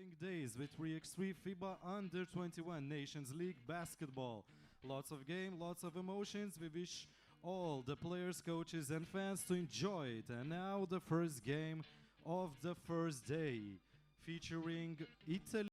exciting days with 3x3 FIBA Under-21 Nations League basketball. Lots of game, lots of emotions. We wish all the players, coaches and fans to enjoy it. And now the first game of the first day, featuring Italy.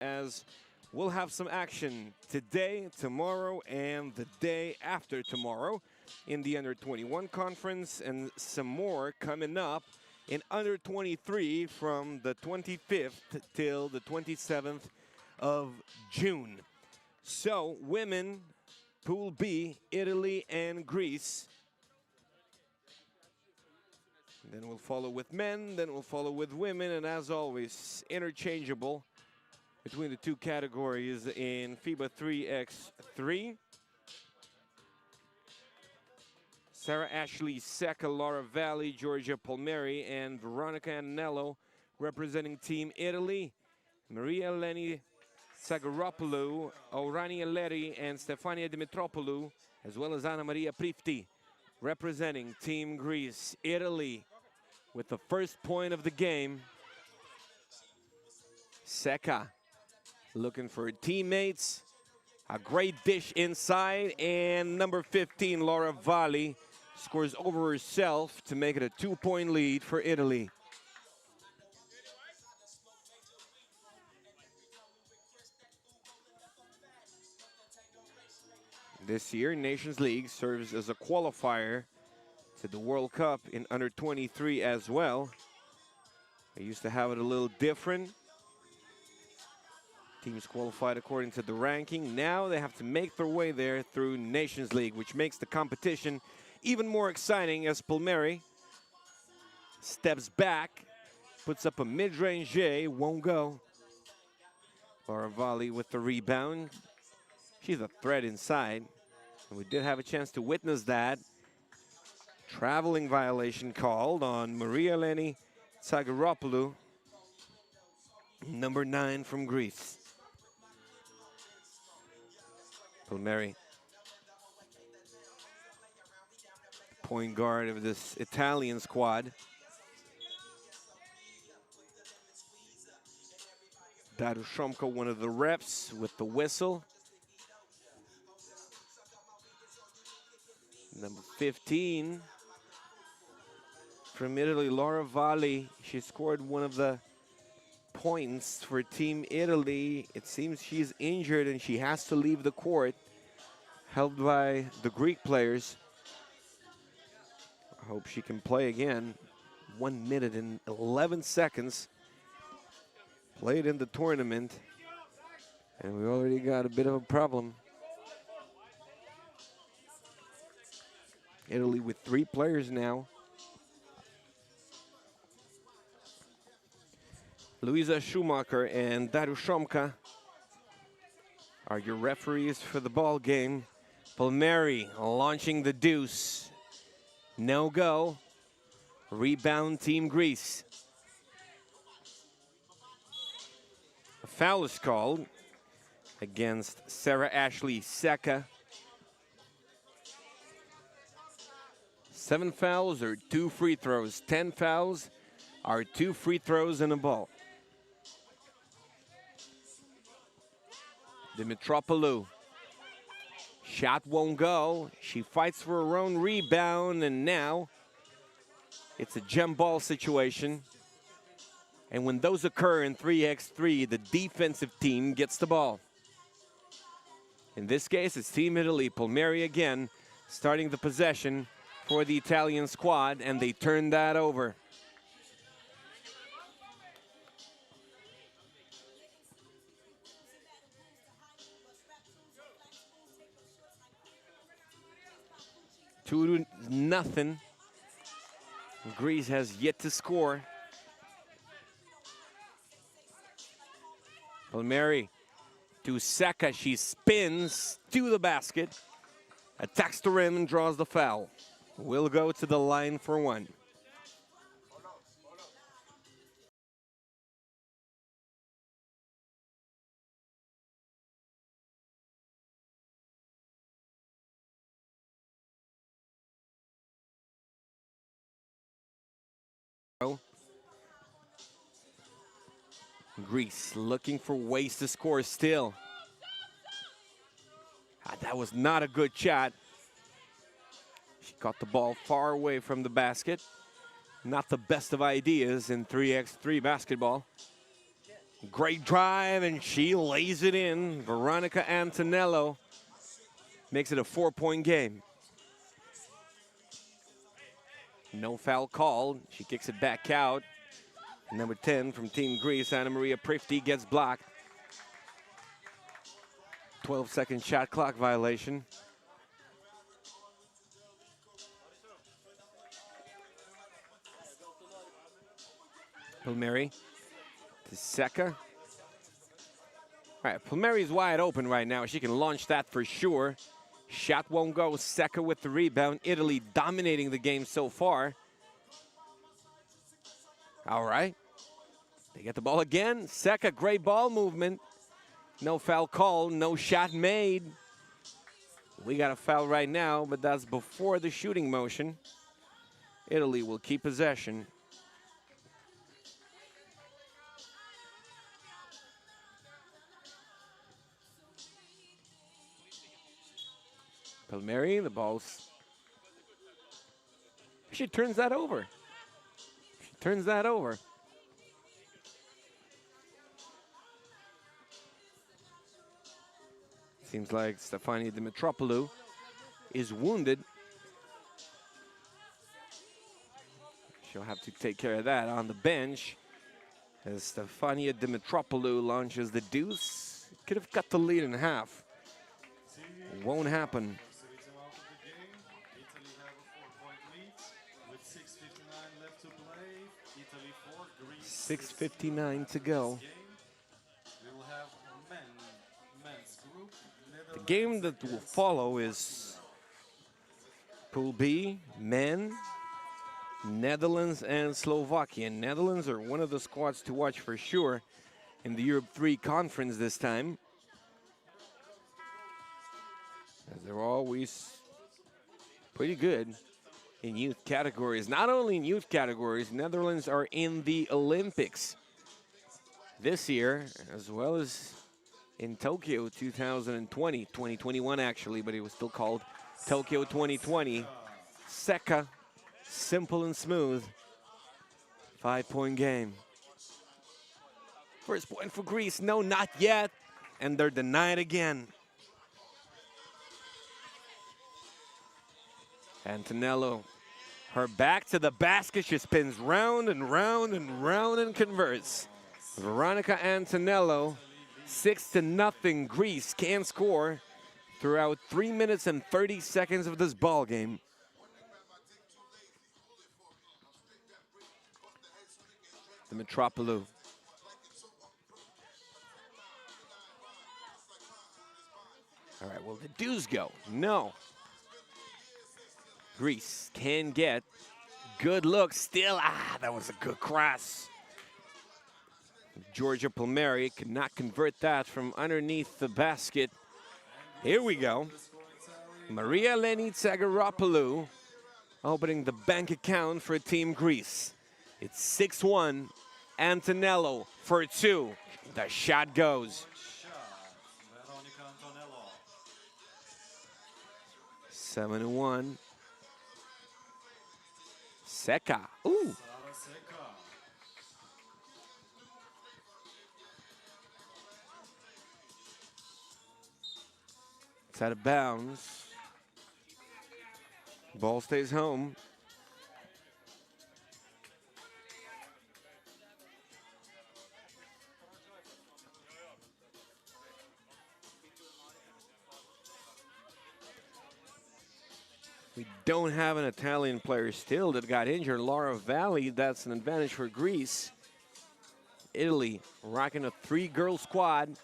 As we'll have some action today, tomorrow, and the day after tomorrow in the Under-21 conference, and some more coming up in Under-23 from the 25th till the 27th of June. So, women, Pool B, Italy and Greece. Then we'll follow with men, then we'll follow with women, and as always, interchangeable between the two categories in FIBA 3x3. Sarah Ashley Secca, Laura Valli, Giorgia Palmieri, and Veronica Anello representing Team Italy. Maria Eleni Zagaropoulou, Orani Alleri, and Stefania Dimitropoulou, as well as Anna Maria Prifti representing Team Greece. Italy with the first point of the game. Secca looking for teammates. A great dish inside, and number 15, Laura Valli, scores over herself to make it a 2-point lead for Italy. This year, Nations League serves as a qualifier to the World Cup in Under-23 as well. They used to have it a little different. Teams qualified according to the ranking. Now they have to make their way there through Nations League, which makes the competition even more exciting as Palmieri steps back, puts up a mid-range J, won't go. Laura Valli with the rebound. She's a threat inside, and we did have a chance to witness that. Traveling violation called on Maria Eleni Zagaropoulou, number 9 from Greece. Palmieri, point guard of this Italian squad. Darushomko, one of the reps with the whistle. Number 15 from Italy, Laura Valli. She scored one of the points for Team Italy. It seems she's injured and she has to leave the court, helped by the Greek players. I hope she can play again. 1 minute and 11 seconds played in the tournament, and we already got a bit of a problem. Italy with 3 players now. Luisa Schumacher and Darushomka are your referees for the ball game. Palmieri launching the deuce. No go. Rebound, Team Greece. A foul is called against Sarah Ashley Seka. 7 fouls or 2 free throws. 10 fouls are 2 free throws and a ball. Dimitropoulou. Shot won't go. She fights for her own rebound, and now it's a jump ball situation. And when those occur in 3x3, the defensive team gets the ball. In this case, it's Team Italy. Palmieri again starting the possession for the Italian squad, and they turn that over. Two to nothing. Greece has yet to score. Palmieri to Seka. She spins to the basket, attacks the rim and draws the foul. Will go to the line for 1. Greece looking for ways to score still. That was not a good shot. She got the ball far away from the basket. Not the best of ideas in 3x3 basketball. Great drive, and she lays it in. Veronica Antonello makes it a 4-point game. No foul called. She kicks it back out. Number 10 from Team Greece, Anna Maria Prifti, gets blocked. 12-second shot clock violation. Palmieri to Seka. All right, Palmieri's wide open right now. She can launch that for sure. Shot won't go. Seka with the rebound. Italy dominating the game so far. All right. They get the ball again. Seka, great ball movement. No foul called, no shot made. We got a foul right now, but that's before the shooting motion. Italy will keep possession. Palmieri, the ball's... She turns that over. She turns that over. Seems like Stefania Dimitropoulou is wounded. She'll have to take care of that on the bench as Stefania Dimitropoulou launches the deuce. Could have cut the lead in half. Won't happen. 6:59 to go. The game that will follow is Pool B, men, Netherlands and Slovakia. Netherlands are one of the squads to watch for sure in the Europe 3 conference this time, as they're always pretty good in youth categories. Not only in youth categories, Netherlands are in the Olympics this year, as well as in Tokyo 2020, 2021 actually, but it was still called Tokyo 2020. Seka, simple and smooth. 5-point game. First point for Greece. No, not yet. And they're denied again. Antonello, her back to the basket. She spins round and round and round and converts. Veronica Antonello, 6-0. Greece can't score throughout 3 minutes and 30 seconds of this ball game. Dimitropoulou. All right, will the dues go? No. Greece can get good look still. That was a good cross. Georgia Palmieri could not convert that from underneath the basket. Here we go. Maria Eleni Tsagaropoulou opening the bank account for Team Greece. It's 6-1. Antonello for 2. The shot goes. 7-1. Seca. Ooh. It's out of bounds. Ball stays home. We don't have an Italian player still that got injured. Laura Valli, that's an advantage for Greece. Italy rocking a 3-girl squad.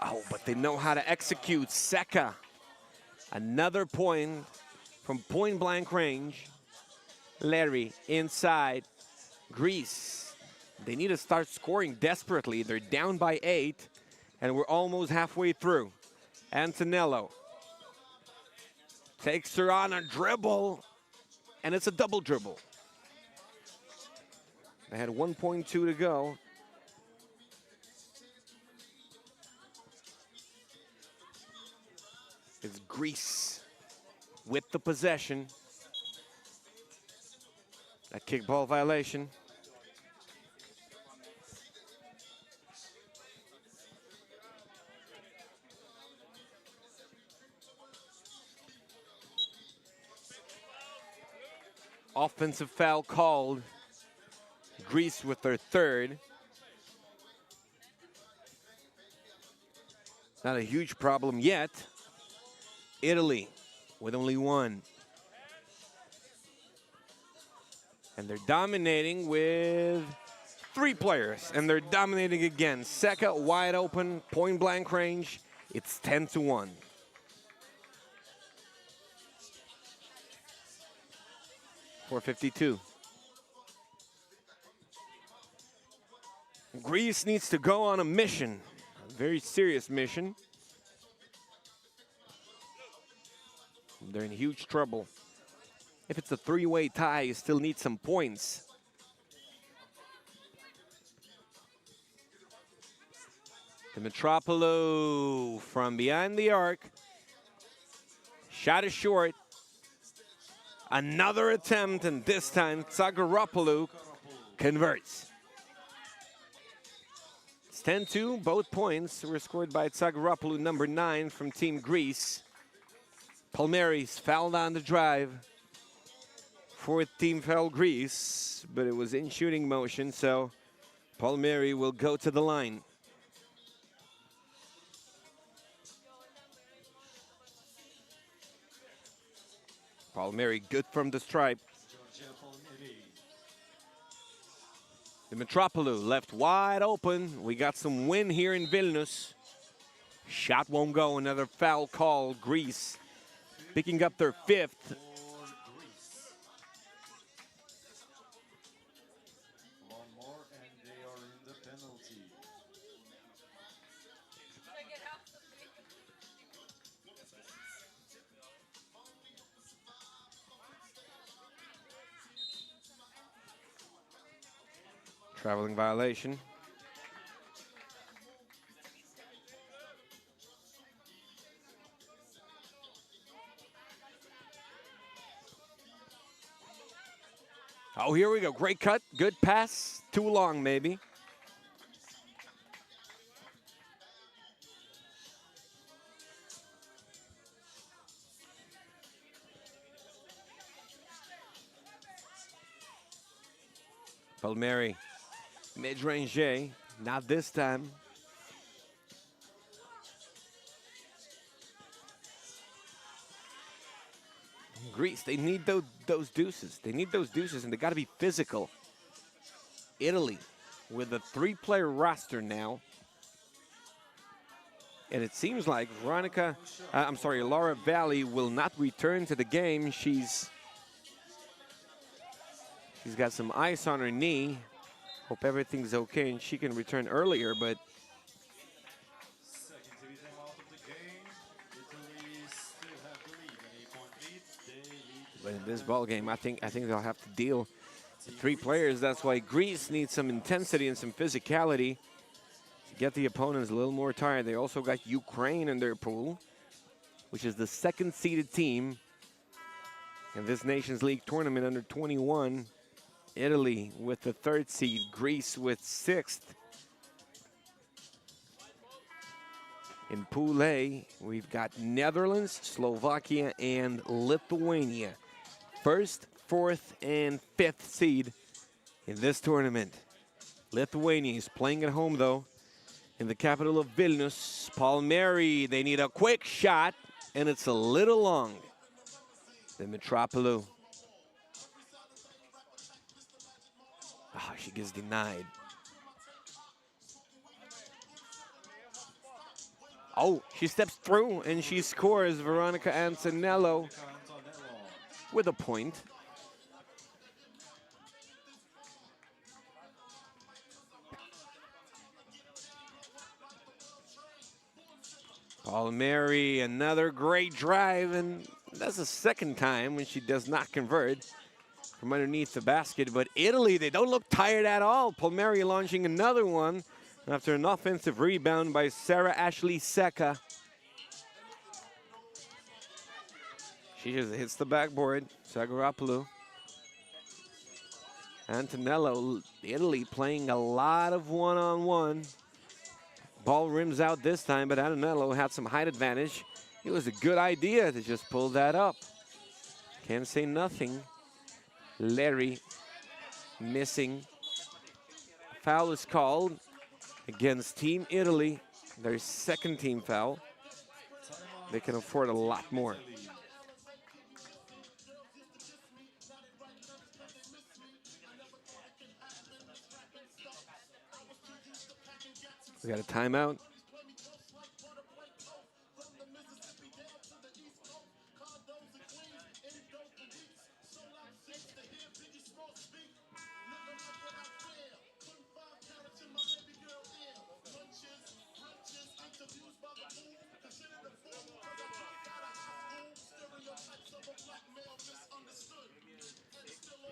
Oh, but they know how to execute. Seca, another point from point-blank range. Larry inside. Greece, they need to start scoring desperately. They're down by 8, and we're almost halfway through. Antonello takes her on a dribble, and it's a double dribble. They had 1.2 to go. It's Greece with the possession. A kickball violation. Offensive foul called. Greece with their 3rd. Not a huge problem yet. Italy with only 1. And they're dominating with 3 players. And they're dominating again. Seca wide open, point blank range. It's 10-1. .452. Greece needs to go on a mission, a very serious mission. They're in huge trouble. If it's a 3-way tie, you still need some points. Dimitropoulou from behind the arc. Shot is short. Another attempt, and this time Tsagaropoulou converts. It's 10-2. Both points were scored by Tsagaropoulou, number 9 from Team Greece. Palmieri's fouled on the drive. 4th team foul Greece, but it was in shooting motion, so Palmieri will go to the line. Palmieri good from the stripe. Dimitropoulou left wide open. We got some wind here in Vilnius. Shot won't go. Another foul call. Greece picking up their 5th. One more and they are in the penalty. Traveling violation. Oh, here we go. Great cut. Good pass. Too long, maybe. Palmieri. Mid-range J. Not this time. Greece, they need those deuces. They need those deuces, and they got to be physical. Italy, with a 3-player roster now. And it seems like Laura Valley will not return to the game. She's got some ice on her knee. Hope everything's okay and she can return earlier, but Second TV time out of the game. Italy still have the lead at 8.8. They lead in this ball game, I think they'll have to deal with 3 players. That's why Greece needs some intensity and some physicality to get the opponents a little more tired. They also got Ukraine in their pool, which is the 2nd-seeded team in this Nations League tournament under 21. Italy with the 3rd seed, Greece with 6th. In Pool A, we've got Netherlands, Slovakia, and Lithuania. 1st, 4th, and 5th seed in this tournament. Lithuania is playing at home, though, in the capital of Vilnius. Palmieri, they need a quick shot, and it's a little long. The Mitropoulou. Oh, she gets denied. Oh, she steps through and she scores. Veronica Antonello with a point. Palmieri, another great drive, and that's the 2nd time when she does not convert from underneath the basket. But Italy, they don't look tired at all. Palmieri launching another one after an offensive rebound by Sarah Ashley Secca. She just hits the backboard. Zagorapoulou. Antonello, Italy playing a lot of one-on-one. Ball rims out this time, but Antonello had some height advantage. It was a good idea to just pull that up. Can't say nothing. Larry missing. Foul is called against Team Italy. Their 2nd team foul. They can afford a lot more. We got a timeout.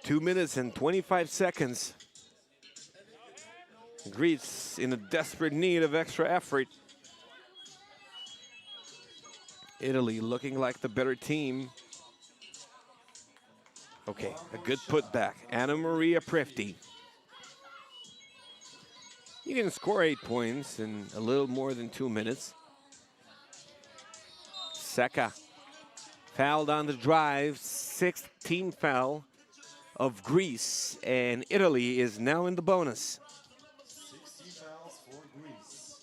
Two minutes and 25 seconds. Greece in a desperate need of extra effort. Italy looking like the better team. Okay, a good putback. Anna Maria Prefti. You can score 8 points in a little more than 2 minutes. Secca fouled on the drive. 6th team foul of Greece, and Italy is now in the bonus. 16 fouls for Greece.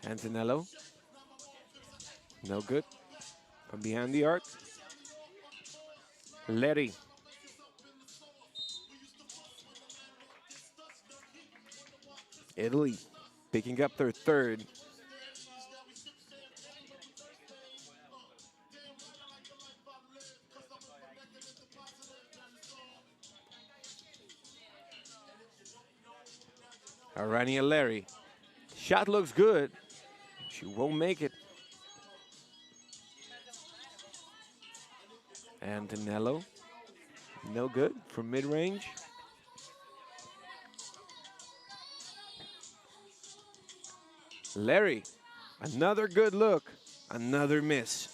Antonello. No good. From behind the arc. Leri. Italy picking up their 3rd. Arania Leri. Shot looks good. She won't make it. Antonello. No good from mid-range. Larry, another good look, another miss.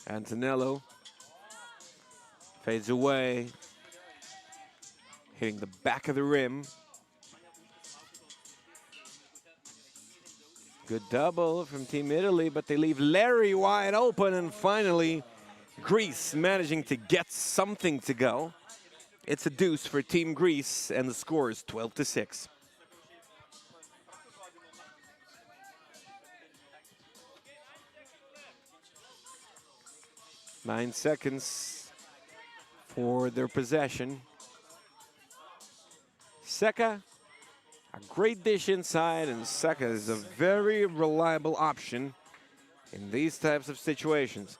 Antonello fades away, hitting the back of the rim. Good double from Team Italy, but they leave Larry wide open, and finally Greece managing to get something to go. It's a deuce for Team Greece, and the score is 12-6. Nine seconds for their possession. Seka, a great dish inside, and Seka is a very reliable option in these types of situations.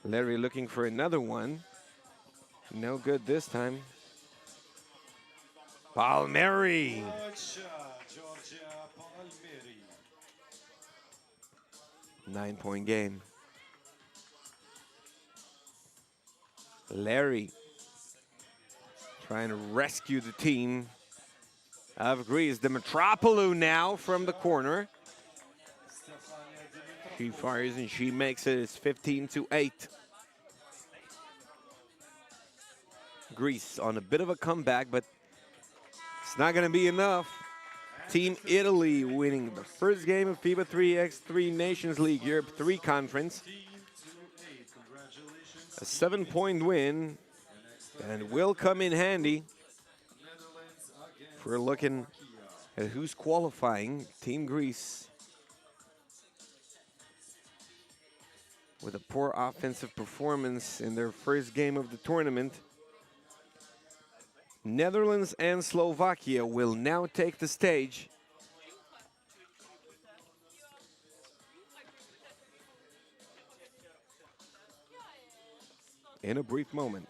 Larry looking for another one. No good this time. Palmieri. 9-point game. Larry trying to rescue the team of Greece. Dimitropoulou now from the corner. She fires and she makes it. It's 15-8. Greece on a bit of a comeback, but it's not going to be enough. Team Italy winning the first game of FIBA 3x3 Nations League Europe 3 Conference. A 7-point win, and it will come in handy if we're looking at who's qualifying. Team Greece, with a poor offensive performance in their first game of the tournament. Netherlands and Slovakia will now take the stage. In a brief moment.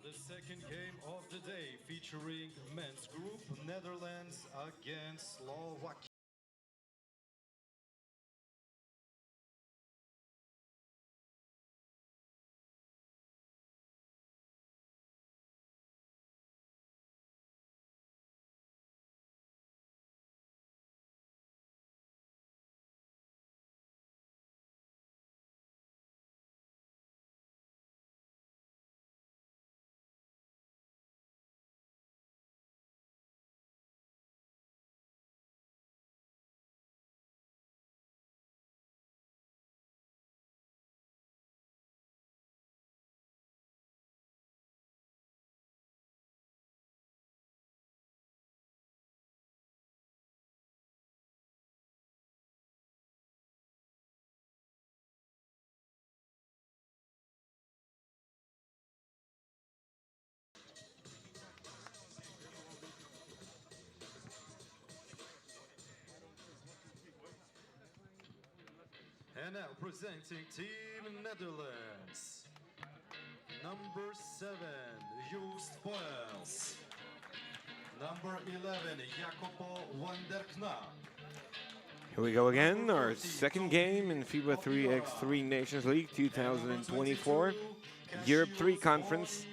the second game of the day, featuring men's group, Netherlands against Slovakia. And now presenting Team Netherlands. Number 7, Joost Poels. Number 11, Jacopo van der Knaap. Here we go again, our second game in FIBA 3x3 Nations League 2024 Europe 3 Conference.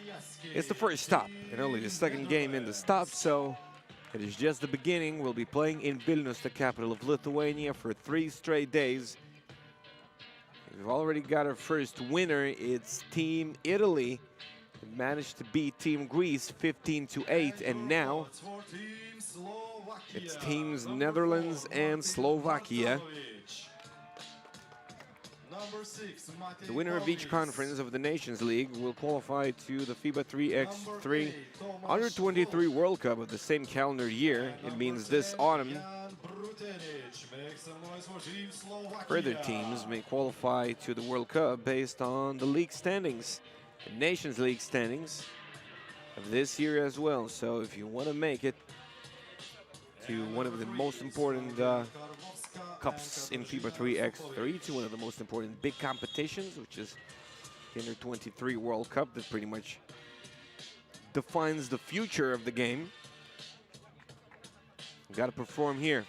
It's the first stop and only the second game in the stop, so it is just the beginning. We'll be playing in Vilnius, the capital of Lithuania, for 3 straight days. We've already got our first winner. It's Team Italy. It managed to beat Team Greece 15-8, and now it's Teams Netherlands and Slovakia. The winner of each conference of the Nations League will qualify to the FIBA 3x3 Under-23 World Cup of the same calendar year. It means this autumn. Further teams may qualify to the World Cup based on the league standings, the Nations League standings of this year as well. So if you want to make it to one of the most important cups in FIBA 3x3, to one of the most important big competitions, which is the Under-23 World Cup that pretty much defines the future of the game, you got to perform here.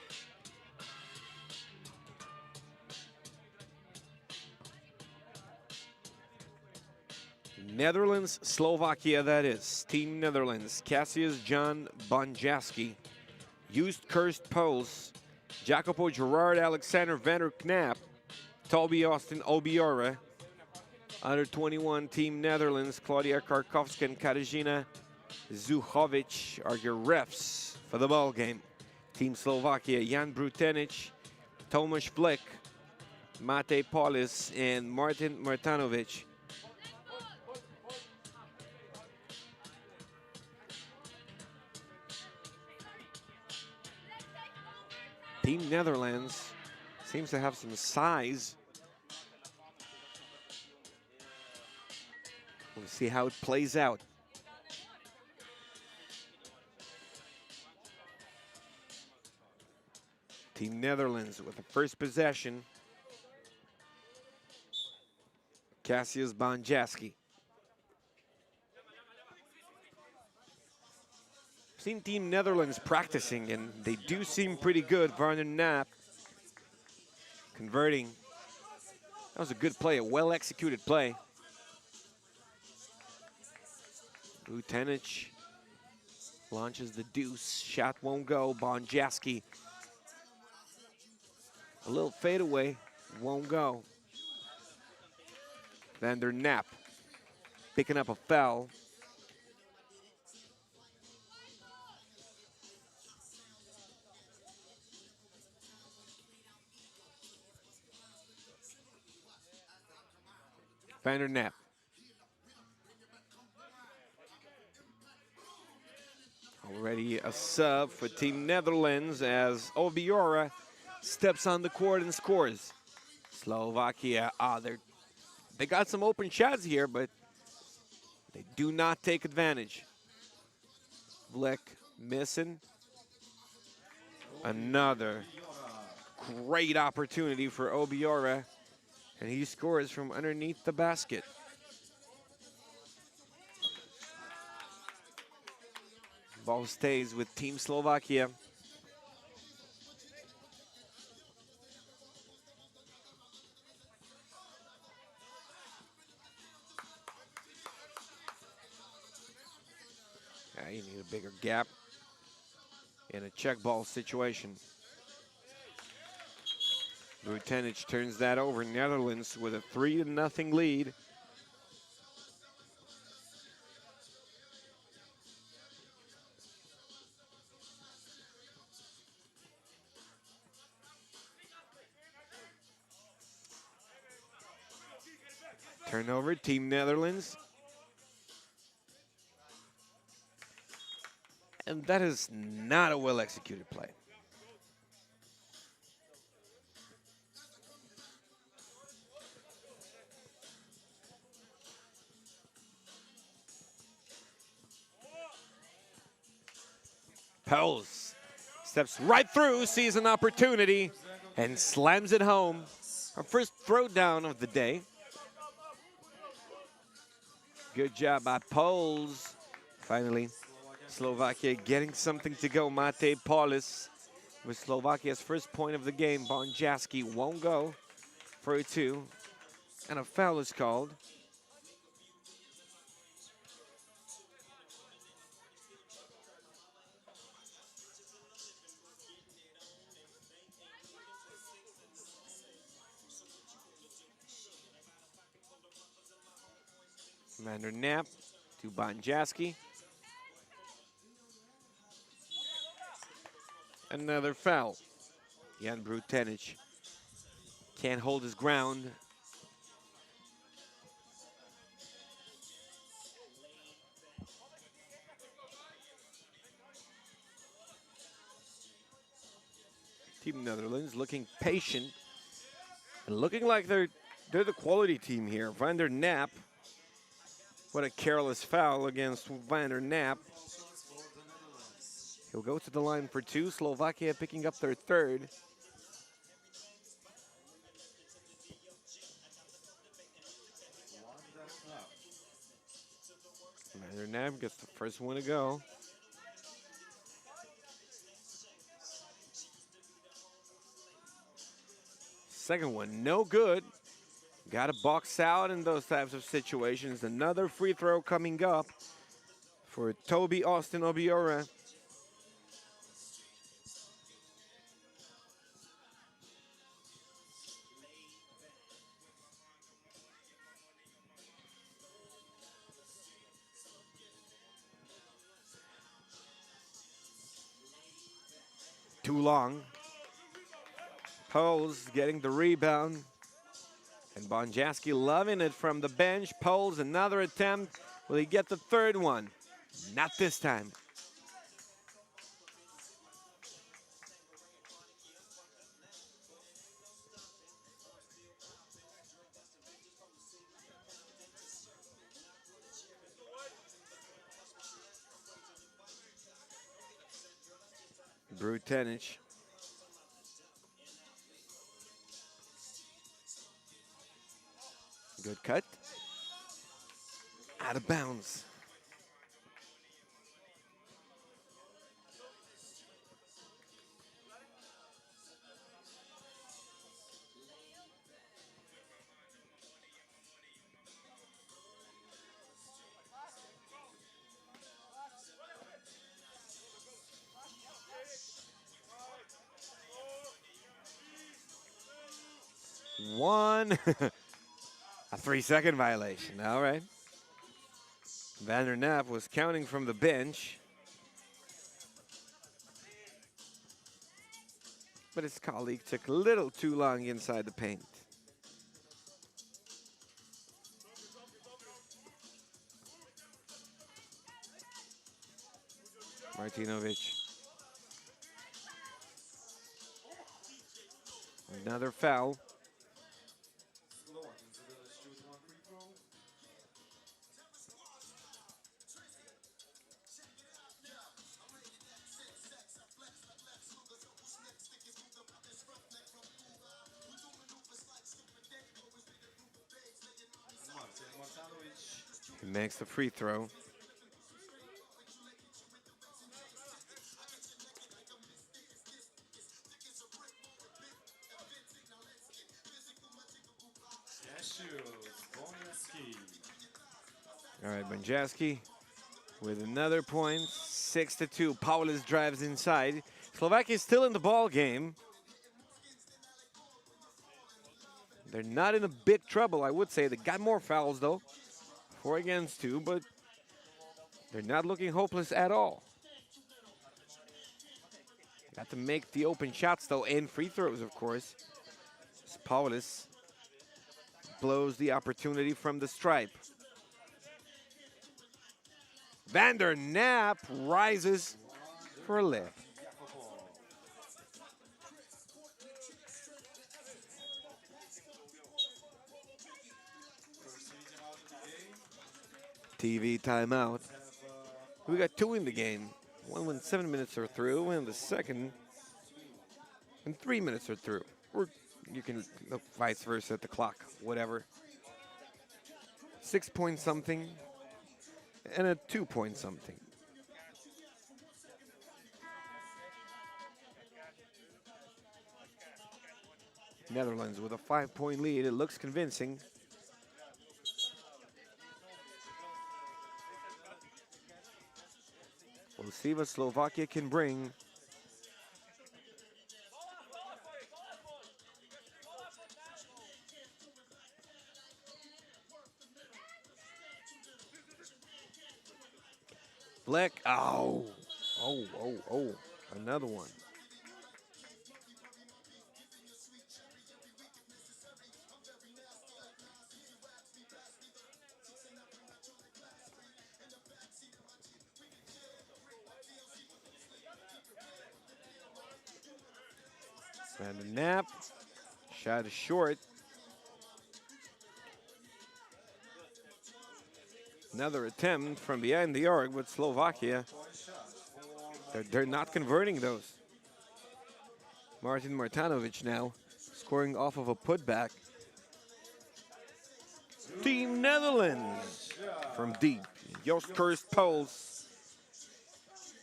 Netherlands, Slovakia, that is. Team Netherlands, Cassius John Bonjaski, Joost Kirst Poels, Jacopo Gerard Alexander van der Knaap, Toby Austin Obiora. Under 21 Team Netherlands, Claudia Karkovska and Katarzyna Zuchovic are your refs for the ball game. Team Slovakia, Jan Brutenic, Tomasz Flick, Matej Polis, and Martin Martanovic. Team Netherlands seems to have some size. We'll see how it plays out. Team Netherlands with the first possession. Cassius Bonjaski. Seen Team Netherlands practicing, and they do seem pretty good. Van der Knaap converting. That was a good play, a well-executed play. Brutenic launches the deuce. Shot won't go. Bonjaski. A little fadeaway. Won't go. Van der Knaap picking up a foul. Van der Knaap. Already a sub for Team Netherlands as Obiora steps on the court and scores. Slovakia, they got some open shots here, but they do not take advantage. Vlek missing. Another great opportunity for Obiora, and he scores from underneath the basket. Ball stays with Team Slovakia. Yeah, you need a bigger gap in a check ball situation. Brutenic turns that over. Netherlands with a 3-0 lead. Turnover, Team Netherlands. And that is not a well-executed play. Pels steps right through, sees an opportunity, and slams it home. Our first throwdown of the day. Good job by Poles. Finally, Slovakia getting something to go. Mate Paulis with Slovakia's first point of the game. Bonjaski won't go for a 2, and a foul is called. Vander Knapp to Bonjaski. Another foul. Jan Brutenic can't hold his ground. Team Netherlands looking patient and looking like they're the quality team here. Vander Knapp. What a careless foul against Vander Knapp. He'll go to the line for 2. Slovakia picking up their 3rd. Vander Knapp gets the first one to go. Second one, no good. Got to box out in those types of situations. Another free throw coming up for Toby Austin Obiora. Too long. Poles getting the rebound. And Bonjaski loving it from the bench. Poles, another attempt. Will he get the 3rd one? Not this time. Brutenic. Good cut. Out of bounds. One. A 3-second violation. All right. Vander Knapp was counting from the bench. But his colleague took a little too long inside the paint. Martinovic. Another foul. He makes the free throw. Banjaski with another point, 6-2. Paulus drives inside. Slovakia is still in the ball game. They're not in a big trouble, I would say. They got more fouls, though. 4 against 2, but they're not looking hopeless at all. Got to make the open shots, though, and free throws, of course. As Paulus blows the opportunity from the stripe. Van der Knapp rises for a layup. TV timeout. We got 2 in the game. One when 7 minutes are through, and the second when 3 minutes are through. Or you can vice versa at the clock, whatever. 6 point something and a 2 point something. Netherlands with a 5-point lead. It looks convincing. We'll see what Slovakia can bring. Black, oh, another one. Van der Knapp, shot is short. Another attempt from behind the arc with Slovakia. They're not converting those. Martin Martanovic now scoring off of a putback. Team Netherlands from deep. Josker's Pols.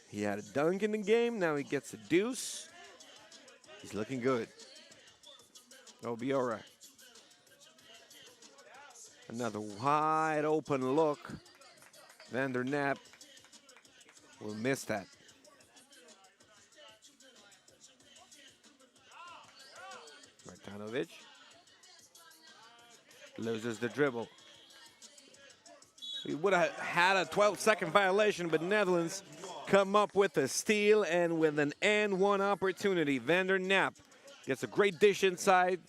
He had a dunk in the game. Now he gets a deuce. He's looking good. It'll be all right. Another wide open look. Van der Knapp will miss that. Martanovic loses the dribble. We would have had a 12-second violation, but Netherlands come up with a steal and with an and-one opportunity. Van der Knapp gets a great dish inside,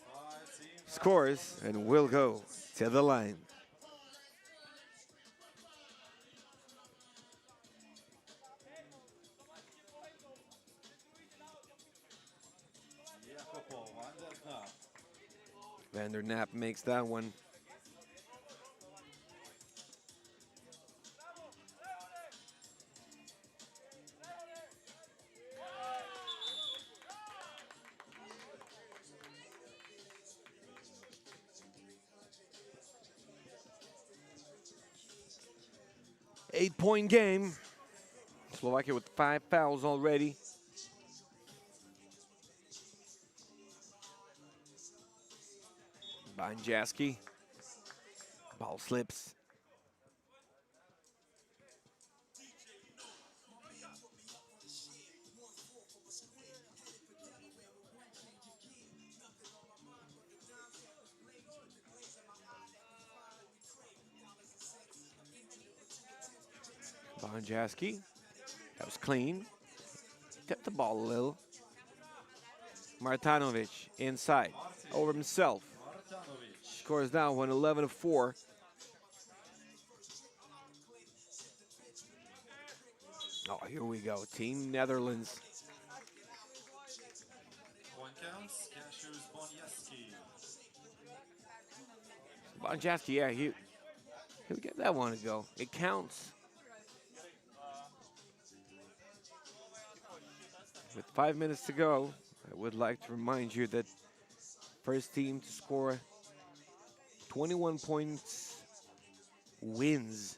scores, and will go to the line. Van der Knapp makes that one. Eight-point game. Slovakia with 5 fouls already. Banjaski. Ball slips. Banjaski. That was clean. Tipped the ball a little. Martanovic inside. Over himself. Scores now 11-4. Oh, here we go. Team Netherlands. Banjaski, yeah, he'll get that one to go. It counts. With 5 minutes to go, I would like to remind you that first team to score 21 points wins.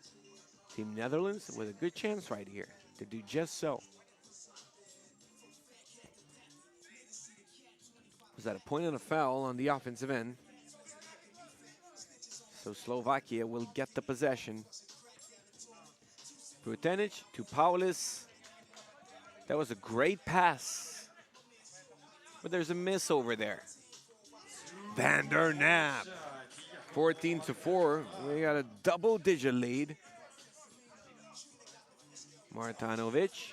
Team Netherlands with a good chance right here to do just so. Was that a point and a foul on the offensive end? So Slovakia will get the possession. Brutenic to Paulus. That was a great pass. But there's a miss over there. Van der Nap. 14-4. We got a double-digit lead. Martinovic.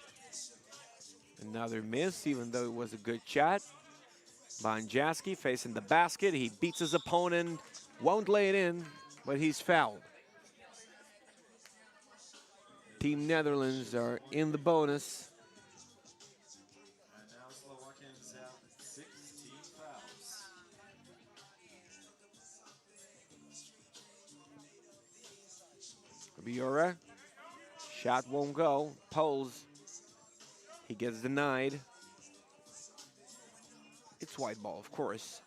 Another miss, even though it was a good shot. Bonjaski facing the basket. He beats his opponent. Won't lay it in, but he's fouled. Team Netherlands are in the bonus. And now Slovakians have 16 fouls. Biora. Shot won't go. Pulls. He gets denied. It's white ball, of course.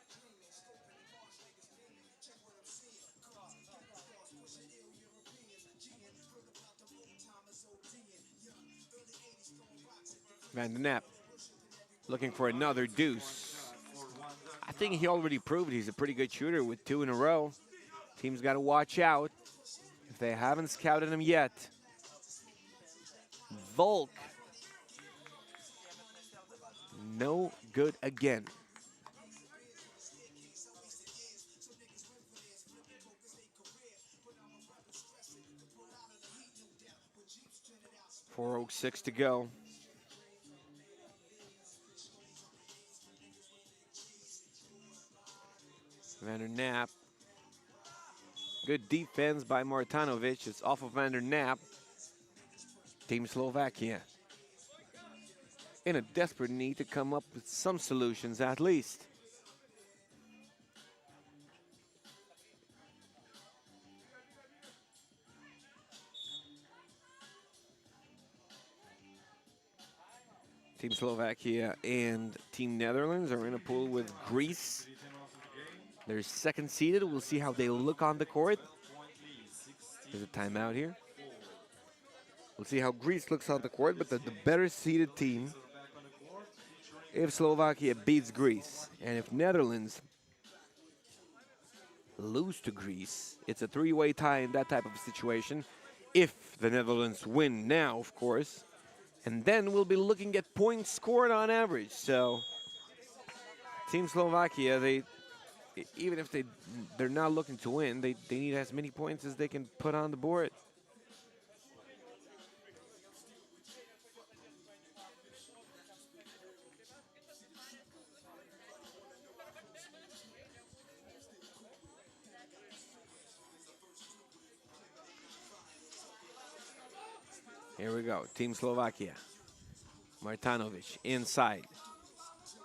Van der Nap looking for another deuce. I think he already proved he's a pretty good shooter with 2 in a row. Team's got to watch out if they haven't scouted him yet. Volk. No good again. .406 to go. Van der Nap. Good defense by Martinovic. It's off of Van der Nap. Team Slovakia in a desperate need to come up with some solutions at least. Team Slovakia and Team Netherlands are in a pool with Greece. They're second seeded. We'll see how they look on the court. There's a timeout here. We'll see how Greece looks on the court, but the better seeded team if Slovakia beats Greece. And if Netherlands lose to Greece, it's a three-way tie in that type of situation. If the Netherlands win now, of course. And then we'll be looking at points scored on average. So Team Slovakia, even if they're not looking to win, they need as many points as they can put on the board. Here we go, Team Slovakia. Martinovic inside.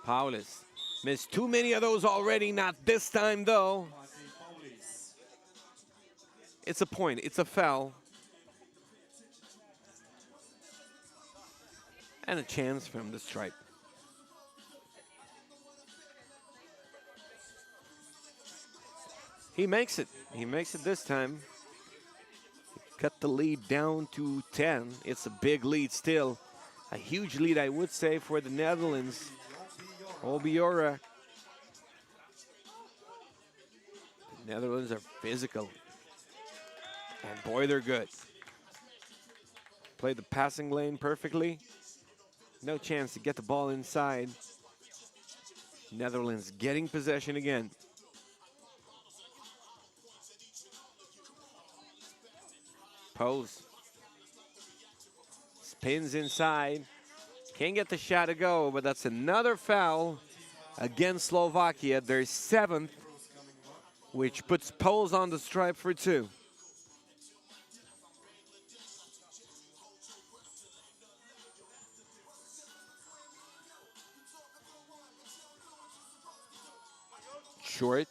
Paulus missed too many of those already, not this time though. It's a point, it's a foul. And a chance from the stripe. He makes it this time. Cut the lead down to 10. It's a big lead still. A huge lead, I would say, for the Netherlands. Obiora. The Netherlands are physical. And boy, they're good. Played the passing lane perfectly. No chance to get the ball inside. Netherlands getting possession again. Pose. Spins inside. Can't get the shot to go, but that's another foul against Slovakia. Their 7th, which puts Poles on the stripe for 2. Short.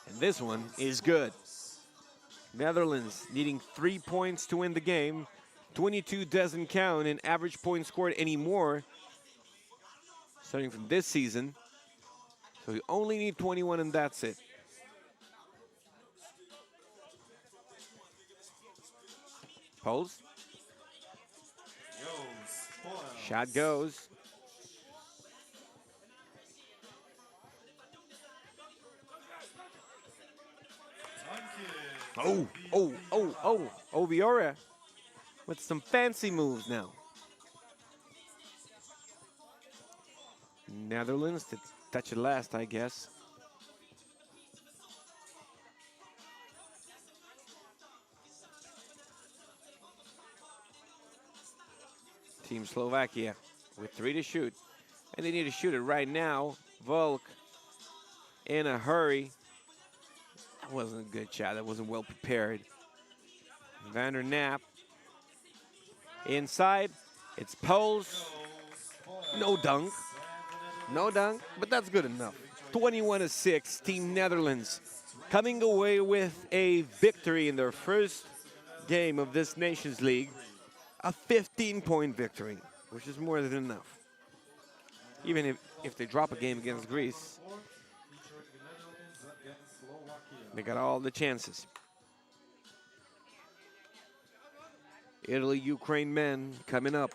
And this one is good. Netherlands needing 3 points to win the game. 22 doesn't count in average points scored anymore, starting from this season. So you only need 21 and that's it. Pulls. Shot goes. Obiora with some fancy moves now. Netherlands to touch it last, I guess. Team Slovakia with 3 to shoot. And they need to shoot it right now. Volk in a hurry. That wasn't a good shot. That wasn't well prepared. Vander Knapp inside. It's Poles. No dunk. No dunk, but that's good enough. 21-6, Team Netherlands coming away with a victory in their first game of this Nations League. A 15-point victory, which is more than enough. Even if they drop a game against Greece, they got all the chances. Italy, Ukraine men coming up.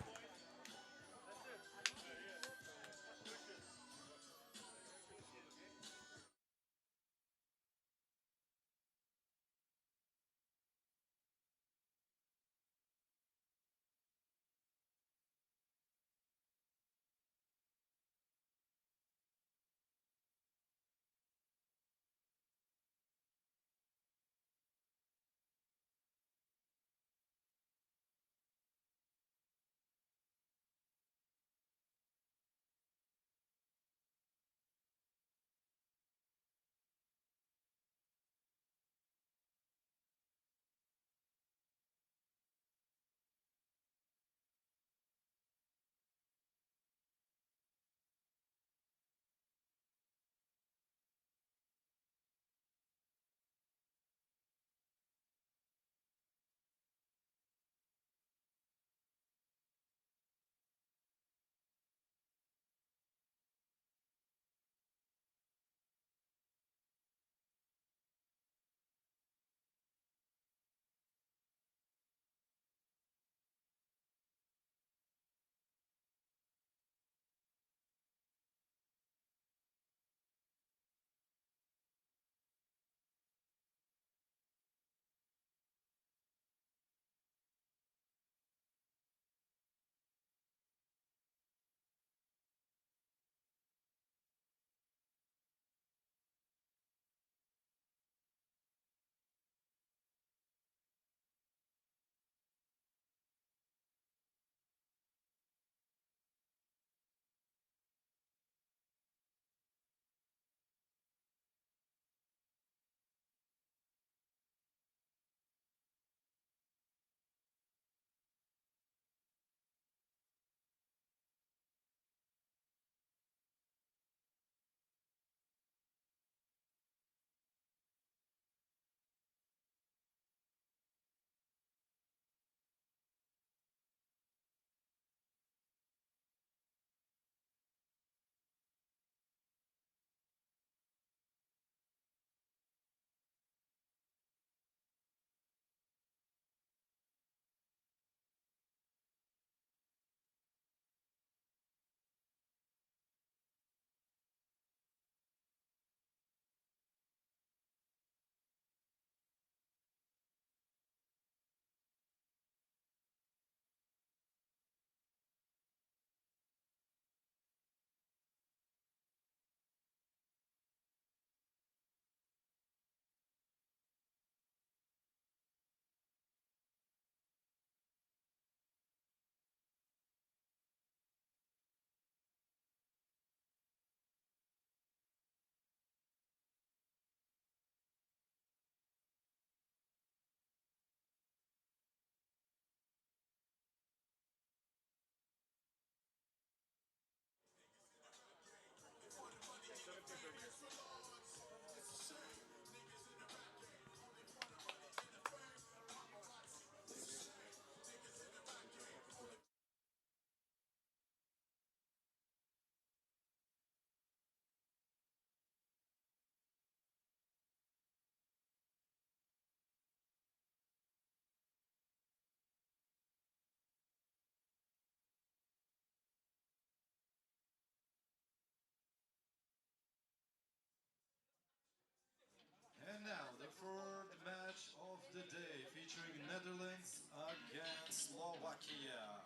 Netherlands against Slovakia.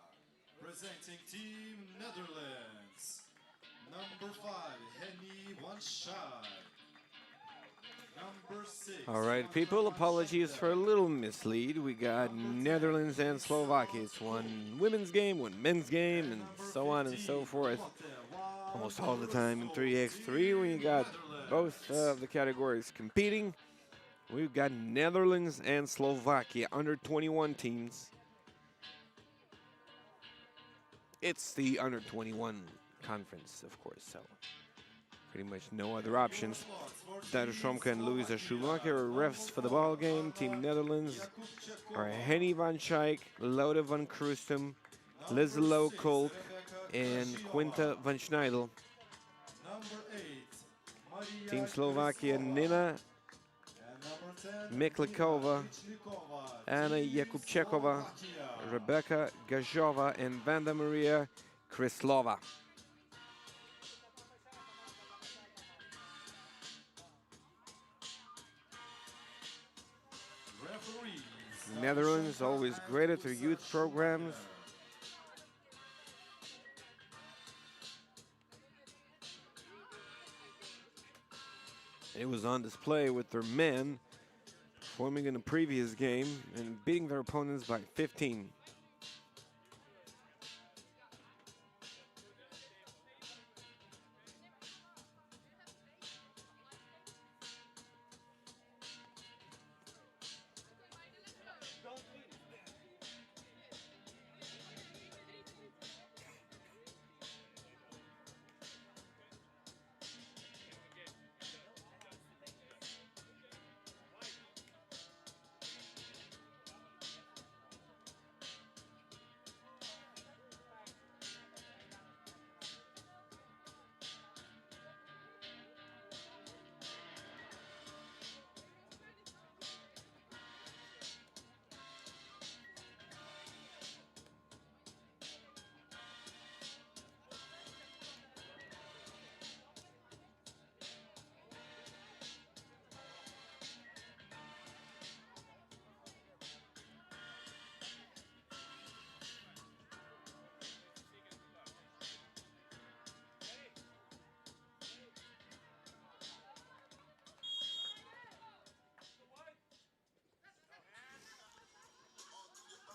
Presenting Team Netherlands. Number 5, Henny Wanshai. Number 6. All right, people, apologies for a little mislead. We got Netherlands and Slovakia. It's one women's game, one men's game, and so on and so forth. Almost all the time in 3x3 when you got both of the categories competing. We've got Netherlands and Slovakia under 21 teams. It's the under 21 conference, of course, so pretty much no other options. Dariusz Šomka and Luisa Schumacher are refs for the ball game. Team Netherlands are Henny van Schaik, Laude van Kruistum, Lizelo Kolk, and Quinta van Schneidel. Team Slovakia, Nina Miklikova, Anna Jakubčekova, Rebecca Gajova, and Vanda Maria Krislova. Netherlands always great at their youth programs. It was on display with their men performing in a previous game and beating their opponents by 15.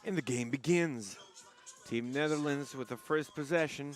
And the game begins. Team Netherlands with the first possession.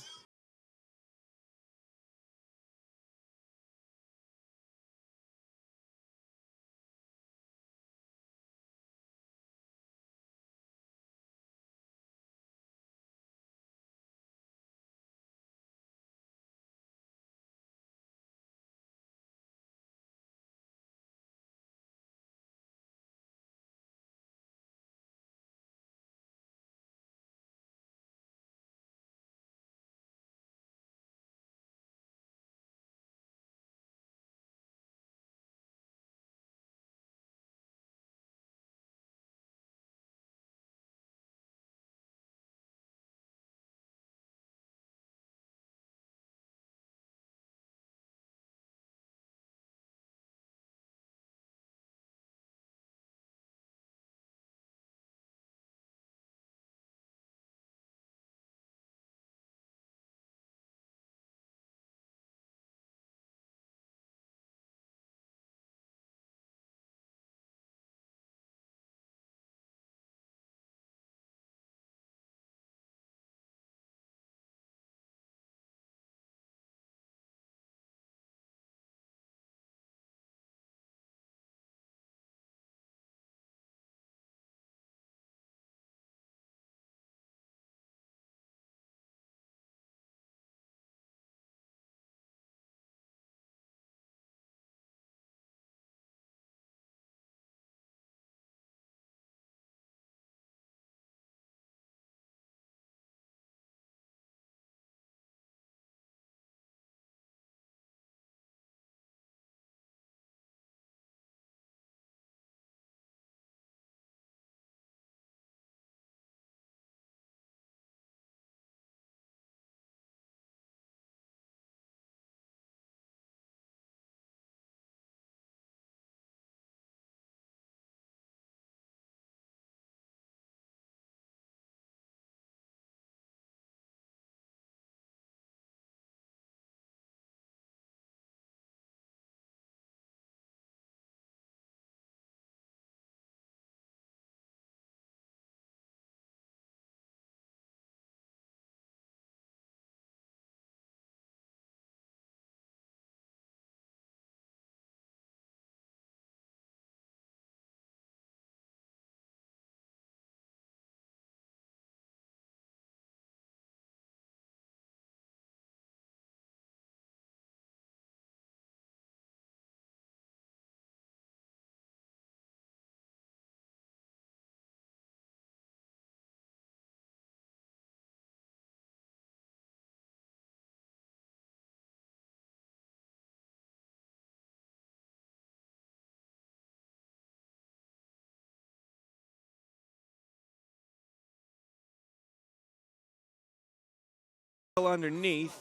underneath.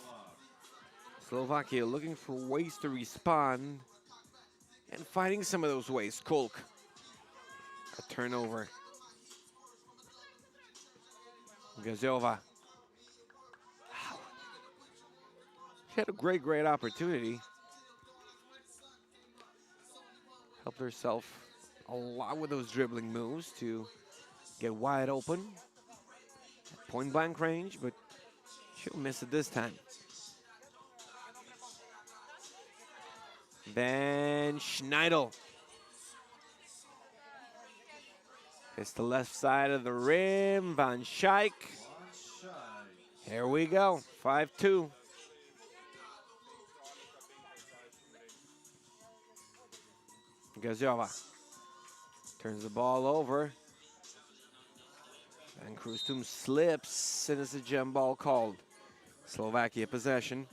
Slovakia looking for ways to respond and finding some of those ways. Kolk, a turnover. Gazova. She had a great opportunity. Helped herself a lot with those dribbling moves to get wide open. Point blank range, but she'll miss it this time. Van Schneidel. It's the left side of the rim. Van Schaik. Here we go. 5-2. Gazova turns the ball over. And Krustum slips, and it's a gem ball called. Slovakia possession.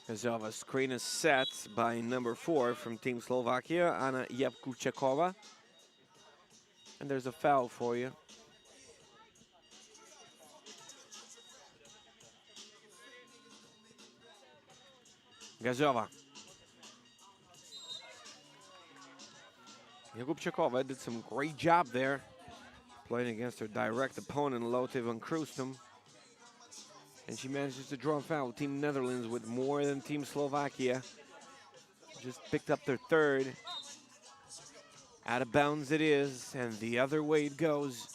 Gazova's screen is set by number 4 from Team Slovakia, Anna Jabkuchakova. And there's a foul for you. Gazova. Jabkuchakova did some great job there, playing against her direct opponent, Lotte van Krustum. And she manages to draw a foul. Team Netherlands with more than Team Slovakia. Just picked up their third. Out of bounds it is, and the other way it goes.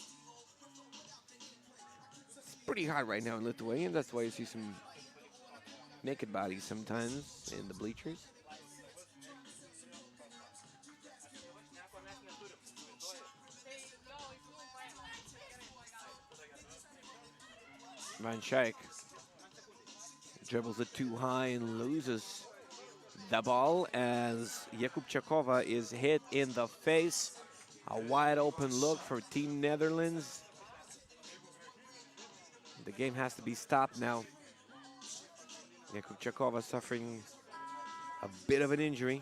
It's pretty hot right now in Lithuania. That's why you see some naked bodies sometimes in the bleachers. Van Schaik dribbles it too high and loses the ball as Jabkuchakova is hit in the face. A wide open look for Team Netherlands. The game has to be stopped now. Jabkuchakova suffering a bit of an injury.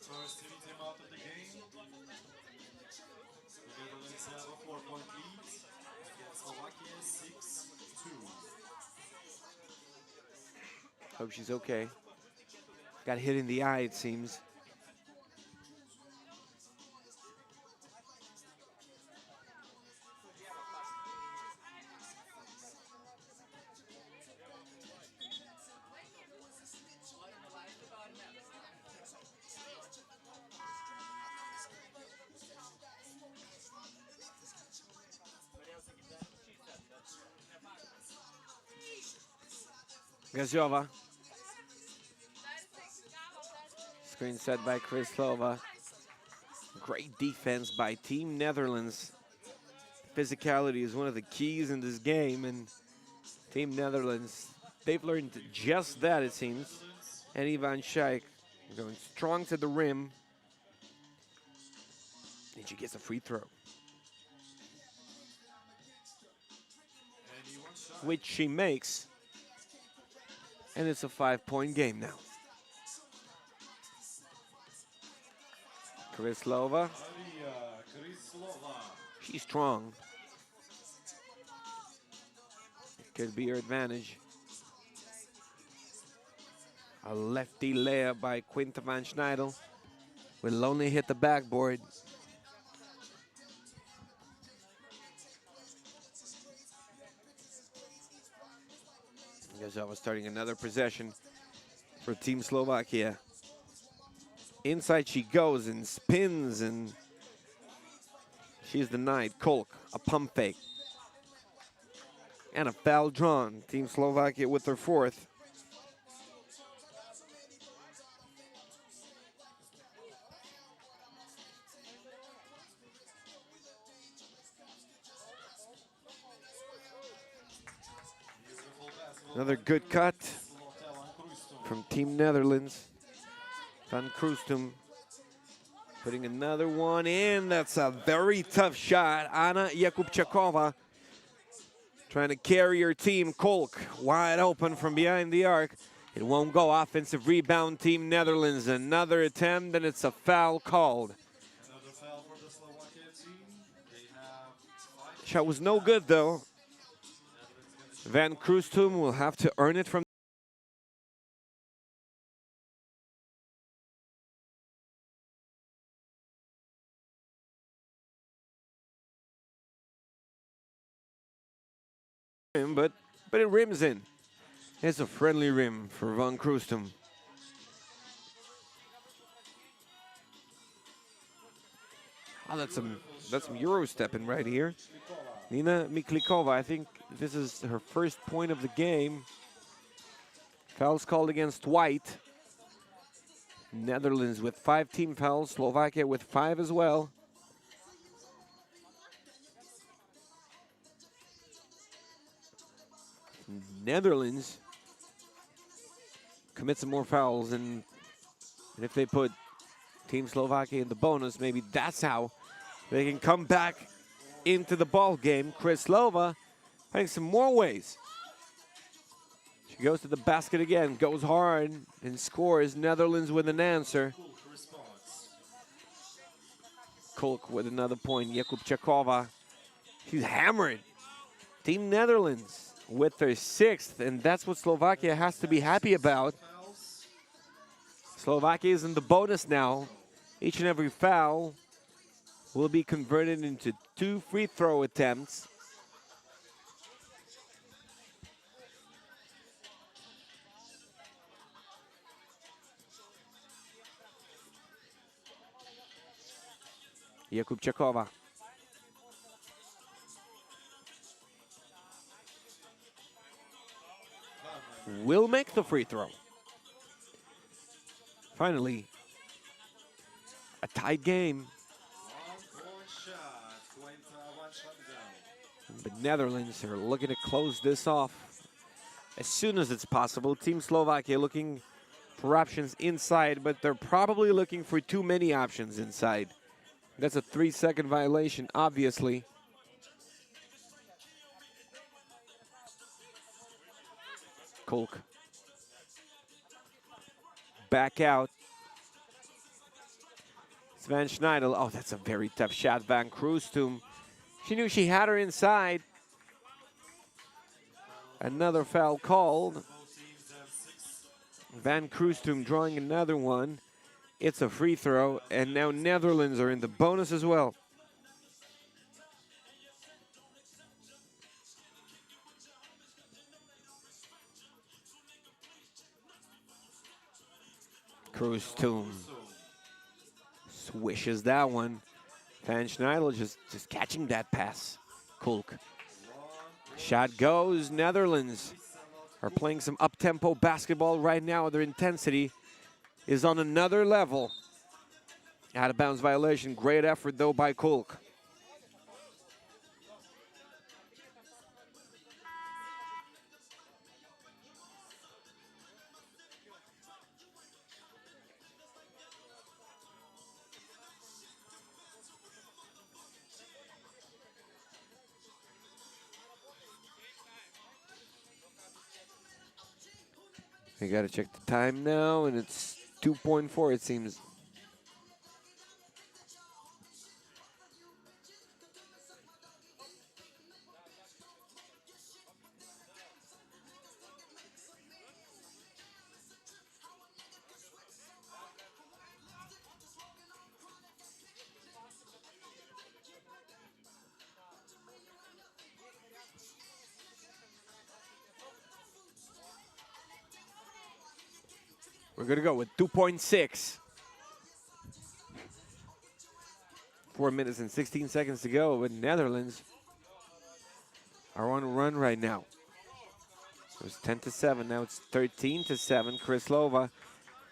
First team out of the game. The Netherlands have a 4-point lead against Slovakia 6-2. Hope she's okay. Got hit in the eye, it seems. Gazova. Screen set by Kryslova. Great defense by Team Netherlands. Physicality is one of the keys in this game, and Team Netherlands, they've learned just that, it seems. And Van Schaik going strong to the rim. And she gets a free throw, which she makes. And it's a 5-point game now. Kryslova. She's strong. It could be her advantage. A lefty layup by Quinta van Schneidel. Will only hit the backboard. Gazova starting another possession for Team Slovakia. Inside she goes and spins, and she's denied. Kolk, a pump fake. And a foul drawn. Team Slovakia with their fourth. Another good cut from Team Netherlands. Van Krustum putting another one in. That's a very tough shot. Anna Jabkuchakova trying to carry her team. Kolk wide open from behind the arc. It won't go. Offensive rebound, Team Netherlands. Another attempt, and it's a foul called. Another foul for the Slovakia team. They have 5 Shot was no good, though. Netherlands gonna shoot Van Kroestum will have to earn it from him, but it rims in. It's a friendly rim for Van Kroestum. Oh, that's some Euro stepping right here. Nina Miklikova, I think this is her first point of the game. Fouls called against White. Netherlands with 5 team fouls, Slovakia with 5 as well. Netherlands commit some more fouls, and if they put Team Slovakia in the bonus, maybe that's how they can come back into the ball game. Kryslova finding some more ways. She goes to the basket again, goes hard, and scores. Netherlands with an answer. Kulk with another point. Jakubčeková, she's hammered. Team Netherlands with their 6th, and that's what Slovakia has to be happy about. Slovakia is in the bonus now. Each and every foul will be converted into 2 free throw attempts. Jakubčeková. Will make the free throw. Finally, a tied game. The Netherlands are looking to close this off as soon as it's possible. Team Slovakia looking for options inside, but they're probably looking for too many options inside. That's a 3-second violation, obviously. Kulk. Back out. Sven Schneidel. Oh, that's a very tough shot. Van Kroestum. She knew she had her inside. Another foul called. Van Kroestum drawing another one. It's a free throw, and now Netherlands are in the bonus as well. Kroestum swishes that one. Van Schneidel just catching that pass. Kulk. Shot goes. Netherlands are playing some up-tempo basketball right now. Their intensity is on another level. Out-of-bounds violation. Great effort, though, by Kulk. We got to check the time now, and it's 2.4, it seems. We're going to go with 2.6. 4 minutes and 16 seconds to go, but Netherlands are on a run right now. It was 10-7, now it's 13-7. Kryslova,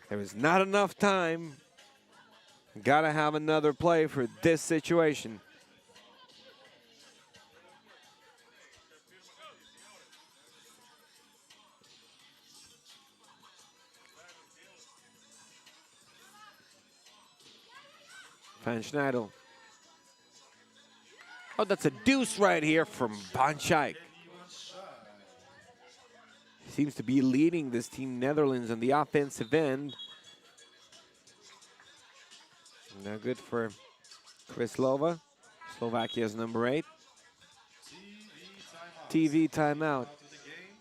there was not enough time. Got to have another play for this situation. Van Schneidel. Oh, that's a deuce right here from Bonchak. seems to be leading this team Netherlands on the offensive end. Now good for Kryslova, Slovakia's number 8. TV timeout. Out of the game,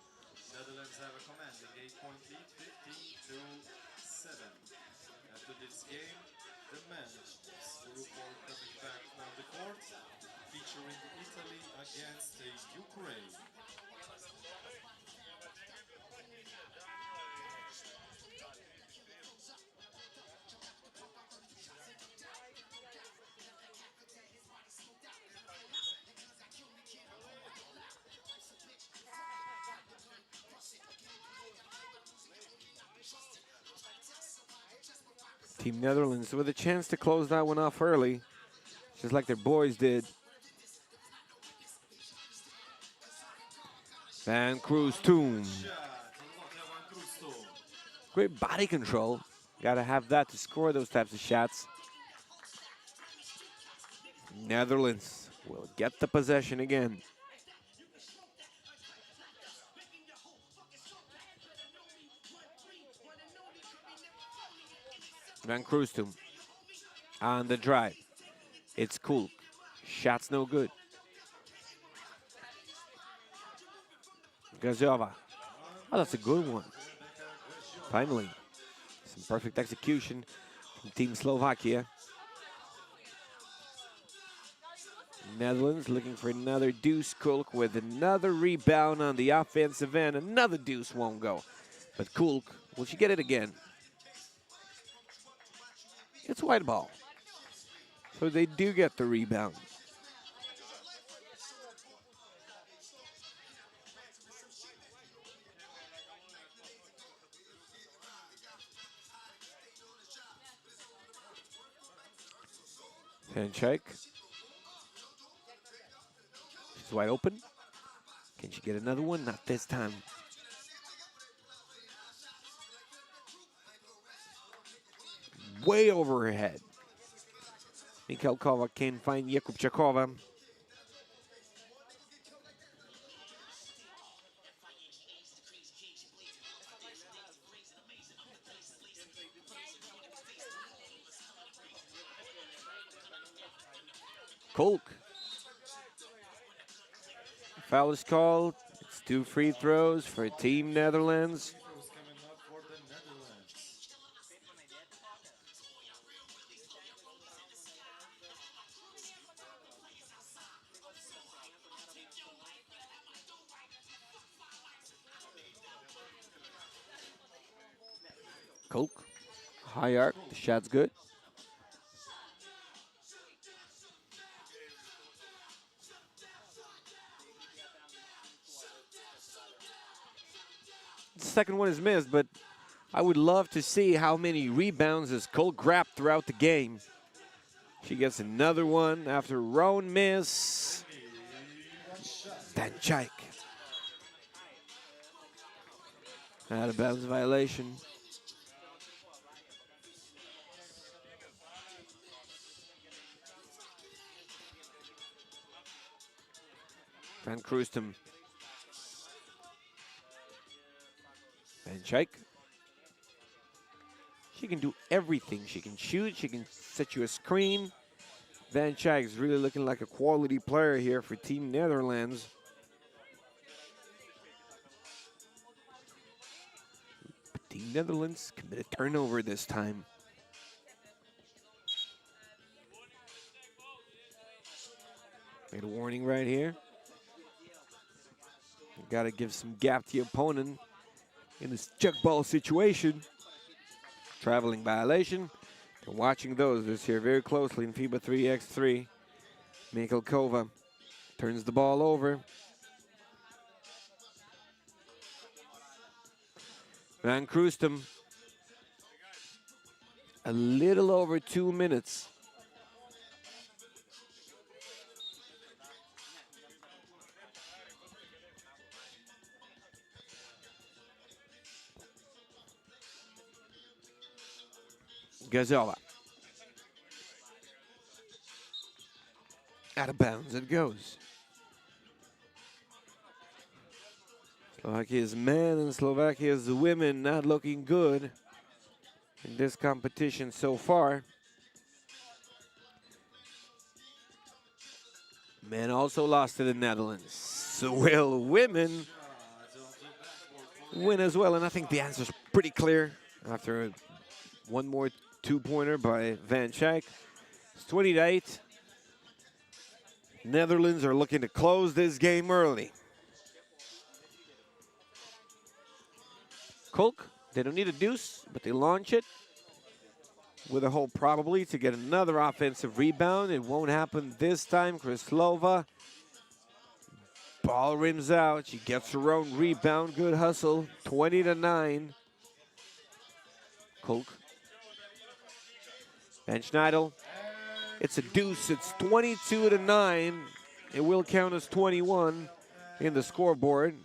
Netherlands have a commanding 8-point lead, 15-7. After this game, the men will report coming back on the court, featuring Italy against Ukraine. Team Netherlands with a chance to close that one off early, just like their boys did. Van Kroostum. Great body control. Got to have that to score those types of shots. Netherlands will get the possession again. Van Kroostum on the drive. It's cool. Shot's no good. Gazova. Oh, that's a good one. Finally, some perfect execution from Team Slovakia. Netherlands looking for another deuce. Kulk with another rebound on the offensive end. Another deuce won't go. But Kulk, will she get it again? It's white ball. So they do get the rebound. Handshake. She's wide open. Can she get another one? Not this time. Way over her head. Mikhalkova can't find Jakubchakova. Kulk. Foul is called. It's 2 free throws for Team Netherlands. Kulk. High arc. The shot's good. The second one is missed, but I would love to see how many rebounds has Kulk grabbed throughout the game. She gets another one after Roan miss. Danchik. Out of bounds violation. Van Kroostum. Danchik. She can do everything. She can shoot. She can set you a screen. Danchik is really looking like a quality player here for Team Netherlands. But Team Netherlands committed a turnover this time. Made a warning right here. Got to give some gap to the opponent in this check ball situation. Traveling violation. They're watching those this year very closely in FIBA 3x3. Mikhalkova turns the ball over. Van Kroostum. A little over 2 minutes. Gazova. Out of bounds it goes. Slovakia's men and Slovakia's women not looking good in this competition so far. Men also lost to the Netherlands. So will women win as well? And I think the answer's pretty clear after one more two-pointer by Van Schaik. It's 20-8. Netherlands are looking to close this game early. Kulk, they don't need a deuce, but they launch it with a hole probably to get another offensive rebound. It won't happen this time. Kryslova, ball rims out. She gets her own rebound. Good hustle. 20-9. Kulk. And Schneidel. It's a deuce. It's 22-9. It will count as 21 in the scoreboard.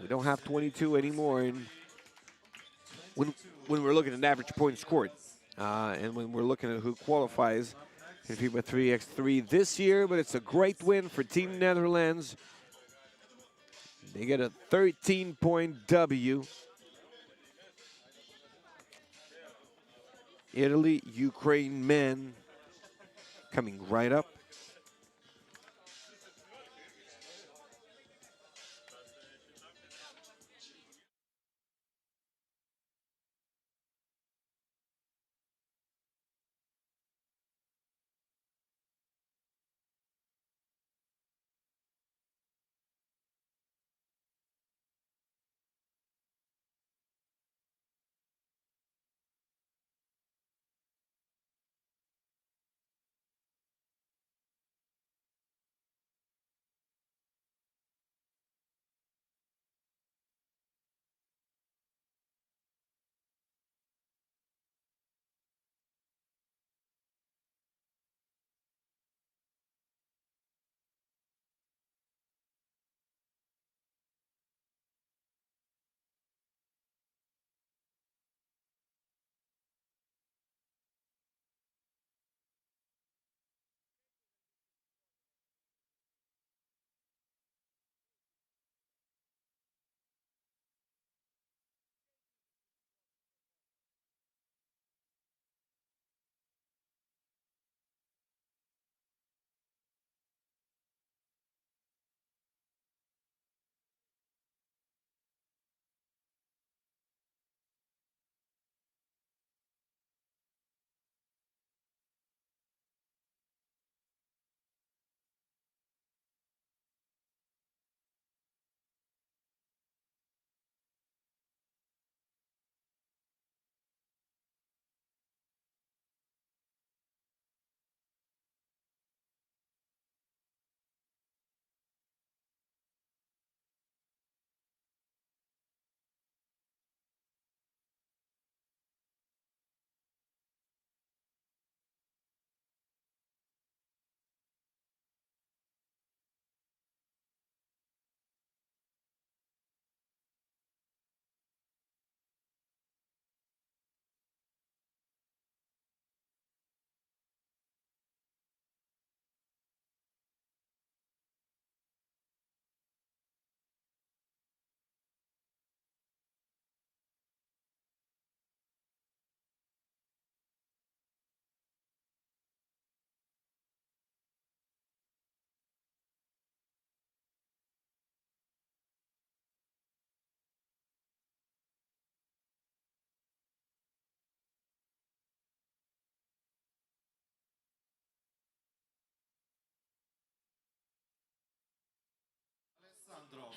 We don't have 22 anymore when we're looking at average points scored. And when we're looking at who qualifies in FIBA 3x3 this year, but it's a great win for Team Netherlands. They get a 13-point W. Italy, Ukraine men coming right up.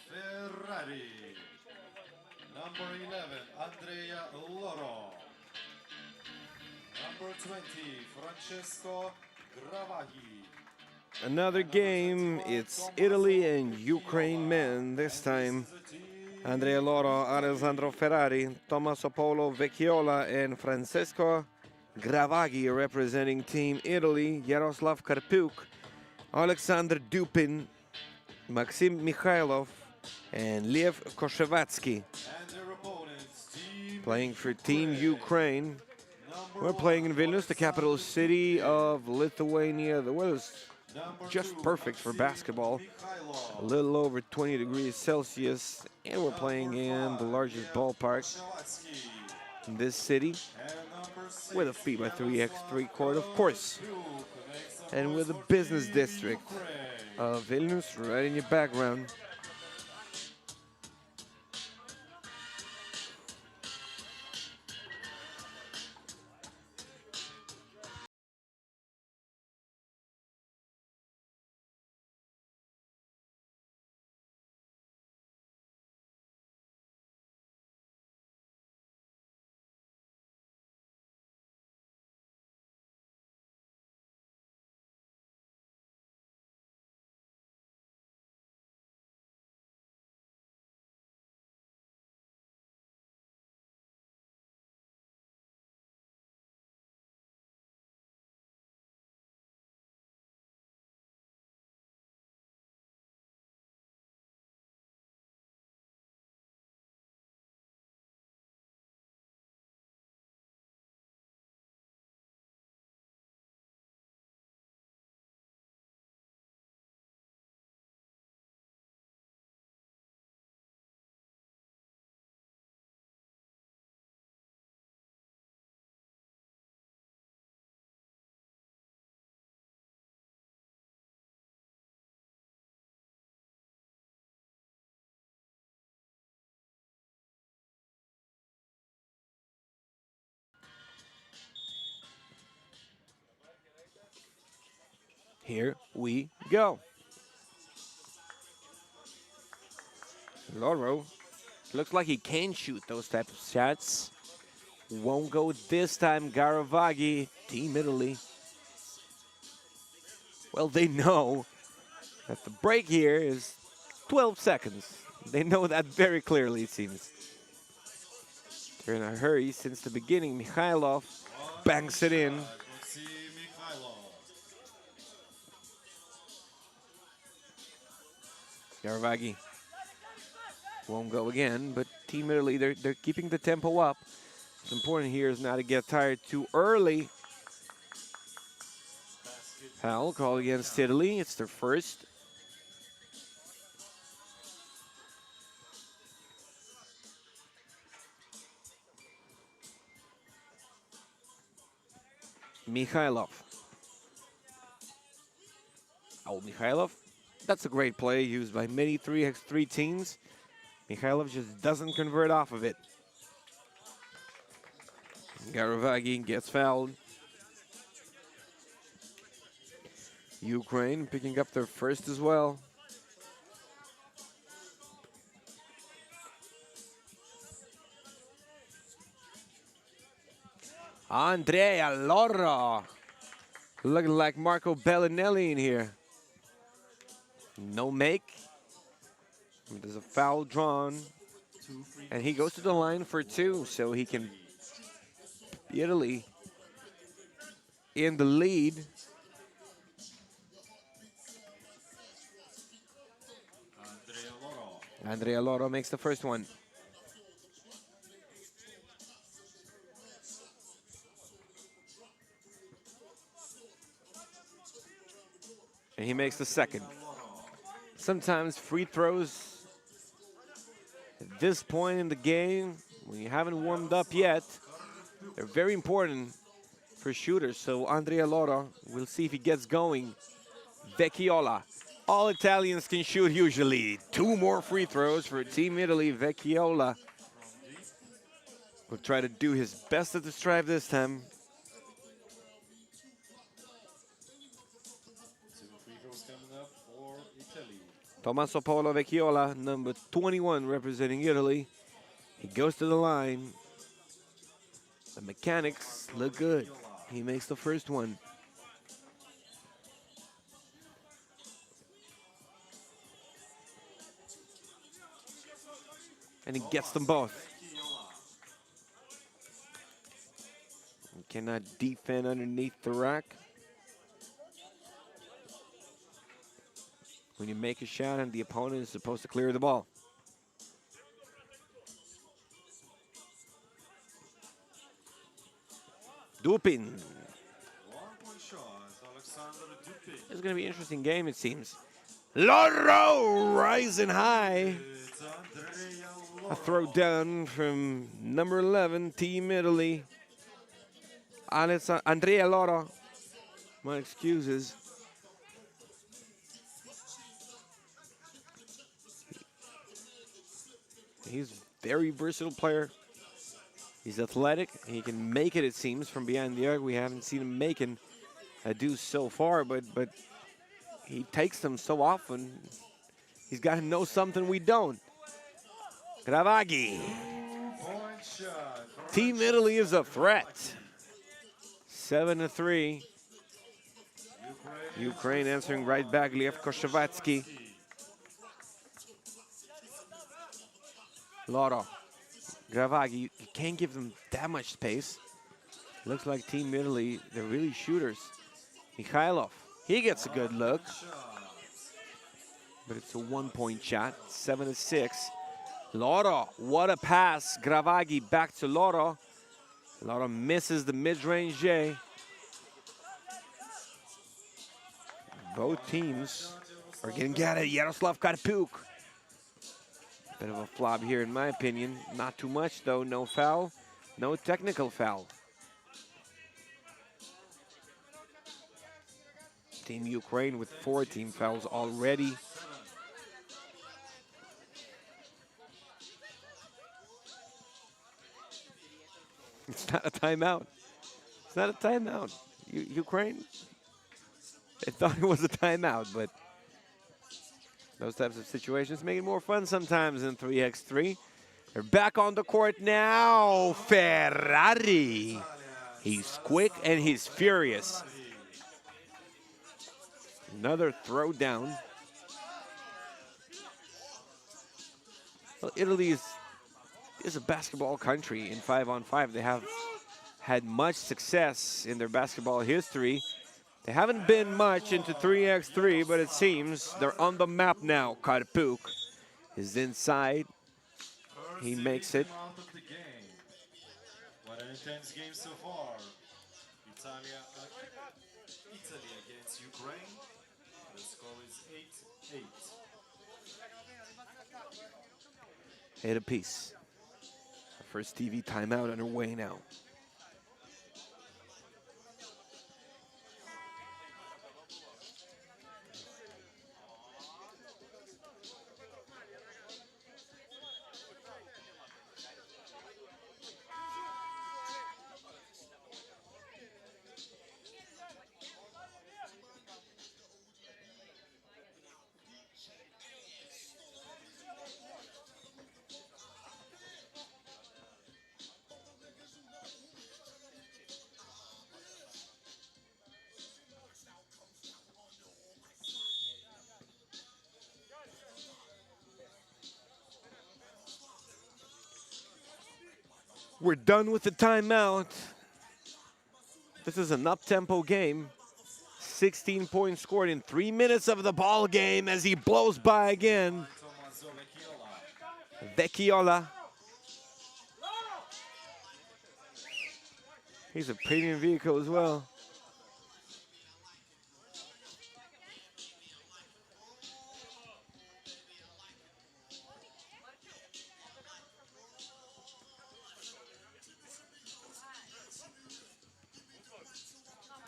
Ferrari. Number 11, Andrea Loro. Number 20, Francesco Gravaghi. Another game, it's Italy and Ukraine men. This time, Andrea Loro, Alessandro Ferrari, Tommaso Polo Vecchiola, and Francesco Gravaghi representing Team Italy, Yaroslav Karpuk, Alexander Dupin, Maxim Mikhailov, and Lev Koshevatsky. Playing for Team Ukraine. We're playing in Vilnius, the capital city of Lithuania. The weather's just perfect for basketball. A little over 20 degrees Celsius, and we're playing in the largest ballpark in this city with a FIBA 3x3 court, of course, and with the business district of Vilnius right in your background. Here we go. Loro looks like he can shoot those type of shots. Won't go this time. Garavaghi, Team Italy. Well, they know that the break here is 12 seconds. They know that very clearly, it seems. They're in a hurry since the beginning. Mikhailov banks it in. Garavaghi won't go again, but Team Italy, they're keeping the tempo up. What's important here is not to get tired too early. Foul call against Italy. It's their first. Mikhailov. Oh, Mikhailov. That's a great play used by many 3x3 teams. Mikhailov just doesn't convert off of it. Garavaghi gets fouled. Ukraine picking up their first as well. Andrea Loro. Looking like Marco Bellinelli in here. No make. There's a foul drawn. And he goes to the line for two, so he can Italy in the lead. Andrea Loro makes the first one. And he makes the second. Sometimes free throws at this point in the game, when you haven't warmed up yet, they're very important for shooters. So Andrea Loro, we'll see if he gets going. Vecchiola. All Italians can shoot usually. Two more free throws for Team Italy. Vecchiola will try to do his best at the stripe this time. Tommaso Paolo Vecchiola, number 21, representing Italy. He goes to the line. The mechanics look good. He makes the first one. And he gets them both. He cannot defend underneath the rack. When you make a shot and the opponent is supposed to clear the ball. Dupin. One-point shot, Alexander Dupin. It's going to be an interesting game, it seems. Loro rising high. A throw down from number 11, Team Italy. Andrea Loro. My excuses. He's a very versatile player. He's athletic. He can make it seems, from behind the arc. We haven't seen him making a deuce so far, but he takes them so often. He's got to know something we don't. Gravaghi. Team Italy is a threat. 7-3. Ukraine answering right back. Lev Koshavatsky. Loro. Gravaghi, you can't give them that much space. Looks like Team Italy, they're really shooters. Mikhailov, he gets a good look. But it's a one-point shot, 7-6. Loro, what a pass. Gravaghi back to Loro. Loro misses the mid-range J. Both teams are getting at it. Yaroslav Karpuk. Bit of a flop here, in my opinion. Not too much, though. No foul. No technical foul. Team Ukraine with 4 team fouls already. It's not a timeout. It's not a timeout. Ukraine, they thought it was a timeout, but those types of situations make it more fun sometimes in 3x3. They're back on the court now. Ferrari. He's quick and he's furious. Another throw down. Well, Italy is a basketball country in 5-on-5. They have had much success in their basketball history. They haven't been much into 3x3, but it seems they're on the map now. Karpuk is inside. He makes it. What an intense game so far. Italy against Ukraine. The score is 8-8. 8 apiece. First TV timeout underway now. We're done with the timeout. This is an up-tempo game. 16 points scored in 3 minutes of the ball game as he blows by again. Vecchiola. He's a premium vehicle as well.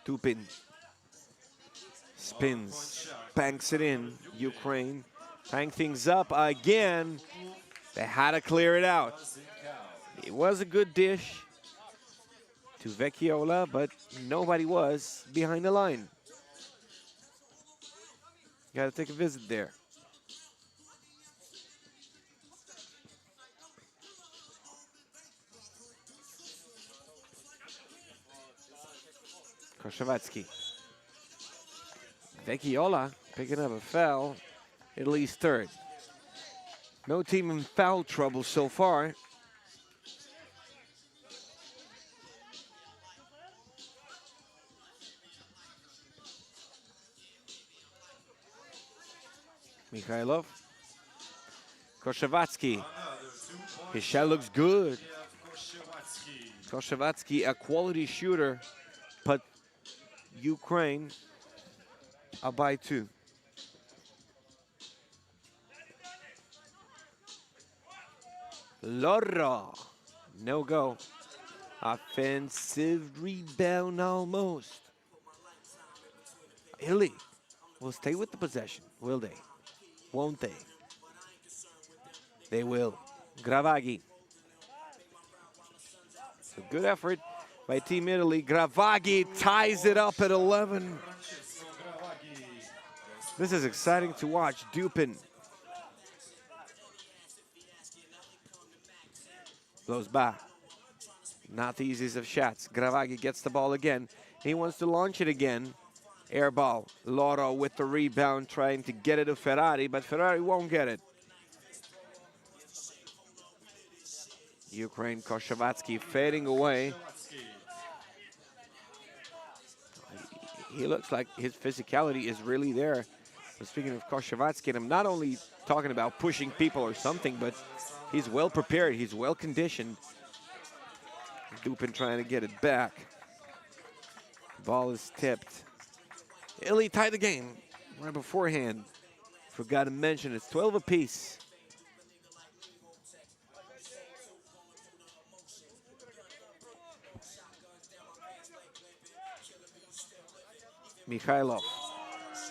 Tupin spins, banks it in. Ukraine tying things up again. They had to clear it out. It was a good dish to Vecchiola, but nobody was behind the line. Got to take a visit there. Koshavatsky. Vecchiola picking up a foul. Italy's third. No team in foul trouble so far. Mikhailov. Koshavatsky. His shot looks good. Koshavatsky, a quality shooter, but Ukraine Up by 2. Loro. No go. Offensive rebound almost. Italy will stay with the possession, will they? Won't they? They will. Gravaghi. So good effort by Team Italy. Gravaghi ties it up at 11. This is exciting to watch. Dupin blows by. Not the easiest of shots. Gravaghi gets the ball again. He wants to launch it again. Air ball. Loro with the rebound, trying to get it to Ferrari, but Ferrari won't get it. Ukraine, Koshavatsky fading away. He looks like his physicality is really there. But speaking of Koshavatsky, and I'm not only talking about pushing people or something, but he's well prepared, he's well conditioned. Dupin trying to get it back. Ball is tipped. Italy tied the game right beforehand. Forgot to mention it's 12 apiece. Mikhailov.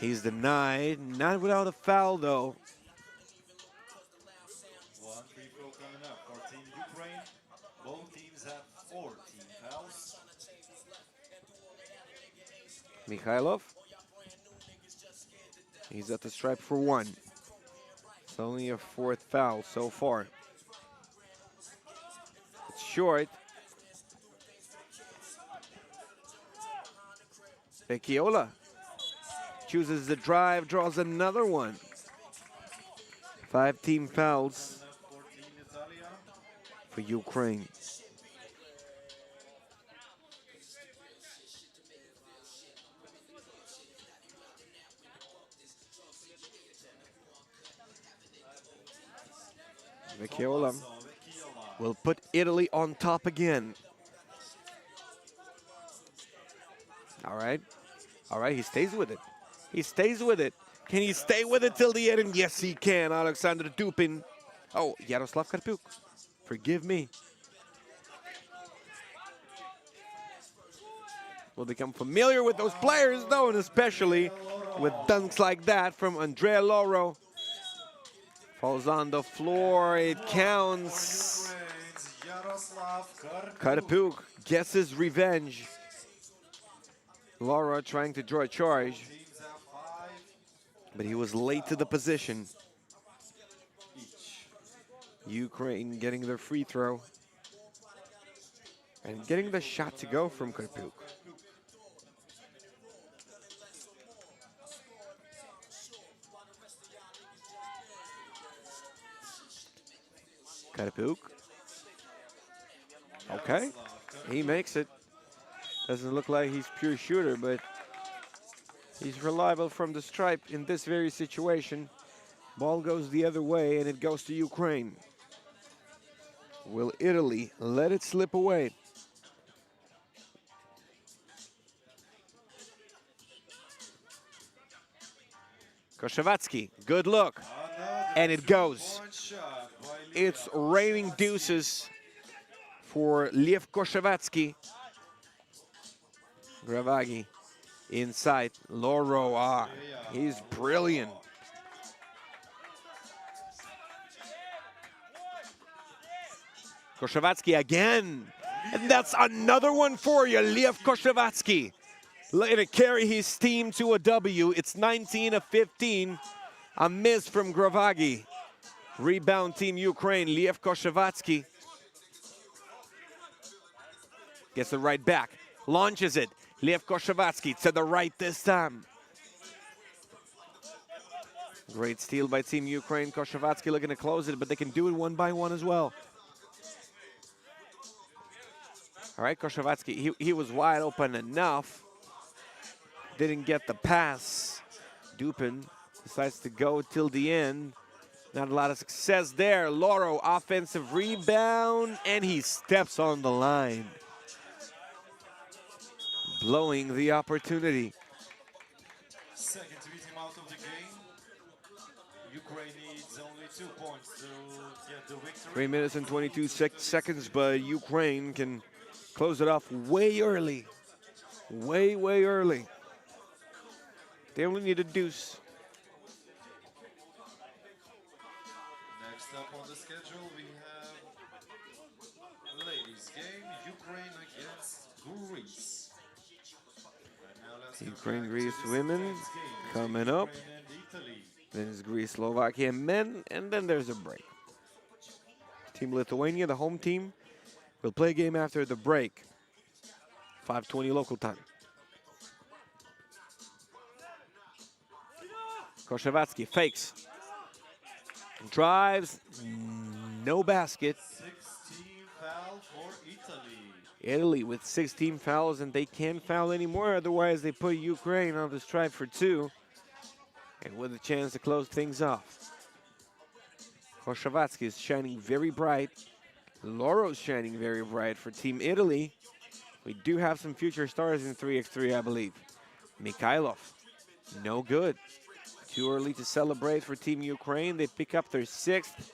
He's denied. Not without a foul, though. One free throw coming up for Team Ukraine. Both teams have 14 fouls. Mikhailov. He's at the stripe for 1. It's only a 4th foul so far. It's short. Vecchiola chooses the drive, draws another one. 5 team fouls for Ukraine. Vecchiola will put Italy on top again. All right. All right, he stays with it. He stays with it. Can he stay with it till the end? And yes, he can. Alexander Dupin. Oh, Yaroslav Karpiuk. Forgive me. We'll become familiar with those players, though, and especially with dunks like that from Andrea Loro. Falls on the floor. It counts. Karpiuk gets his revenge. Laura trying to draw a charge, but he was late to the position. Ukraine getting their free throw and getting the shot to go from Karpiuk. Karpiuk. Okay, he makes it. Doesn't look like he's pure shooter, but he's reliable from the stripe in this very situation. Ball goes the other way, and it goes to Ukraine. Will Italy let it slip away? Koshavatsky, good look, and it goes. It's raining deuces for Lev Koshavatsky. Gravaghi inside. Loro, he's brilliant. Koshavatsky again. And that's another one for you, Lev Koshavatsky. Looking to carry his team to a W. It's 19 of 15. A miss from Gravaghi. Rebound Team Ukraine, Lev Koshavatsky. Gets it right back. Launches it. Lev Koshavatsky to the right this time. Great steal by Team Ukraine. Koshavatsky looking to close it, but they can do it one by one as well. All right, Koshavatsky, he was wide open enough. Didn't get the pass. Dupin decides to go till the end. Not a lot of success there. Loro, offensive rebound, and he steps on the line. Blowing the opportunity. Second to beat him out of the game. Ukraine needs only 2 points to get the victory. 3 minutes and 22 seconds, but Ukraine can close it off way early. Way early. They only need a deuce. Next up on the schedule, we have ladies' game, Ukraine against Greece. And now let's go Ukraine, back Greece to this women intense game coming between up. Ukraine and Italy. Then it's Greece, Slovakia men, and then there's a break. Team Lithuania, the home team, will play a game after the break. 5:20 local time. Koshevsky fakes. Drives. No basket. 16 foul for Italy. Italy with 16 fouls, and they can't foul anymore. Otherwise, they put Ukraine on the stripe for 2. And with a chance to close things off. Koshevsky is shining very bright. Loro's shining very bright for Team Italy. We do have some future stars in 3x3, I believe. Mikhailov, no good. Too early to celebrate for Team Ukraine. They pick up their 6th.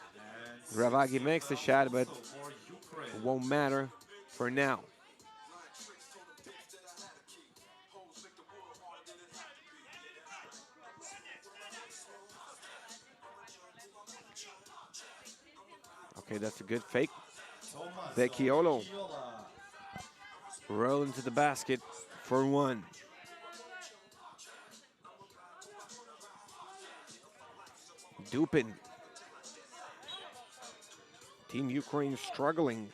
Gravagi makes the shot, but it won't matter for now. Okay, that's a good fake. Vecchiolo roll into the basket for 1. Dupin. Team Ukraine struggling.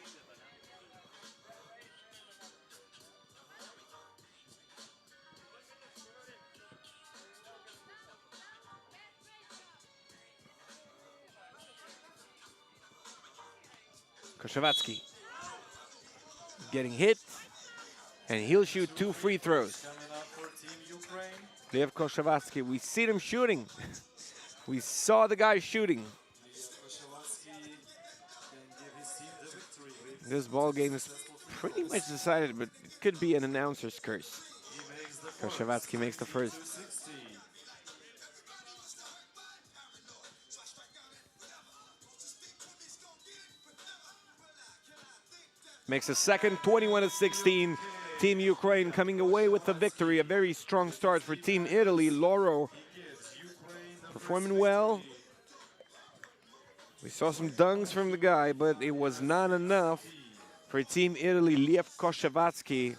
Koshevsky getting hit, and he'll shoot 2 free throws. Lev Koshevsky, we see him shooting. We saw the guy shooting. This ball game is pretty much decided, but it could be an announcer's curse. Koshevsky makes the first. Makes a second, 21-16. Team Ukraine coming away with the victory. A very strong start for Team Italy. Loro performing well. We saw some dunks from the guy, but it was not enough for Team Italy. Lev Koshevsky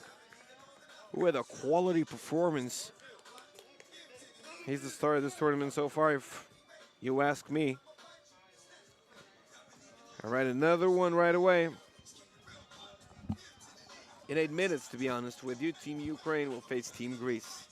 with a quality performance. He's the star of this tournament so far, if you ask me. All right, another one right away. In 8 minutes, to be honest with you, Team Ukraine will face Team Greece.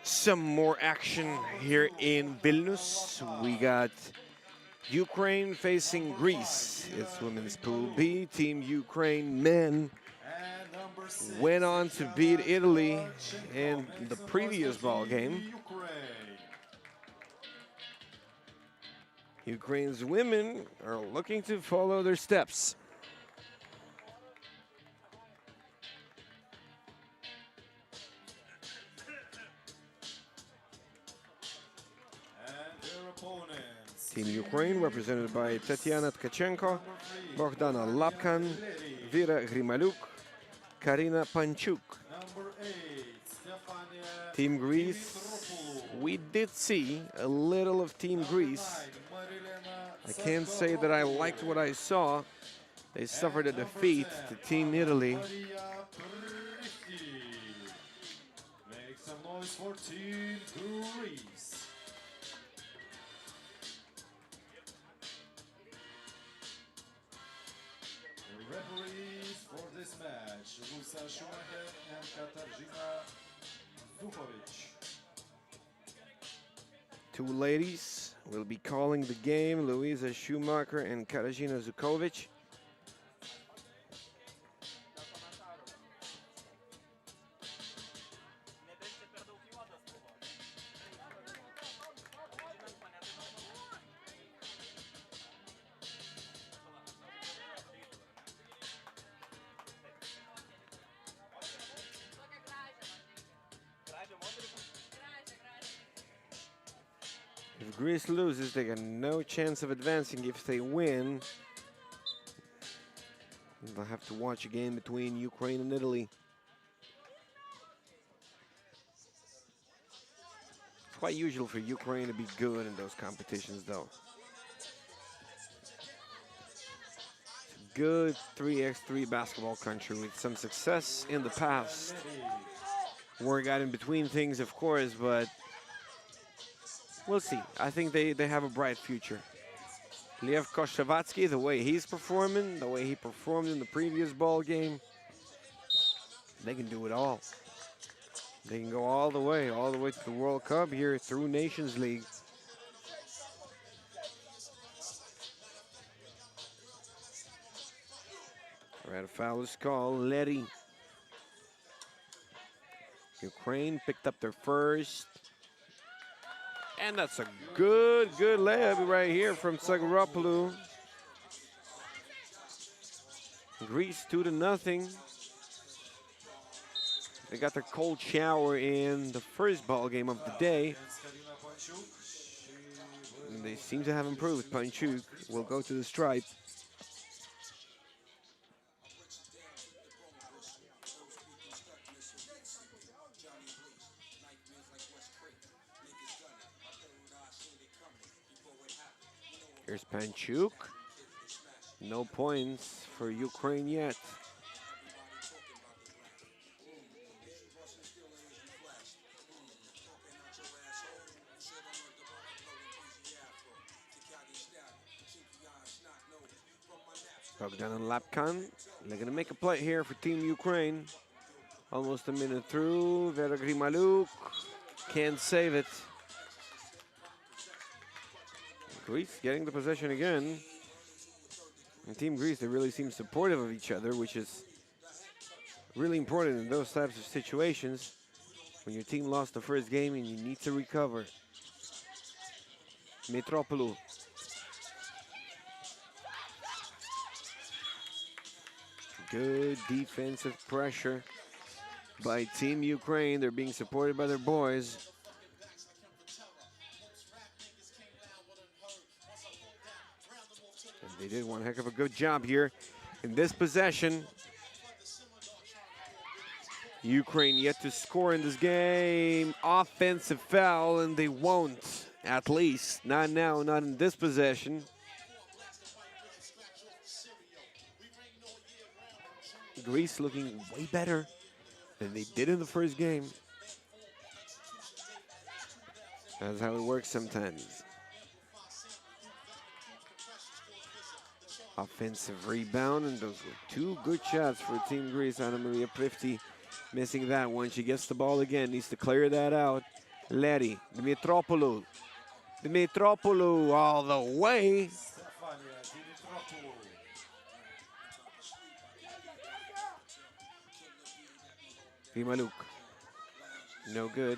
Some more action here in Vilnius. We got Ukraine facing Greece. It's women's Pool B. Team Ukraine men went on to beat Italy in the previous ball game. Ukraine's women are looking to follow their steps. Team Ukraine, represented by Tatiana Tkachenko, Bogdana Lapkan, Vera Grimaluk, Karina Panchuk. Team Greece, we did see a little of Team Greece. I can't say that I liked what I saw. They suffered a defeat to Team Italy. Make some noise for Team Greece. The referees for this match, Luisa Schumacher and Katarzyna Zukovic. Two ladies will be calling the game, Luisa Schumacher and Katarzyna Zukovic. If Greece loses, they got no chance of advancing. If they win, they'll have to watch a game between Ukraine and Italy. It's quite usual for Ukraine to be good in those competitions, though. It's a good 3x3 basketball country with some success in the past. Work out in between things, of course, but we'll see. I think they have a bright future. Lev Koshavatsky, the way he's performing, the way he performed in the previous ball game, they can do it all. They can go all the way to the World Cup here through Nations League. Red foul is called. Letty. Ukraine picked up their first. And that's a good layup right here from Zagoropoulos. Greece 2-0. They got their cold shower in the first ball game of the day. And they seem to have improved. Panchuk will go to the stripe. Here's Panchuk. No points for Ukraine yet. Bogdan and Lapkan. They're going to make a play here for Team Ukraine. Almost a minute through. Vera Grimaluk can't save it. Greece getting the possession again. And Team Greece, they really seem supportive of each other, which is really important in those types of situations when your team lost the first game and you need to recover. Mitropoulou. Good defensive pressure by Team Ukraine. They're being supported by their boys. They did one heck of a good job here in this possession. Ukraine yet to score in this game. Offensive foul, and they won't, at least. Not now, not in this possession. Greece looking way better than they did in the first game. That's how it works sometimes. Offensive rebound, and those were two good shots for Team Greece. Anna Maria Prifti missing that one. She gets the ball again, needs to clear that out. Leri, Dimitropoulou. Dimitropoulou all the way. Pimaluk. No good.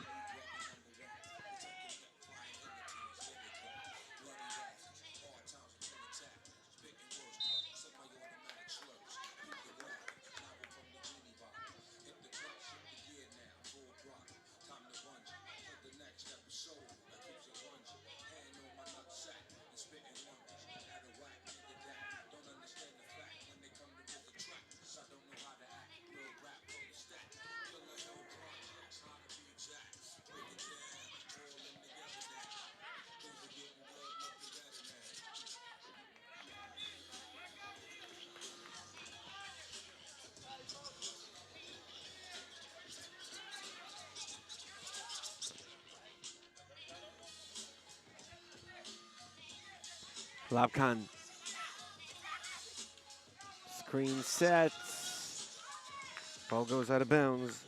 Lapkan. Screen set. Ball goes out of bounds.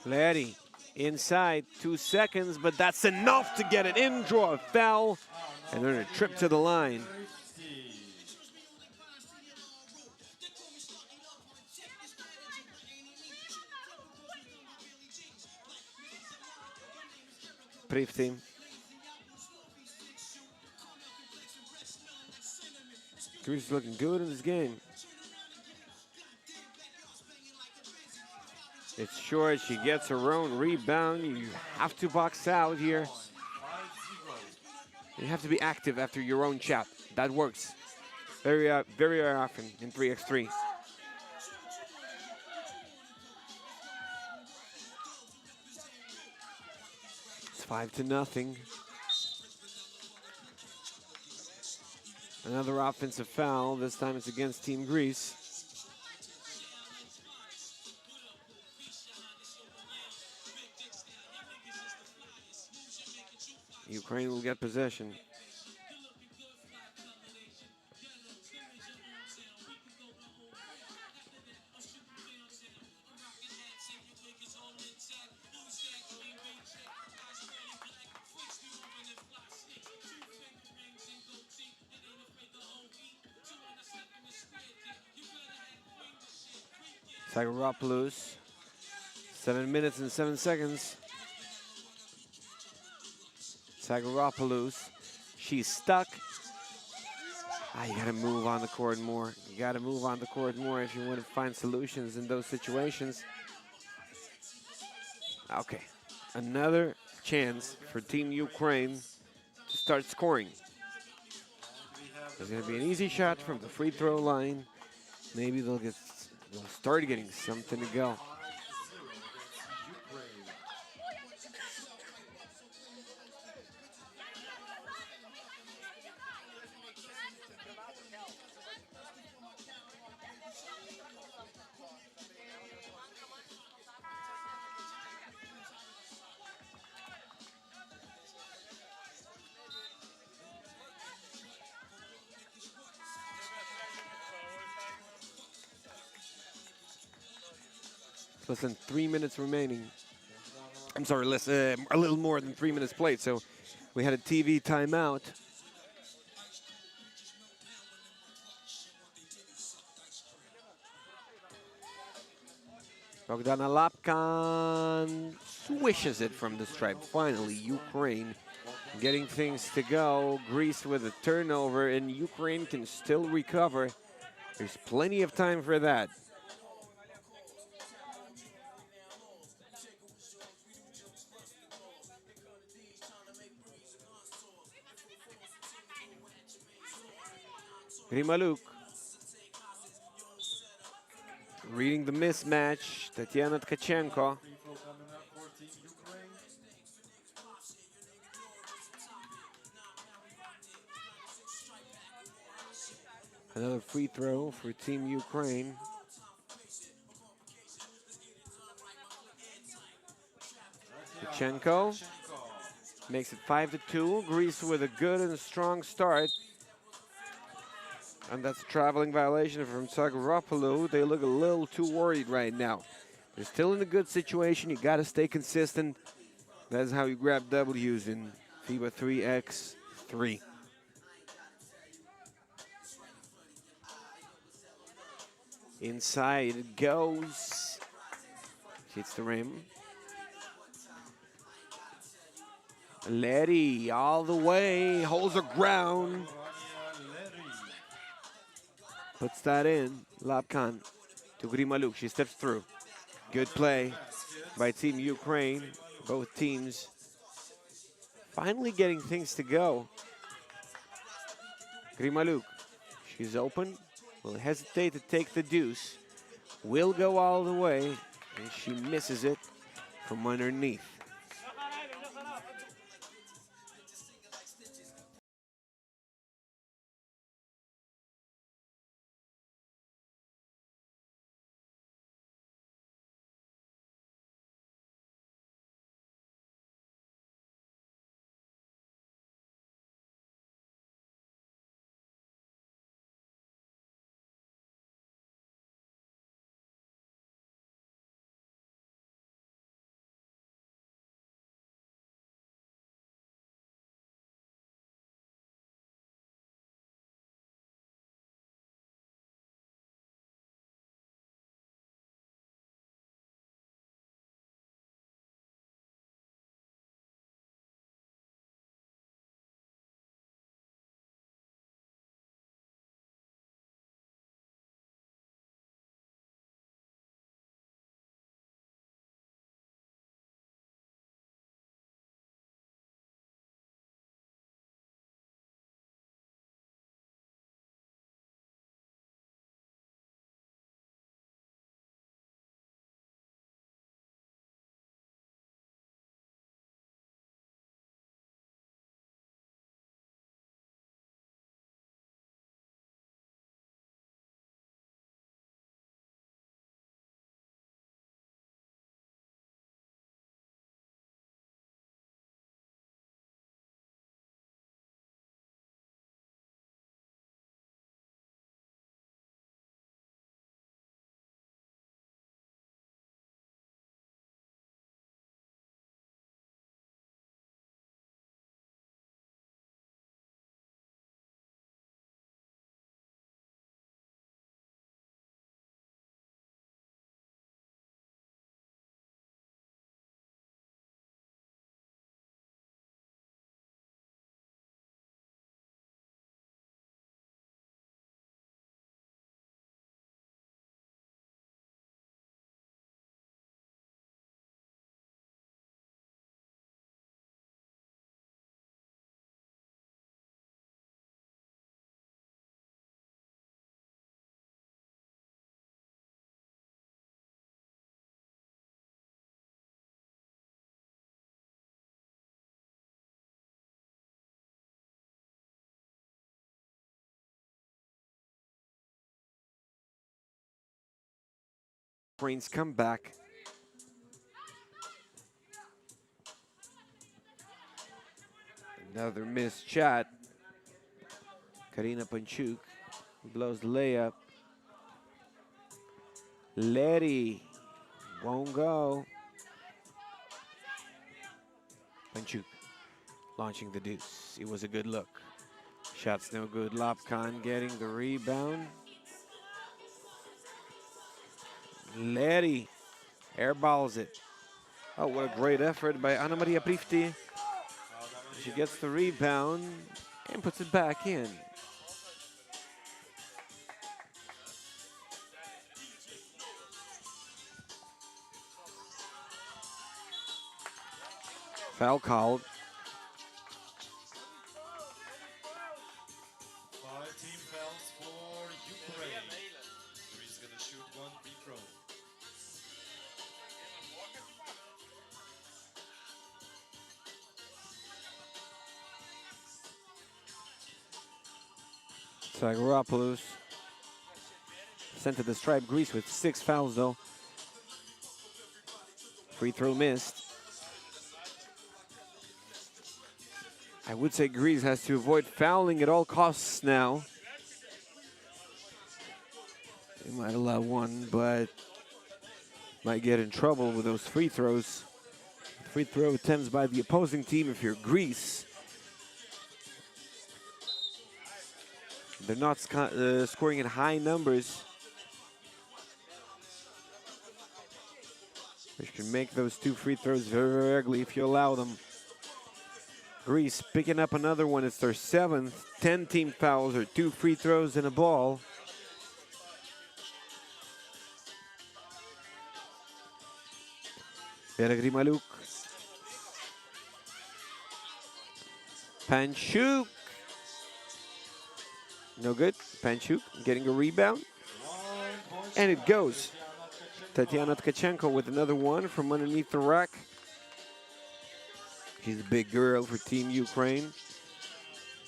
Leri inside, 2 seconds, but that's enough to get it in, draw a foul, and then a trip to the line. Prifti. Greece is looking good in this game. It's short, she gets her own rebound. You have to box out here. You have to be active after your own shot. That works very often in 3x3. It's 5-0. Another offensive foul. This time it's against Team Greece. Ukraine will get possession. Zagoropoulos, 7 minutes and 7 seconds. Zagoropoulos, she's stuck. You gotta move on the court more. You gotta move on the court more if you want to find solutions in those situations. Okay, another chance for Team Ukraine to start scoring. There's gonna be an easy shot from the free throw line. Maybe they'll start getting something to go. Less than 3 minutes remaining. I'm sorry, a little more than 3 minutes played, so we had a TV timeout. Bogdana Lapkan swishes it from the stripe. Finally, Ukraine getting things to go. Greece with a turnover, and Ukraine can still recover. There's plenty of time for that. Primaluk reading the mismatch. Tatiana Tkachenko. Another free throw for Team Ukraine. Tkachenko makes it 5-2. Greece with a good and strong start. And that's a traveling violation from Zagoropoulos. They look a little too worried right now. They're still in a good situation. You got to stay consistent. That's how you grab W's in FIBA 3x3. Inside it goes. Hits the rim. Letty all the way, holds her ground. Puts that in. Lapkan to Grimaluk. She steps through. Good play by Team Ukraine. Both teams finally getting things to go. Grimaluk. She's open. Will hesitate to take the deuce. Will go all the way. And she misses it from underneath. Ukraine's comeback. Another missed shot. Karina Panchuk blows the layup. Letty won't go. Panchuk launching the deuce. It was a good look. Shot's no good. Lapkan getting the rebound. Letty airballs it. Oh, what a great effort by Anna Maria Prifti. She gets the rebound and puts it back in. Foul called. 5 team fouls for Ukraine. He's gonna shoot 1 free throw. Zagoropoulos sent to the stripe. Greece with 6 fouls, though. Free throw missed. I would say Greece has to avoid fouling at all costs now. They might allow one, but might get in trouble with those free throws. Free throw attempts by the opposing team if you're Greece. They're not scoring in high numbers, which can make those 2 free throws very, very ugly if you allow them. Greece picking up another one. It's their 7th. 10 team fouls or 2 free throws and a ball. Pellegrimaluk. Panchuk. No good. Panchuk getting a rebound. And it goes. Tatiana Tkachenko with another one from underneath the rack. She's a big girl for Team Ukraine.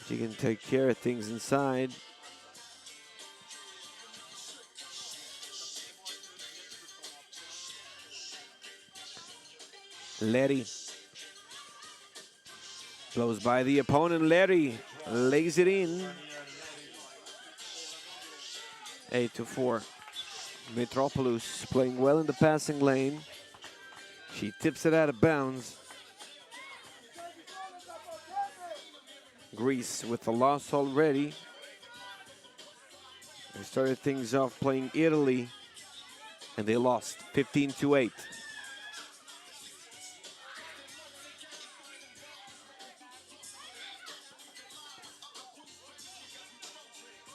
She can take care of things inside. Leri blows by the opponent. Leri lays it in. 8-4. Mitropoulos playing well in the passing lane. She tips it out of bounds. Greece with the loss already. They started things off playing Italy, and they lost 15-8.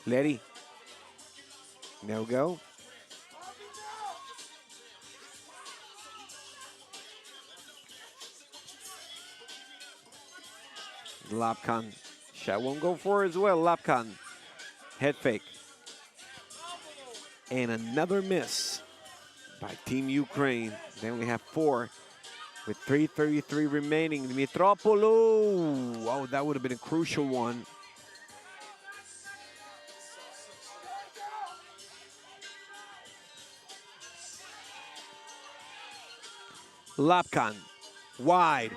Leri. No go. Lapkan. Shot won't go for as well. Lapkan. Head fake. And another miss by Team Ukraine. Then we have 4 with 3:33 remaining. Mitropoulou. Oh, that would have been a crucial one. Lapkan, wide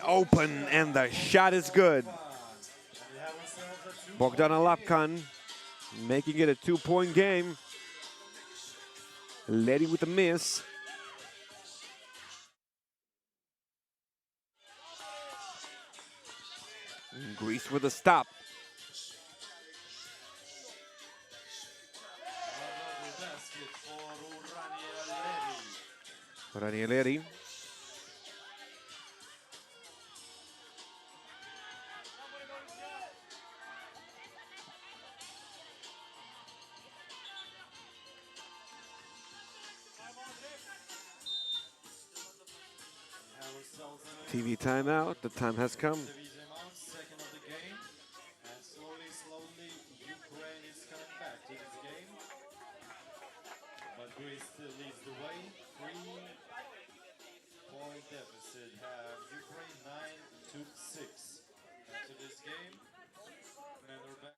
open, and the shot is good. Bogdana Lapkan making it a 2-point game. Leri with a miss. And Greece with a stop. Leri. TV timeout. The time has come. Second of the game, and slowly, Ukraine is coming back to this game. But Greece still leads the way. 3-point deficit have Ukraine 9-6. After this game, men are back.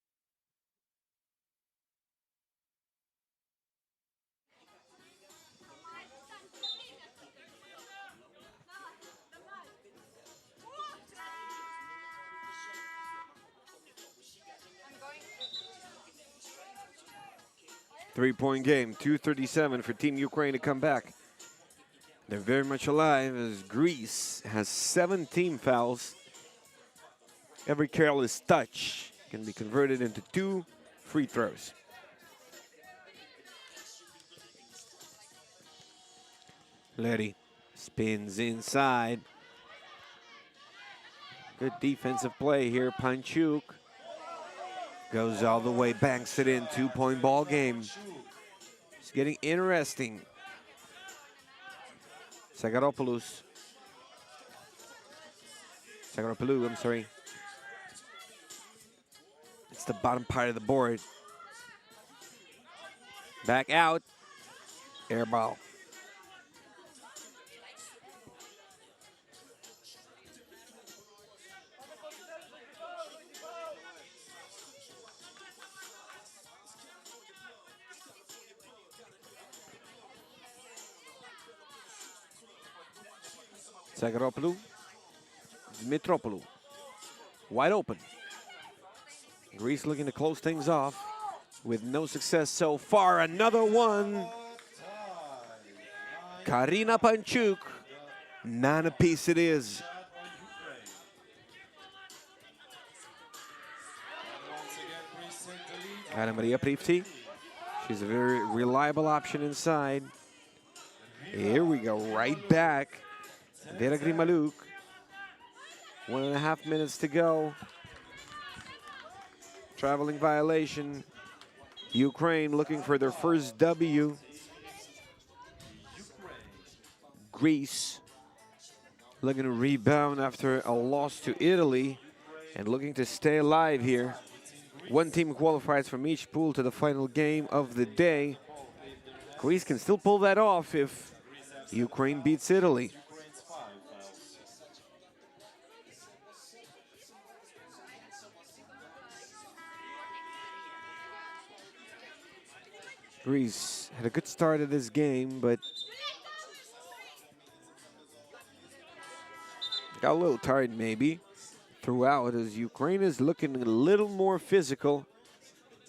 Three-point game, 2:37 for Team Ukraine to come back. They're very much alive as Greece has 7 team fouls. Every careless touch can be converted into 2 free throws. Leri spins inside. Good defensive play here. Panchuk goes all the way, banks it in. 2-point ball game. It's getting interesting. Sagaropoulou, I'm sorry. It's the bottom part of the board. Back out. Air ball. Zagaropoulou, Mitropoulou, wide open. Greece looking to close things off with no success so far. Another one. Karina Panchuk, 9 apiece it is. Anna Maria Prifti, she's a very reliable option inside. Here we go, right back. Vera Grimaluk, 1.5 minutes to go. Traveling violation. Ukraine looking for their first W. Greece looking to rebound after a loss to Italy and looking to stay alive here. One team qualifies from each pool to the final game of the day. Greece can still pull that off if Ukraine beats Italy. Greece had a good start of this game, but got a little tired maybe throughout, as Ukraine is looking a little more physical,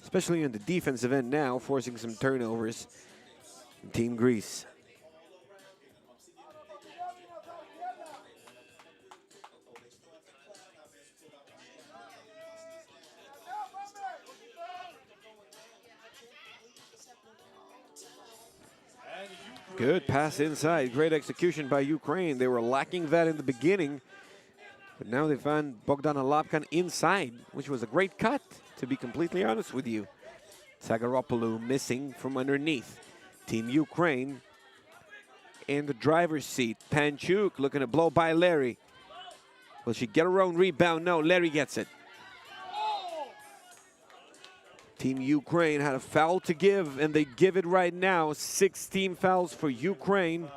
especially on the defensive end now, forcing some turnovers. Team Greece. Good pass inside. Great execution by Ukraine. They were lacking that in the beginning, but now they found Bogdan Lapkan inside, which was a great cut, to be completely honest with you. Zagaropoulou missing from underneath. Team Ukraine in the driver's seat. Panchuk looking to blow by Larry. Will she get her own rebound? No, Larry gets it. Team Ukraine had a foul to give, and they give it right now. 16 fouls for Ukraine,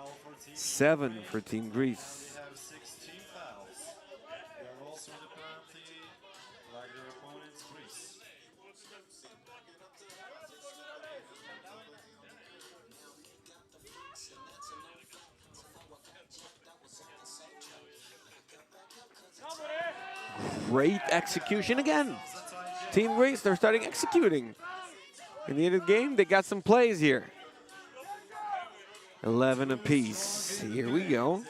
7 for Team Greece. Great execution again. Team Greece, they're starting executing. In the end of the game, they got some plays here. 11 apiece. Here we go.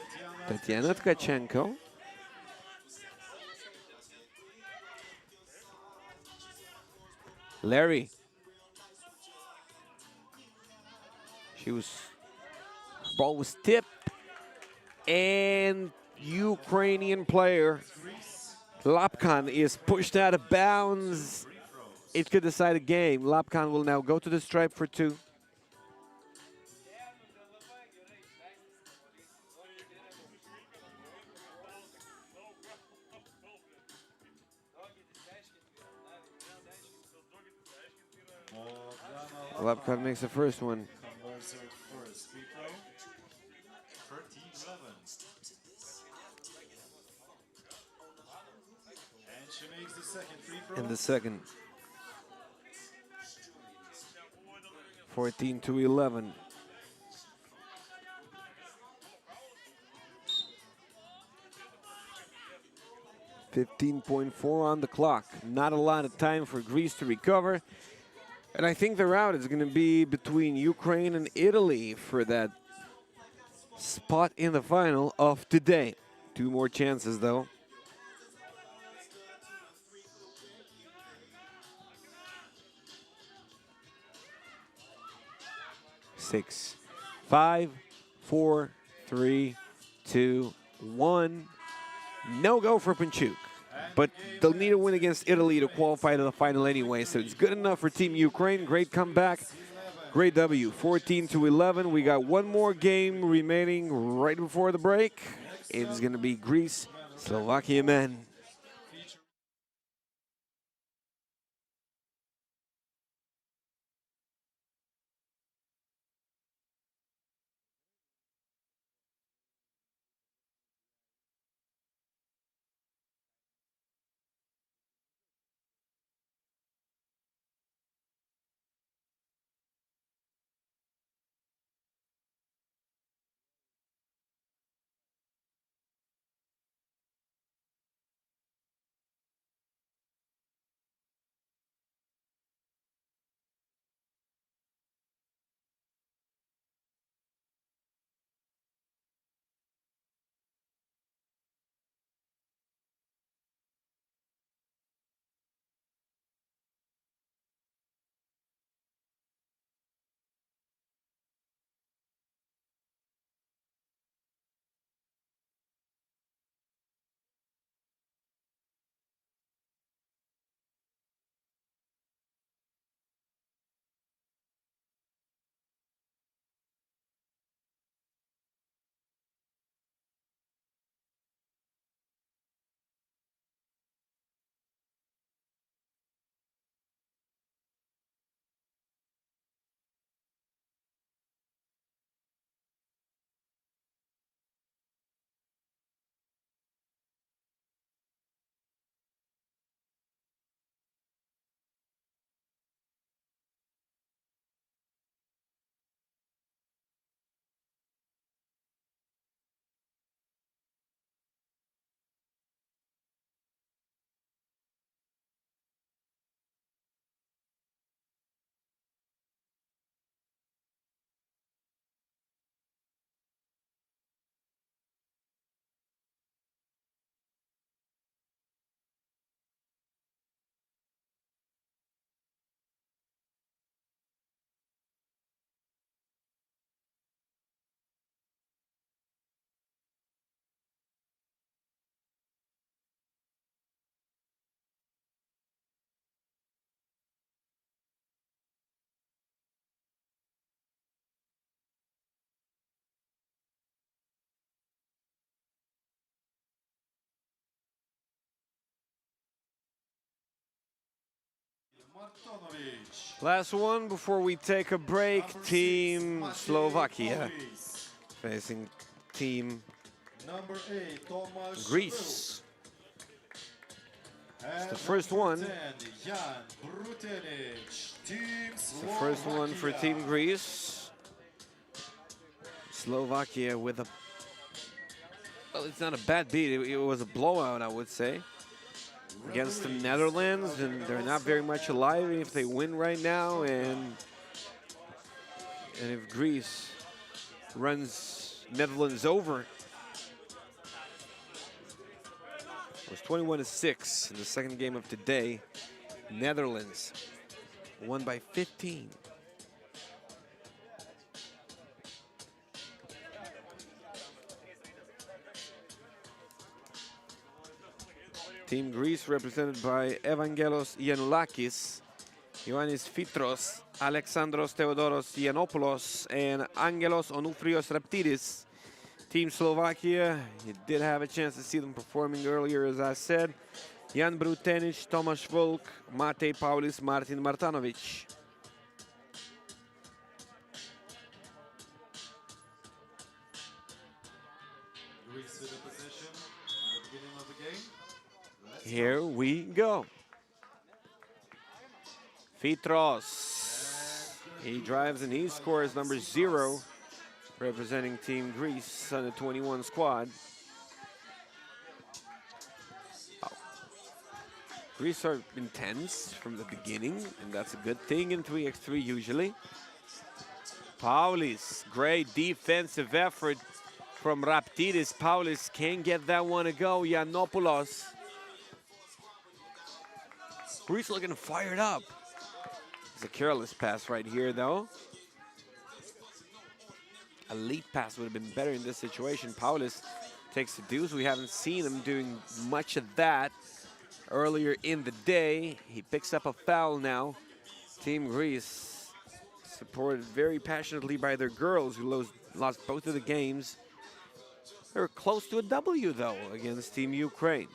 Tatiana Tkachenko. Larry. Ball was tipped. And Ukrainian player Lapkan is pushed out of bounds. It could decide a game. Lapkan will now go to the stripe for 2. Lapkan makes the first one. And the second. 14-11. .4 on the clock. Not a lot of time for Greece to recover. And I think the route is going to be between Ukraine and Italy for that spot in the final of today. 2 more chances, though. 6, 5, 4, 3, 2, 1. No go for Panchuk. But they'll need a win against Italy to qualify to the final anyway, so it's good enough for Team Ukraine. Great comeback. Great W. 14-11. We got one more game remaining right before the break. It's going to be Greece, Slovakia men. Last one before we take a break. Team Slovakia facing Team Greece. It's the first one. It's the first one for Team Greece. Slovakia with a, well, it's not a bad beat. It was a blowout, I would say, against the Netherlands, and they're not very much alive if they win right now, and if Greece runs Netherlands over. It was 21-6 in the second game of today. Netherlands won by 15. Team Greece represented by Evangelos Giannouliakis, Ioannis Fitros, Alexandros Theodoros Yiannopoulos, and Angelos Onufrios Raptidis. Team Slovakia, you did have a chance to see them performing earlier, as I said. Jan Brutenic, Tomasz Volk, Matej Paulis, Martin Martanovic. Greece with the possession at the beginning of the game. Here we go. Fitros. He drives and he scores number 0, representing Team Greece on the 21 squad. Oh. Greece are intense from the beginning, and that's a good thing in 3x3 usually. Paulis, great defensive effort from Raptidis. Paulis can't get that one to go. Yiannopoulos. Greece looking fired up. It's a careless pass right here, though. A lead pass would have been better in this situation. Paulis takes the deuce. We haven't seen him doing much of that earlier in the day. He picks up a foul now. Team Greece, supported very passionately by their girls, who lost both of the games. They were close to a W, though, against Team Ukraine.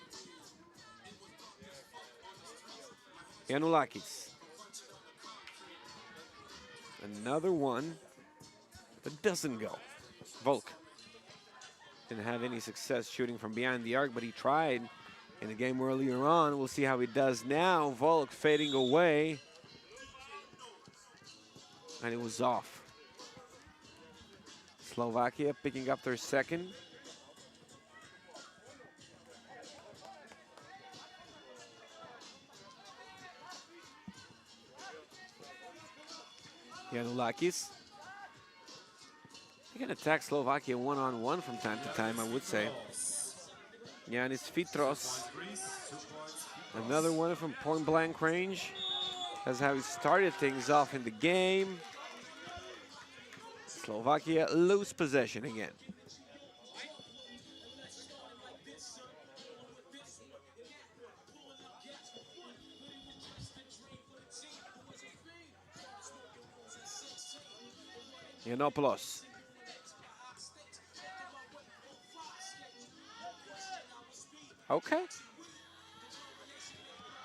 Giannouliakis. Another one that doesn't go. Volk didn't have any success shooting from behind the arc, but he tried in the game earlier on. We'll see how he does now. Volk fading away. And it was off. Slovakia picking up their second. Giannouliakis. He can attack Slovakia one-on-one from time to time, I would say. Ioannis Fitros. Another one from point-blank range. That's how he started things off in the game. Slovakia lose possession again. Yiannopoulos. Okay.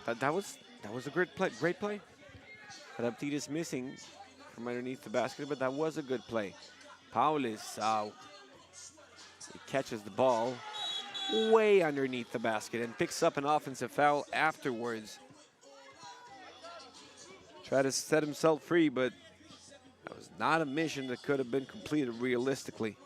That was a great play. Great play. Raptidis missing from underneath the basket, but that was a good play. Paulis, he catches the ball way underneath the basket and picks up an offensive foul afterwards. Tried to set himself free, but that was not a mission that could have been completed realistically.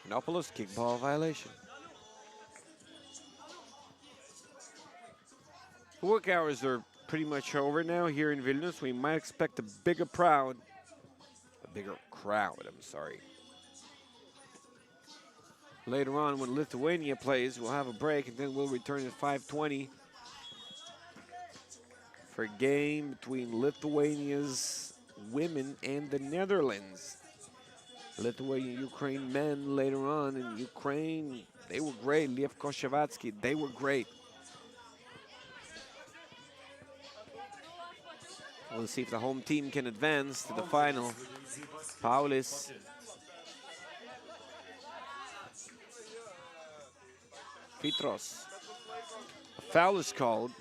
Yiannopoulos, kickball violation. Work hours are pretty much over now here in Vilnius. We might expect a bigger crowd. I'm sorry. Later on, when Lithuania plays, we'll have a break, and then we'll return at 5:20 for a game between Lithuania's women and the Netherlands. Lithuania, Ukraine men later on. In Ukraine, they were great. Lev Koshevatsky, they were great. We'll see if the home team can advance to the final. Paulis. Petros. A foul is called.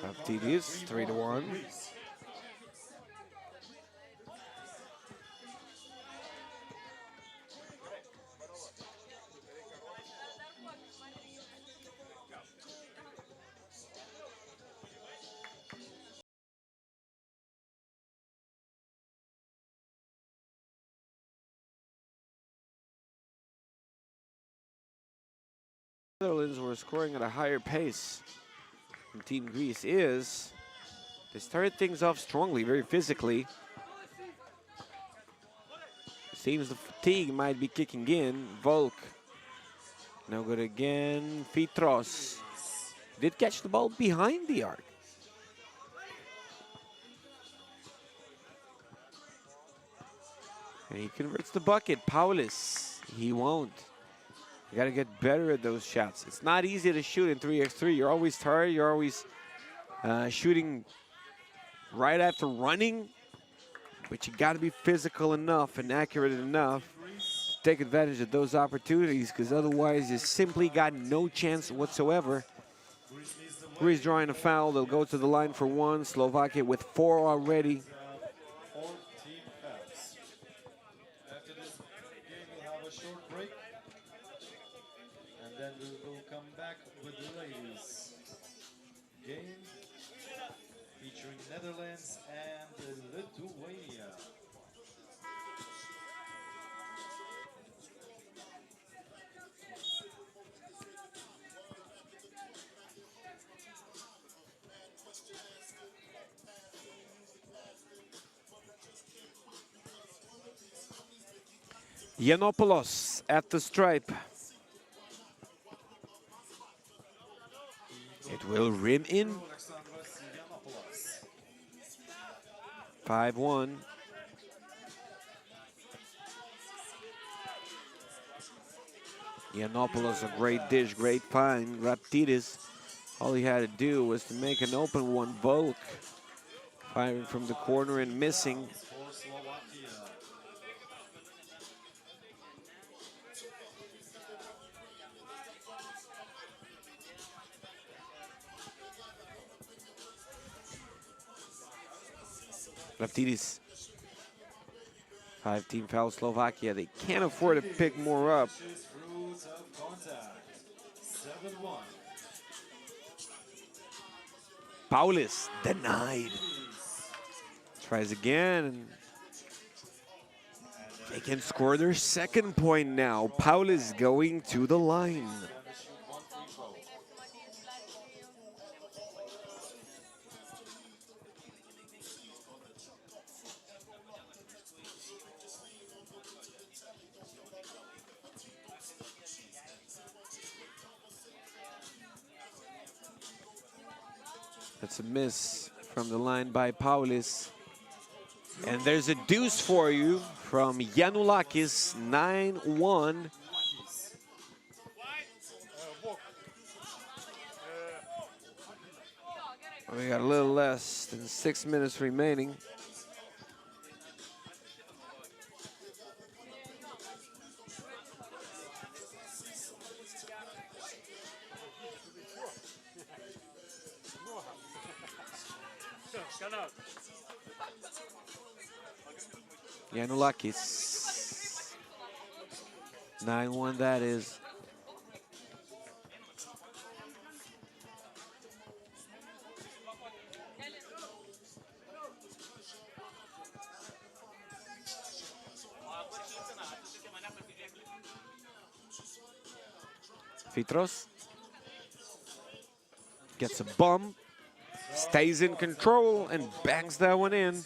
Raptidis, 3-1. Netherlands were scoring at a higher pace from Team Greece is they started things off strongly, very physically. It seems the fatigue might be kicking in. Volk, no good again. Petros did catch the ball behind the arc. And he converts the bucket. Paulis, he won't. You got to get better at those shots. It's not easy to shoot in 3x3. You're always tired. You're always shooting right after running. But you got to be physical enough and accurate enough to take advantage of those opportunities, because otherwise you simply got no chance whatsoever. Greece drawing a foul. They'll go to the line for one. Slovakia with 4 already. After this game, we'll have a short break. And then we will come back with the ladies' game featuring Netherlands and Lithuania. Yiannopoulos at the stripe. It will rim in. 5-1. Yiannopoulos, a great dish, great find. Raptidis, all he had to do was to make an open one. Volk firing from the corner and missing. Raptidis. 5-team foul Slovakia. They can't afford to pick more up. Paulis denied. Tries again. And they can score their second point now. Paulis going to the line. That's a miss from the line by Paulis. And there's a deuce for you from Giannoullakis, 9-1. We got a little less than 6 minutes remaining. Giannoullakis. 9-1 that is. Petros gets a bump, stays in control, and bangs that one in.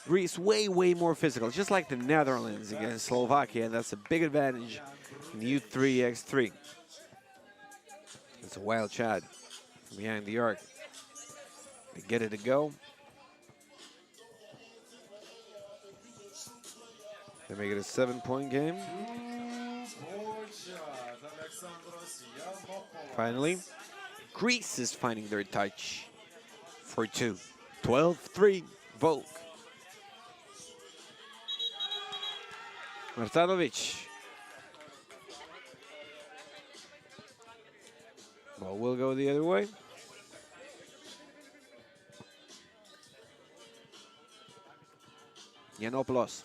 Greece way more physical, just like the Netherlands against Slovakia. That's a big advantage U3x3. It's a wild shot from behind the arc. They get it to go. They make it a 7-point game. Finally, Greece is finding their touch for 2. 12-3, Volk. Martanovic. Ball will go the other way. Yiannopoulos.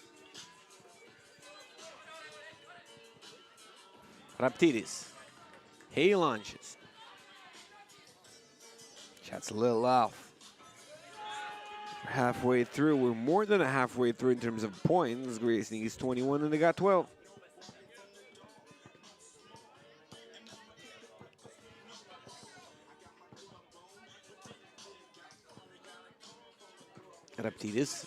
Raptidis. He launches. Shot's a little off. We're halfway through. We're more than halfway through in terms of points. Greece needs 21 and they got 12. Raptidis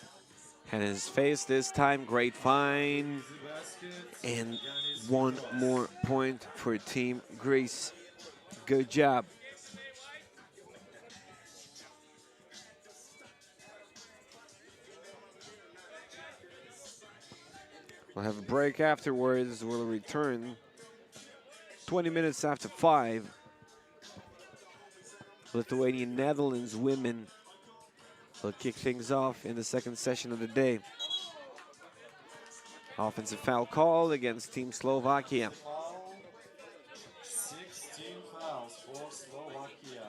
had his face this time. Great find. And one more point for Team Greece. Good job. We'll have a break afterwards. We'll return 20 minutes after 5. Lithuania, Netherlands women will kick things off in the second session of the day. Offensive foul call against Team Slovakia. 16 fouls for Slovakia.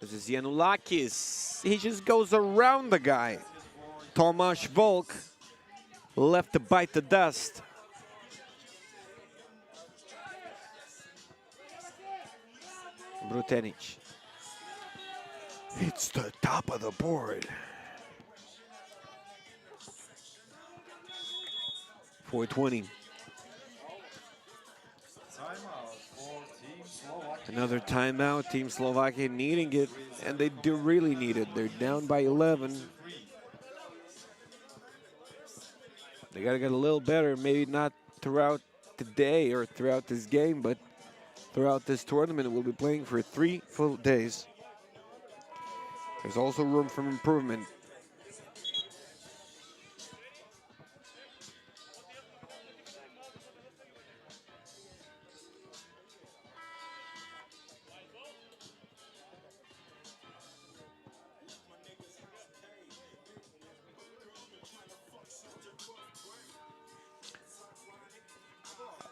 This is Giannulakis. He just goes around the guy. Tomasz Volk left to bite the dust. Brutenic. It's the top of the board. 4:20. Timeout for Team Slovakia. Another timeout. Team Slovakia needing it, and they do really need it. They're down by 11. They got to get a little better. Maybe not throughout today or throughout this game, but throughout this tournament. We'll be playing for 3 full days. There's also room for improvement.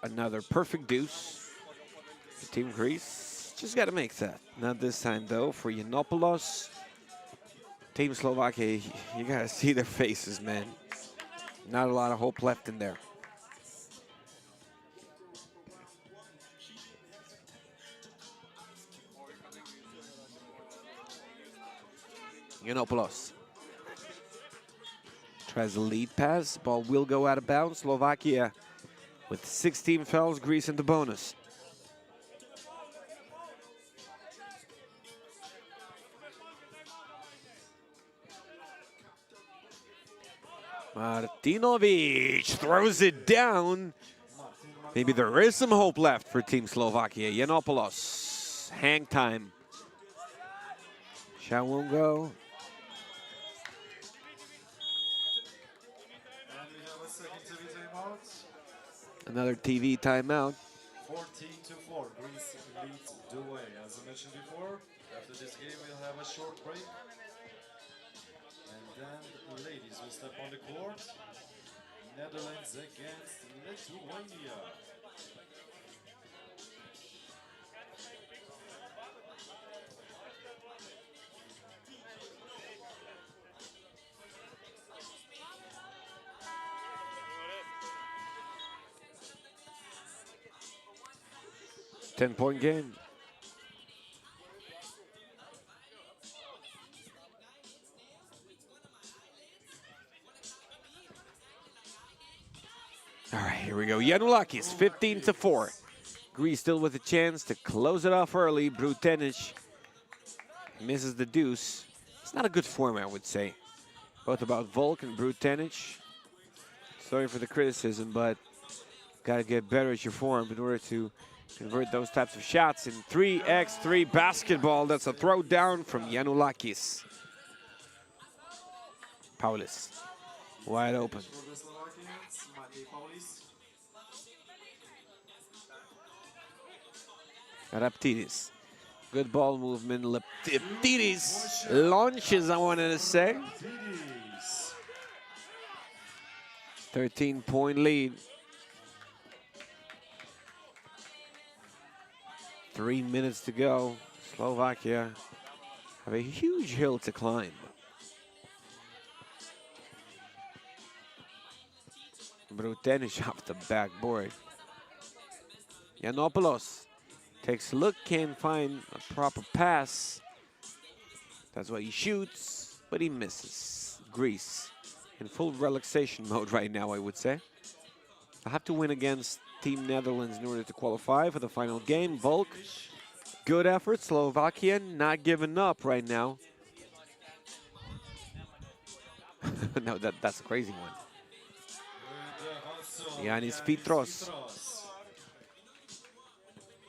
Another perfect deuce for Team Greece. Just got to make that. Not this time, though, for Yiannopoulos. Team Slovakia, you got to see their faces, man. Not a lot of hope left in there. Yiannopoulos tries a lead pass. Ball will go out of bounds. Slovakia with 16 fouls, Greece in the bonus. Martinovic throws it down. Maybe there is some hope left for Team Slovakia. Yiannopoulos, hang time. Shot won't go. And we have a second TV timeout. Another TV timeout. 14-4. Greece leads the way. As I mentioned before, after this game we'll have a short break. And then the ladies will step on the court. Netherlands against Lithuania. Ten-point game. All right, here we go. Yiannulakis, 15-4. Greece still with a chance to close it off early. Brutenic misses the deuce. It's not a good form, I would say. Both about Volk and Brutenic. Sorry for the criticism, but gotta get better at your form in order to convert those types of shots. In 3x3 basketball, that's a throw down from Janulakis. Paulis, wide open. Raptidis, good ball movement. Raptidis launches, I wanted to say. 13-point lead. 3 minutes to go. Slovakia have a huge hill to climb. Brutenic off the backboard. Yiannopoulos takes a look, can't find a proper pass. That's why he shoots, but he misses. Greece in full relaxation mode right now, I would say. I have to win against Team Netherlands in order to qualify for the final game. Volk, good effort. Slovakia not giving up right now. No, that's a crazy one. Yanis Fitros.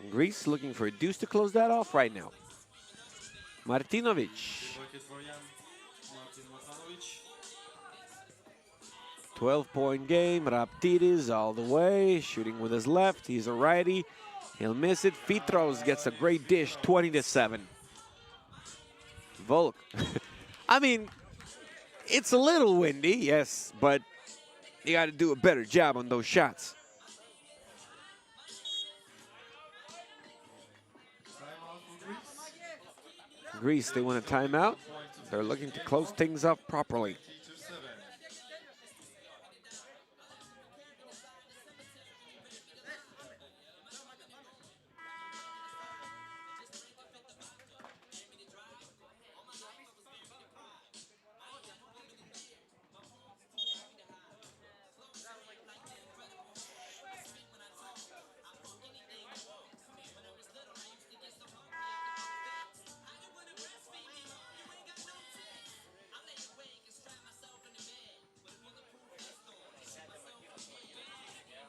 Greece looking for a deuce to close that off right now. Martinovic. 12-point game. Raptidis all the way, shooting with his left. He's a righty. He'll miss it. Fitros gets a great dish, 20-7. Volk. I mean, it's a little windy, yes, but you got to do a better job on those shots. Greece, they want a timeout. They're looking to close things up properly.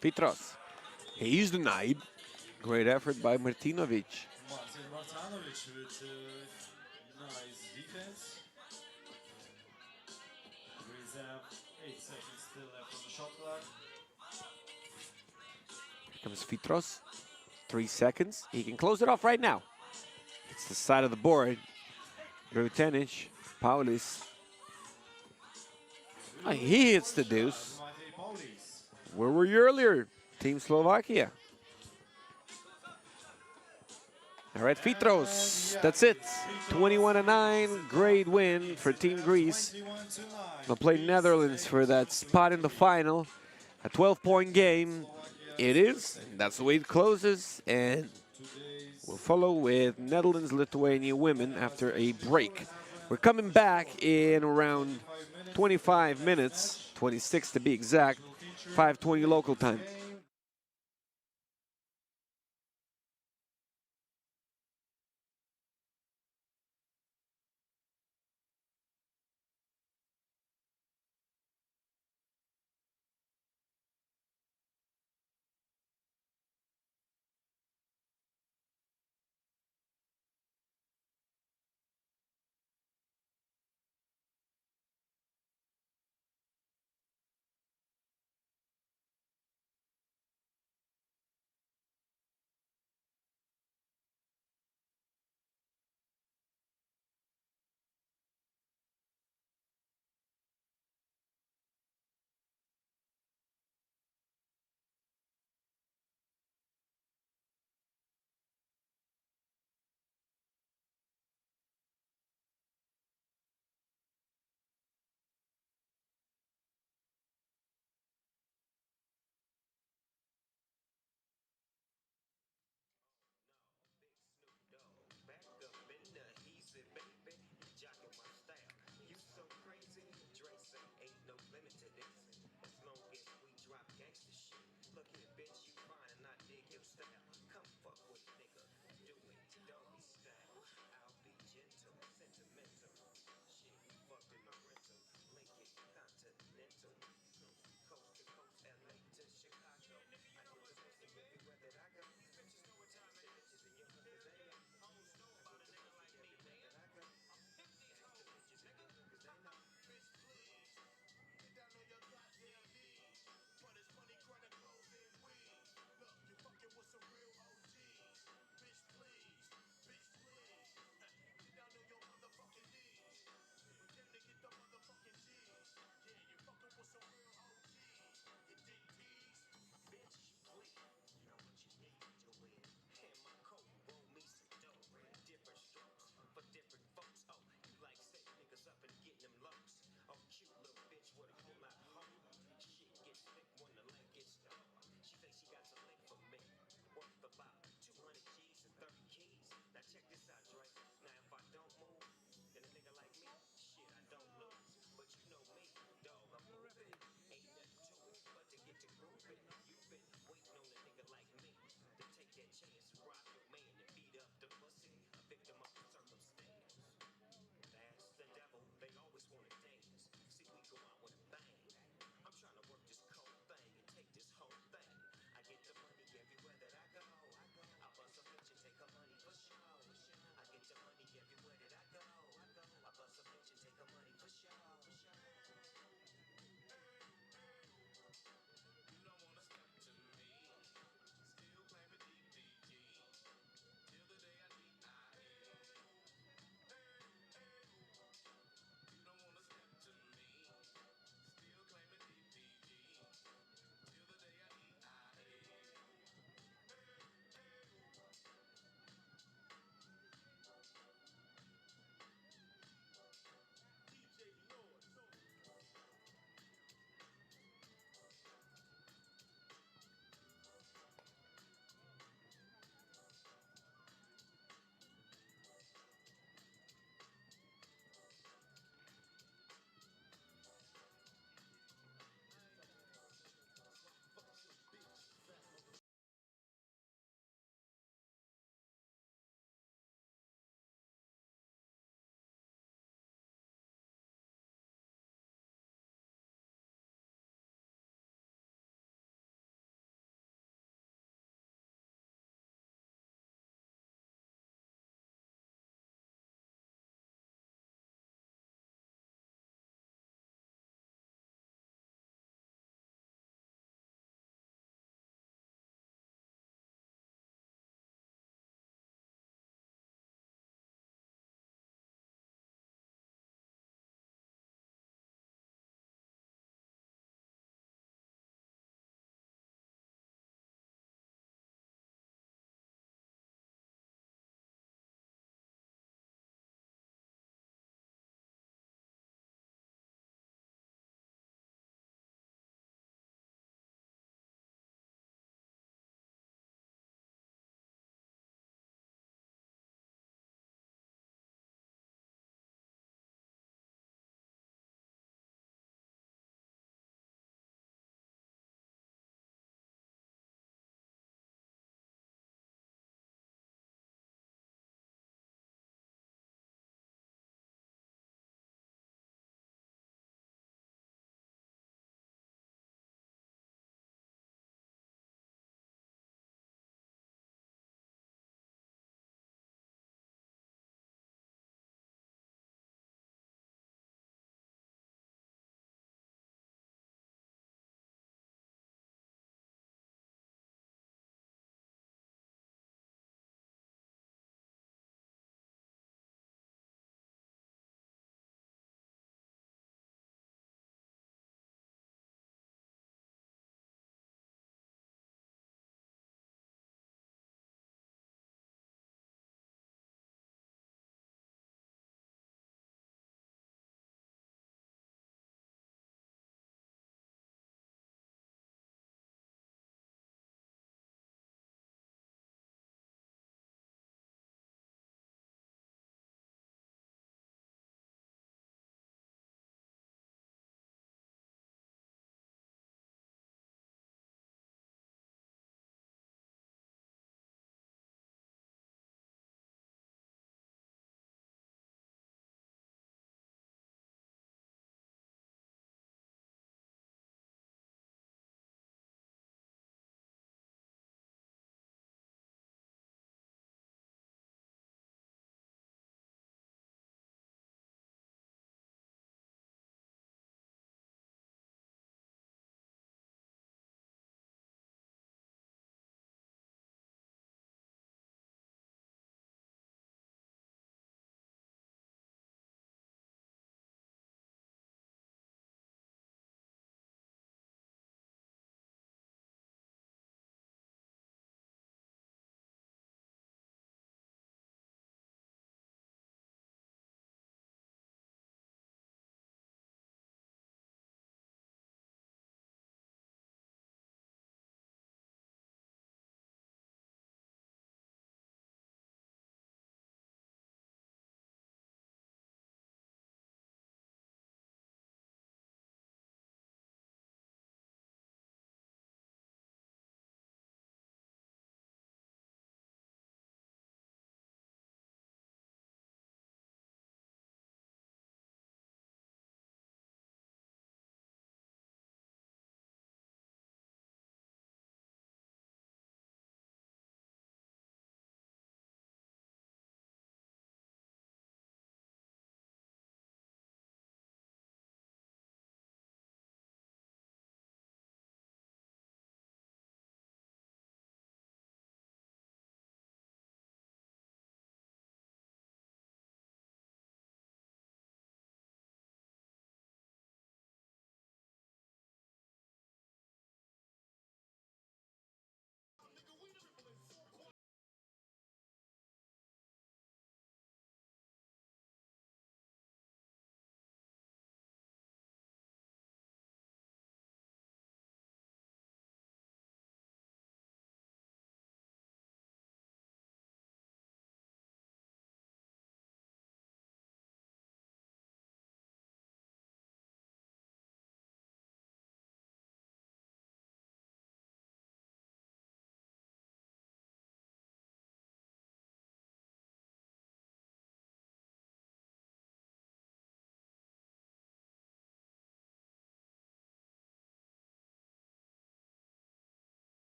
Fitros, he's denied. Great effort by Martinovic. Martinovic with nice defense. Greece have 8 seconds still left on the shot clock. Here comes Fitros. 3 seconds. He can close it off right now. It's the side of the board. Brutenic, Paulis. Oh, he hits the deuce. Where were you earlier, Team Slovakia? All right, Fitros, that's it. 21-9, great win for Team Greece. They'll play Netherlands for that spot in the final. A 12-point game. It is. That's the way it closes. And we'll follow with Netherlands, Lithuania women after a break. We're coming back in around 25 minutes, 26 to be exact, 5:20 local time.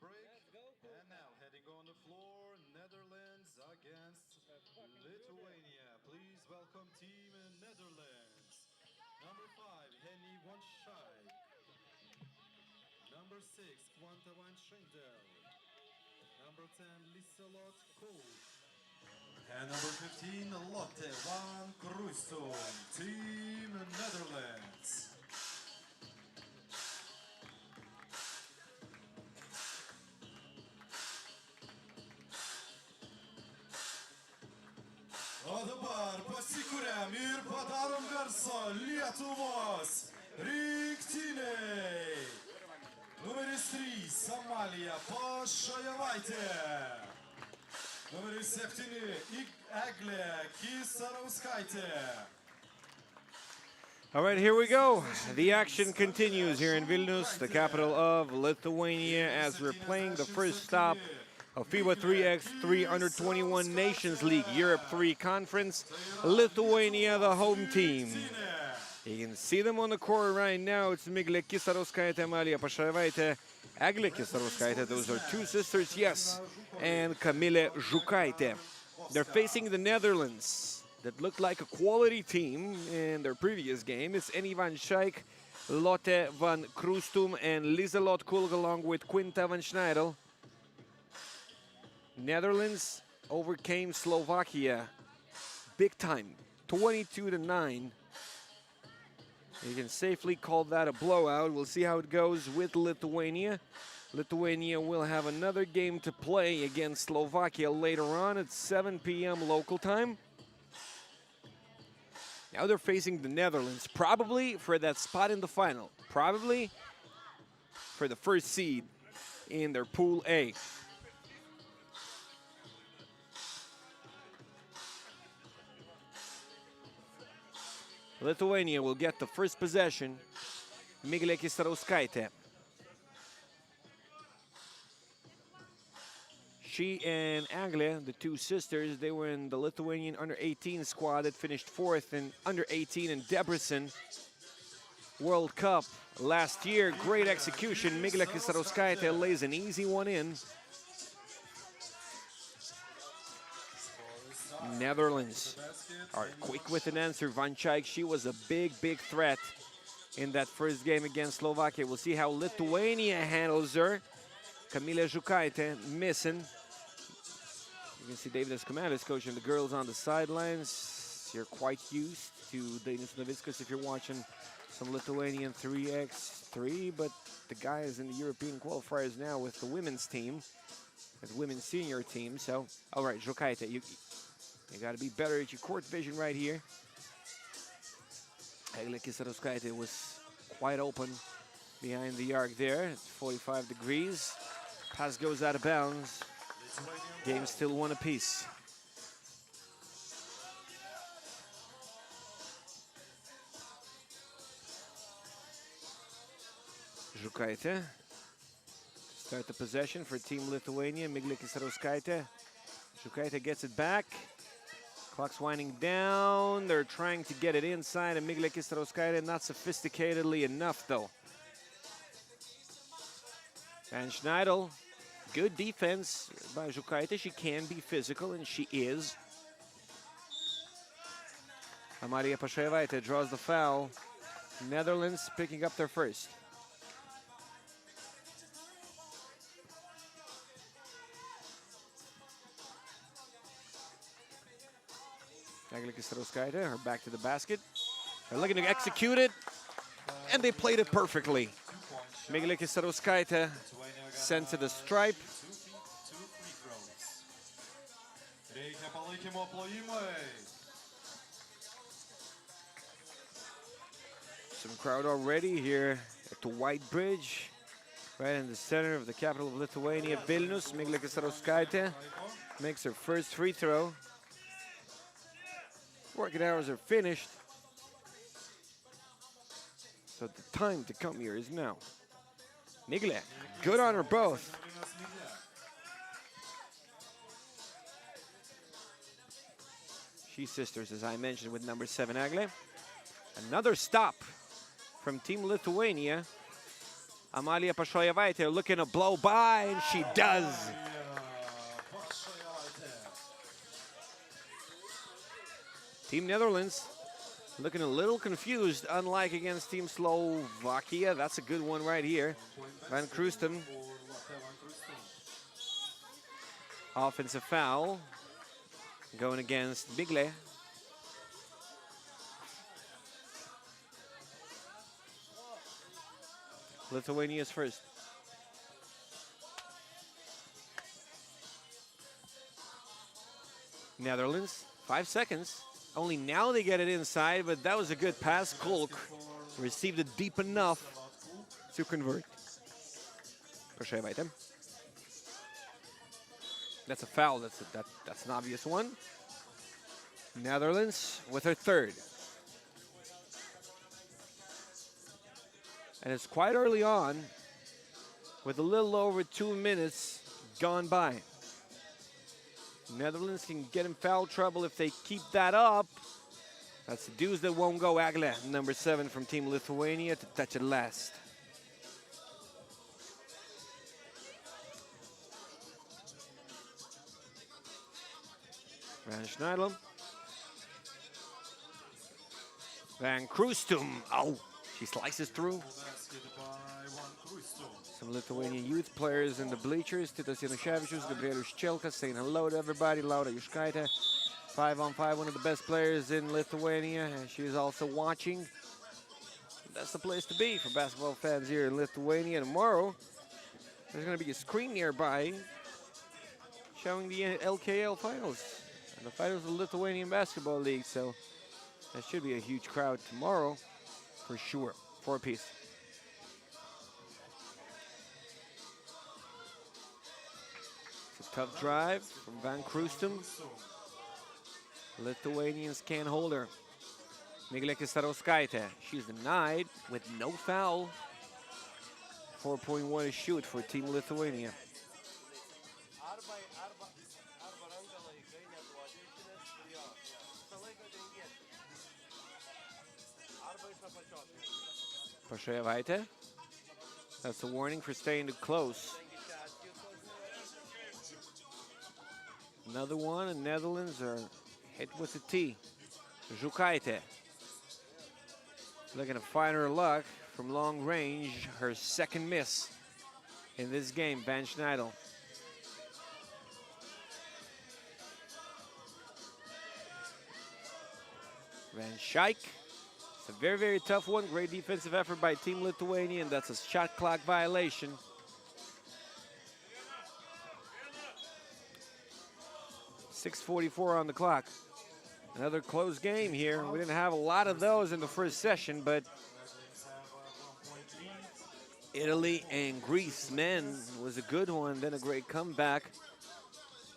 break. And now heading on the floor, Netherlands against Lithuania. Please welcome team Netherlands. Number 5, Henny Wanshai. Number 6, Quanta van Schendel. Number 10, Liselot Kool. And number 15, Lotte van Kroestum. Team Netherlands. O dabar pasikuriam ir padarom garsą Lietuvos rinktiniai. Numeris 3, Amalija Pašajevaitė. Numeris 7, Eglė Kisarauskaitė. All right, here we go. The action continues here in Vilnius, the capital of Lithuania, as we're playing the first stop of FIBA 3x3 U21 Nations League Europe 3 Conference. Lithuania, the home team. You can see them on the court right now. It's Miglė Kisarauskaitė, Amalija Pašajevaitė, Eglė Kisarauskaitė. Those are two sisters, yes, and Kamilė Žukaitė. They're facing the Netherlands that looked like a quality team in their previous game. It's Henny van Schaik, Lotte van Kroestum, and Liselot Kool along with Quinta van Schneidel. Netherlands overcame Slovakia big time, 22-9. You can safely call that a blowout. We'll see how it goes with Lithuania. Lithuania will have another game to play against Slovakia later on at 7 p.m. local time. Now they're facing the Netherlands, probably for that spot in the final, probably for the first seed in their Pool A. Lithuania will get the first possession. Miglė Kisarauskaitė. She and Eglė, the two sisters, they were in the Lithuanian under-18 squad that finished 4th in under-18 in Debrecen World Cup last year. Great execution. Miglė Kisarauskaitė lays an easy one in. Netherlands are quick with an answer. Van Schaik, she was a big threat in that first game against Slovakia. We'll see how Lithuania handles her. Kamilė Žukaitė missing. You can see David Escomalis coaching the girls on the sidelines. You're quite used to Dainius Navickas if you're watching some Lithuanian 3x3, but the guy is in the European qualifiers now with the women's team, the women's senior team. So, all right, Žukaitė, you got to be better at your court vision right here. Eglė Kisarauskaitė was quite open behind the arc there. It's 45 degrees. Pass goes out of bounds. Game still one apiece. Žukaitė. Start the possession for Team Lithuania. Miglė Kisarauskaitė. Žukaitė gets it back. Clock's winding down. They're trying to get it inside, and Miglė Kisarauskaitė not sophisticatedly enough, though. Van Schneidel, good defense by Žukaitė. She can be physical, and she is. Amalija Pašajevaitė draws the foul. Netherlands picking up their first. Eglė Kisarauskaitė, her back to the basket. They're looking to execute it, and they played it perfectly. Miglė Kisarauskaitė sent to the stripe. Some crowd already here at the White Bridge, right in the center of the capital of Lithuania, Vilnius. Miglė Kisarauskaitė makes her first free throw. Working hours are finished, so the time to come here is now. Miglė, good on her both. She's sisters, as I mentioned, with number 7, Eglė. Another stop from Team Lithuania. Amalia Pashojevaitė looking to blow by, and she does. Team Netherlands looking a little confused, unlike against Team Slovakia. That's a good one right here. Van Krusten. Offensive foul going against Bigle. Lithuania's first. Netherlands, 5 seconds. Only now they get it inside, but that was a good pass. Kolk received it deep enough to convert. That's a foul. That's an obvious one. Netherlands with her third. And it's quite early on, with a little over 2 minutes gone by. Netherlands can get in foul trouble if they keep that up. That's the dudes that won't go. Agle, number 7 from Team Lithuania, to touch it last. Van Schneidel. Van Krusten. Oh, she slices through. Some Lithuanian youth players in the bleachers. Titas Januševičius, Gabrielius Čelka saying hello to everybody. Laura Juškaitė, 5-on-5, one of the best players in Lithuania. And she is also watching. That's the place to be for basketball fans here in Lithuania. Tomorrow, there's going to be a screen nearby showing the LKL finals and the finals of the Lithuanian Basketball League. So that should be a huge crowd tomorrow for sure. 4-piece. Tough drive from Van Krusten. Lithuanians can't hold her. Miglė Kisarauskaitė. She's denied with no foul. 4.1 to shoot for Team Lithuania. Pashojevaitė. That's a warning for staying too close. Another one, and Netherlands are hit with a T. Žukaitė. Looking to find her luck from long range. Her second miss in this game, Van Schneidel. Van Schaik. It's a very, very tough one. Great defensive effort by Team Lithuania, and that's a shot clock violation. 6:44 on the clock. Another close game here. We didn't have a lot of those in the first session, but Italy and Greece men was a good one. Then a great comeback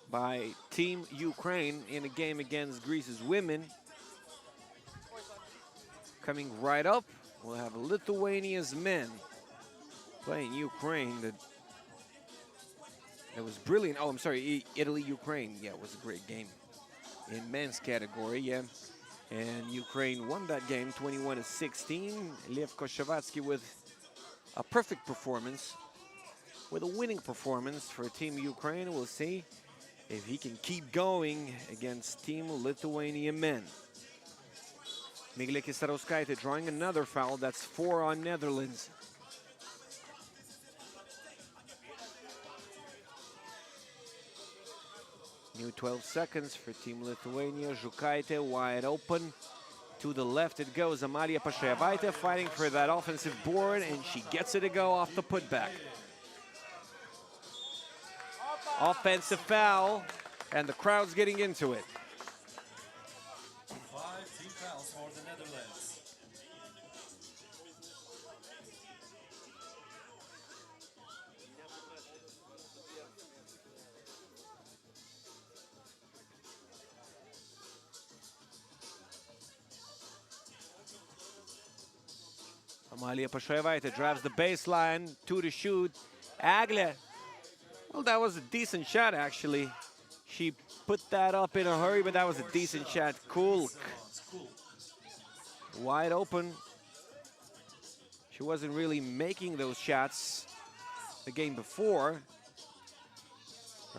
by Team Ukraine in a game against Greece's women. Coming right up, we'll have Lithuania's men playing Ukraine. That was brilliant. Oh, I'm sorry, Italy-Ukraine. Yeah, it was a great game in men's category, yeah. And Ukraine won that game 21-16. Lev Koshavatsky with a perfect performance, with a winning performance for Team Ukraine. We'll see if he can keep going against Team Lithuania men. Miglė Kisarauskaitė drawing another foul. That's 4 on Netherlands. New 12 seconds for Team Lithuania. Žukaitė wide open. To the left it goes. Amalia Pashojevaitė fighting for that offensive board, and she gets it to go off the putback. Offensive foul, and the crowd's getting into it. 5 team fouls for the Netherlands. Amalia Pashojevaitė drives the baseline, 2 to shoot. Agle, well, that was a decent shot, actually. She put that up in a hurry, but that was a decent shot. Cool. Wide open. She wasn't really making those shots the game before.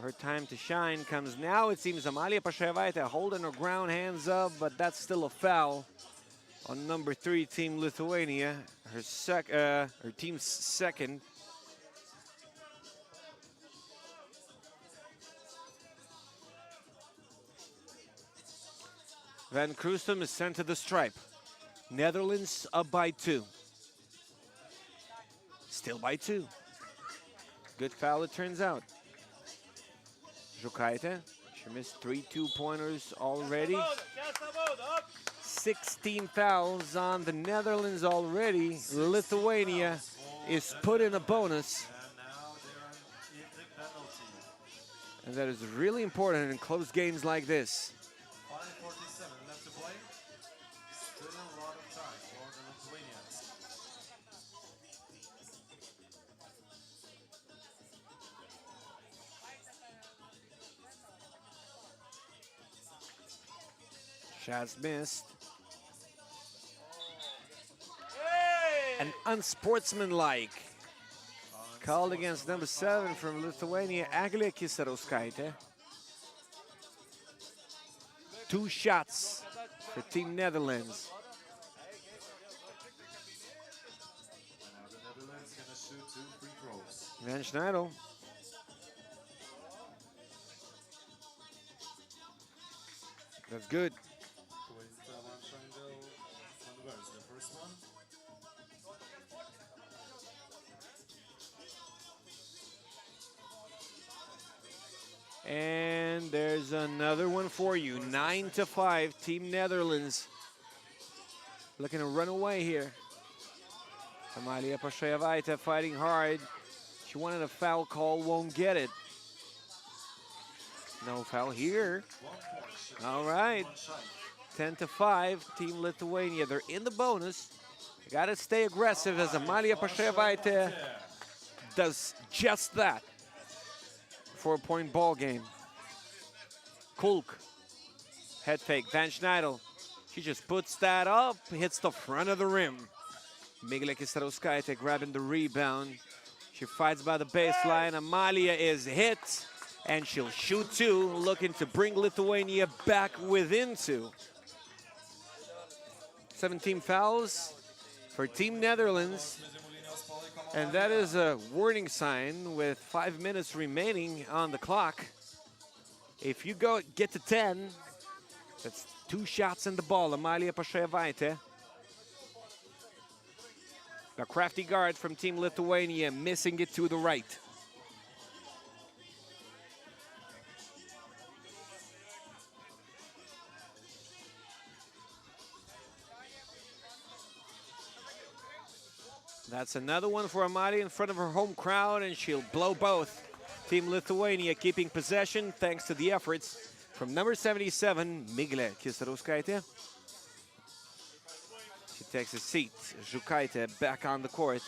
Her time to shine comes now. It seems Amalia Pashaevaitė holding her ground, hands up, but that's still a foul on number 3, Team Lithuania. Her team's second. Van Kroestum is sent to the stripe. Netherlands up by 2. Still by 2. Good foul, it turns out. Žukaitė, she missed 3 2-pointers already. 16 fouls on the Netherlands already. Lithuania is put in a bonus. And that is really important in close games like this. 5:47 left to play. Still a lot of time for the Lithuanians. Shots missed. And unsportsmanlike. Called against number 7 from Lithuania, Eglė Kisarauskaitė. 2 shots for Team Netherlands. Now the Netherlands gonna shoot 2 free throws. Van Schneidel. That's good. With Van Schneidel converts the first one. And there's another one for you. 9-5, Team Netherlands. Looking to run away here. Amalia Pashaevaitė fighting hard. She wanted a foul call, won't get it. No foul here. All right. 10-5, Team Lithuania. They're in the bonus. They gotta stay aggressive as Amalia Pashaevaitė does just that. 4-point ball game. Kulk. Head fake. Van Schneidel. She just puts that up, hits the front of the rim. Eglė Kisarauskaitė grabbing the rebound. She fights by the baseline. Amalia is hit, and she'll shoot 2, looking to bring Lithuania back within 2. 17 fouls for Team Netherlands. And that is a warning sign with 5 minutes remaining on the clock. If you get to 10, that's 2 shots in the ball. Amalia Pashaevaitė. A crafty guard from Team Lithuania, missing it to the right. That's another one for Amalia in front of her home crowd, and she'll blow both. Team Lithuania keeping possession thanks to the efforts from number 77, Eglė Kisarauskaitė. She takes a seat. Žukaitė back on the court.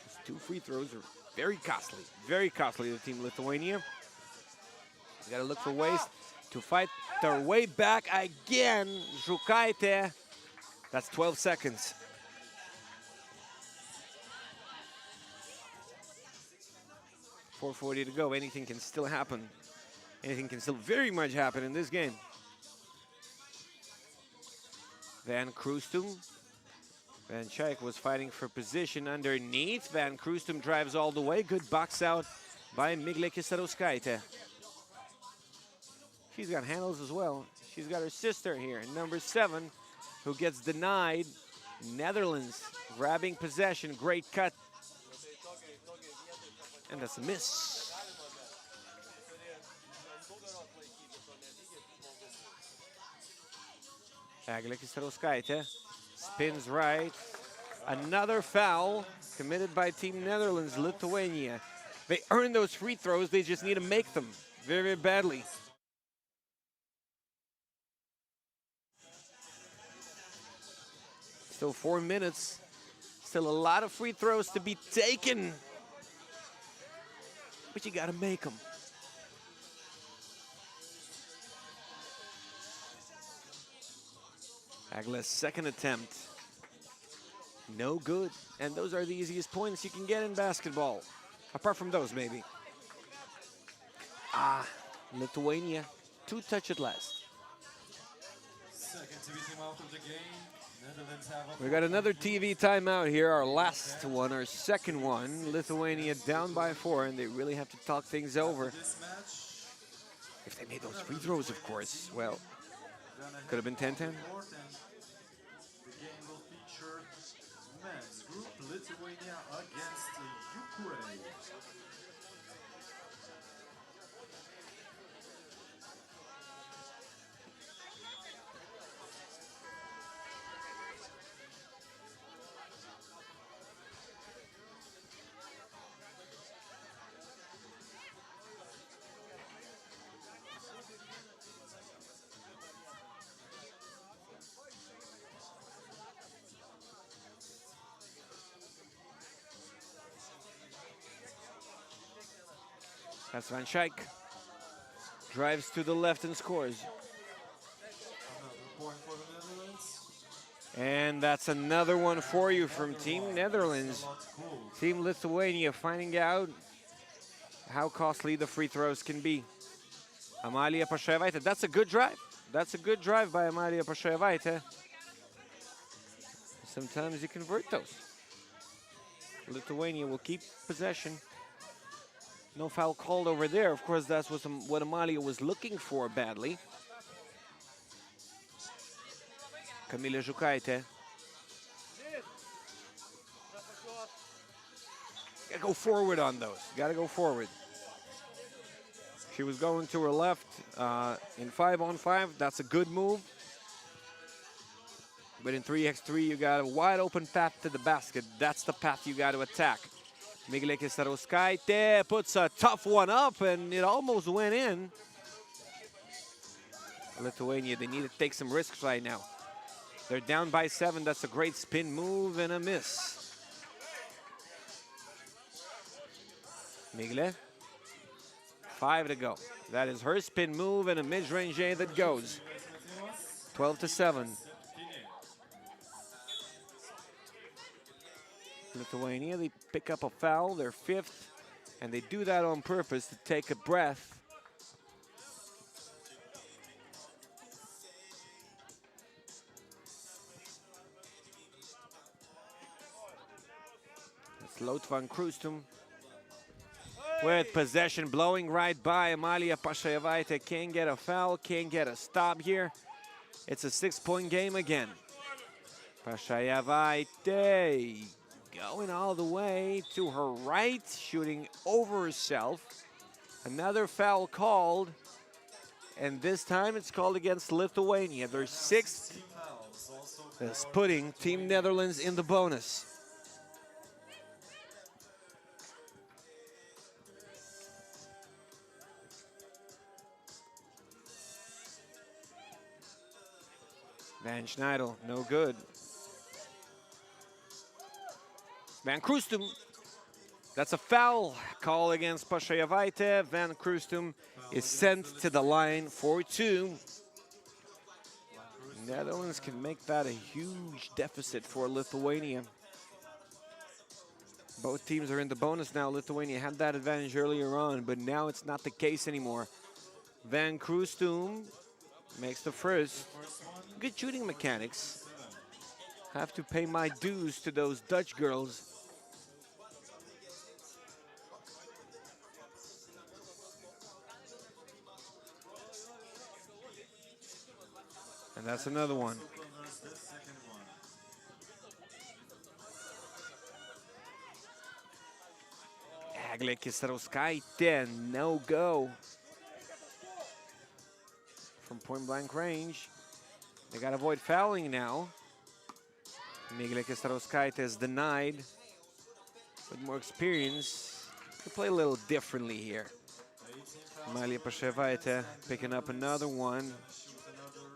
These 2 free throws are very costly to Team Lithuania. You gotta look for ways to fight their way back again. Žukaitė. That's 12 seconds. .440 to go. Anything can still happen. Anything can still very much happen in this game. Van Kroestum. Van Schaik was fighting for position underneath. Van Kroestum drives all the way. Good box out by Eglė Kisarauskaitė. She's got handles as well. She's got her sister here, number 7, who gets denied. Netherlands grabbing possession. Great cut. And that's a miss. Eglė Kisarauskaitė spins right. Another foul committed by Team Netherlands, Lithuania. They earn those free throws. They just need to make them very, very badly. Still 4 minutes. Still a lot of free throws to be taken. But you gotta make them. Agle's second attempt. No good. And those are the easiest points you can get in basketball. Apart from those, maybe. Lithuania. 2 touch at last. Second TV team out of the game. Netherlands have We got another TV timeout here, our last one, our second one. Lithuania down by 4, and they really have to talk things over. this match. If they made those free throws, of course, well, could have been 10-10. The game will feature men's group Lithuania against Ukraine. That's Van Schaik. Drives to the left and scores. Another point for the Netherlands. And that's another one for you from Team Netherlands. Team Lithuania finding out how costly the free throws can be. Amalia Pashaevaitė, that's a good drive. That's a good drive by Amalia Pashaevaitė. Sometimes you convert those. Lithuania will keep possession. No foul called over there. Of course, that's what Amalia was looking for badly. Kamilė Žukaitė. Gotta go forward on those. Gotta go forward. She was going to her left in 5-on-5. That's a good move. But in 3x3, you got a wide open path to the basket. That's the path you got to attack. Miglė Kisarauskaitė puts a tough one up, and it almost went in. Lithuania, they need to take some risks right now. They're down by 7. That's a great spin move and a miss. Miglė, 5 to go. That is her spin move and a mid-range that goes. 12-7. Lithuania, they pick up a foul, their 5th, and they do that on purpose to take a breath. That's Lot van Kroestum with possession, blowing right by Amalia Pashaevaitė. Can't get a foul, can't get a stop here. It's a 6-point game again. Pashaevaitė going all the way to her right, shooting over herself. Another foul called, and this time it's called against Lithuania. Their 6th is putting Team Netherlands in the bonus. Van Schneidel, no good. Van Kroestum, that's a foul call against Pashaevaitė. Van Kroestum is sent to the line for 2. Netherlands can make that a huge deficit for Lithuania. Both teams are in the bonus now. Lithuania had that advantage earlier on, but now it's not the case anymore. Van Kroestum makes the first. Good shooting mechanics. Have to pay my dues to those Dutch girls. And that's another one. Eglė Kisarauskaitė, no go. From point blank range. They got to avoid fouling now. Miglė Kisarauskaitė is denied. With more experience, could play a little differently here. Amalia Pashaevaitė picking up another one.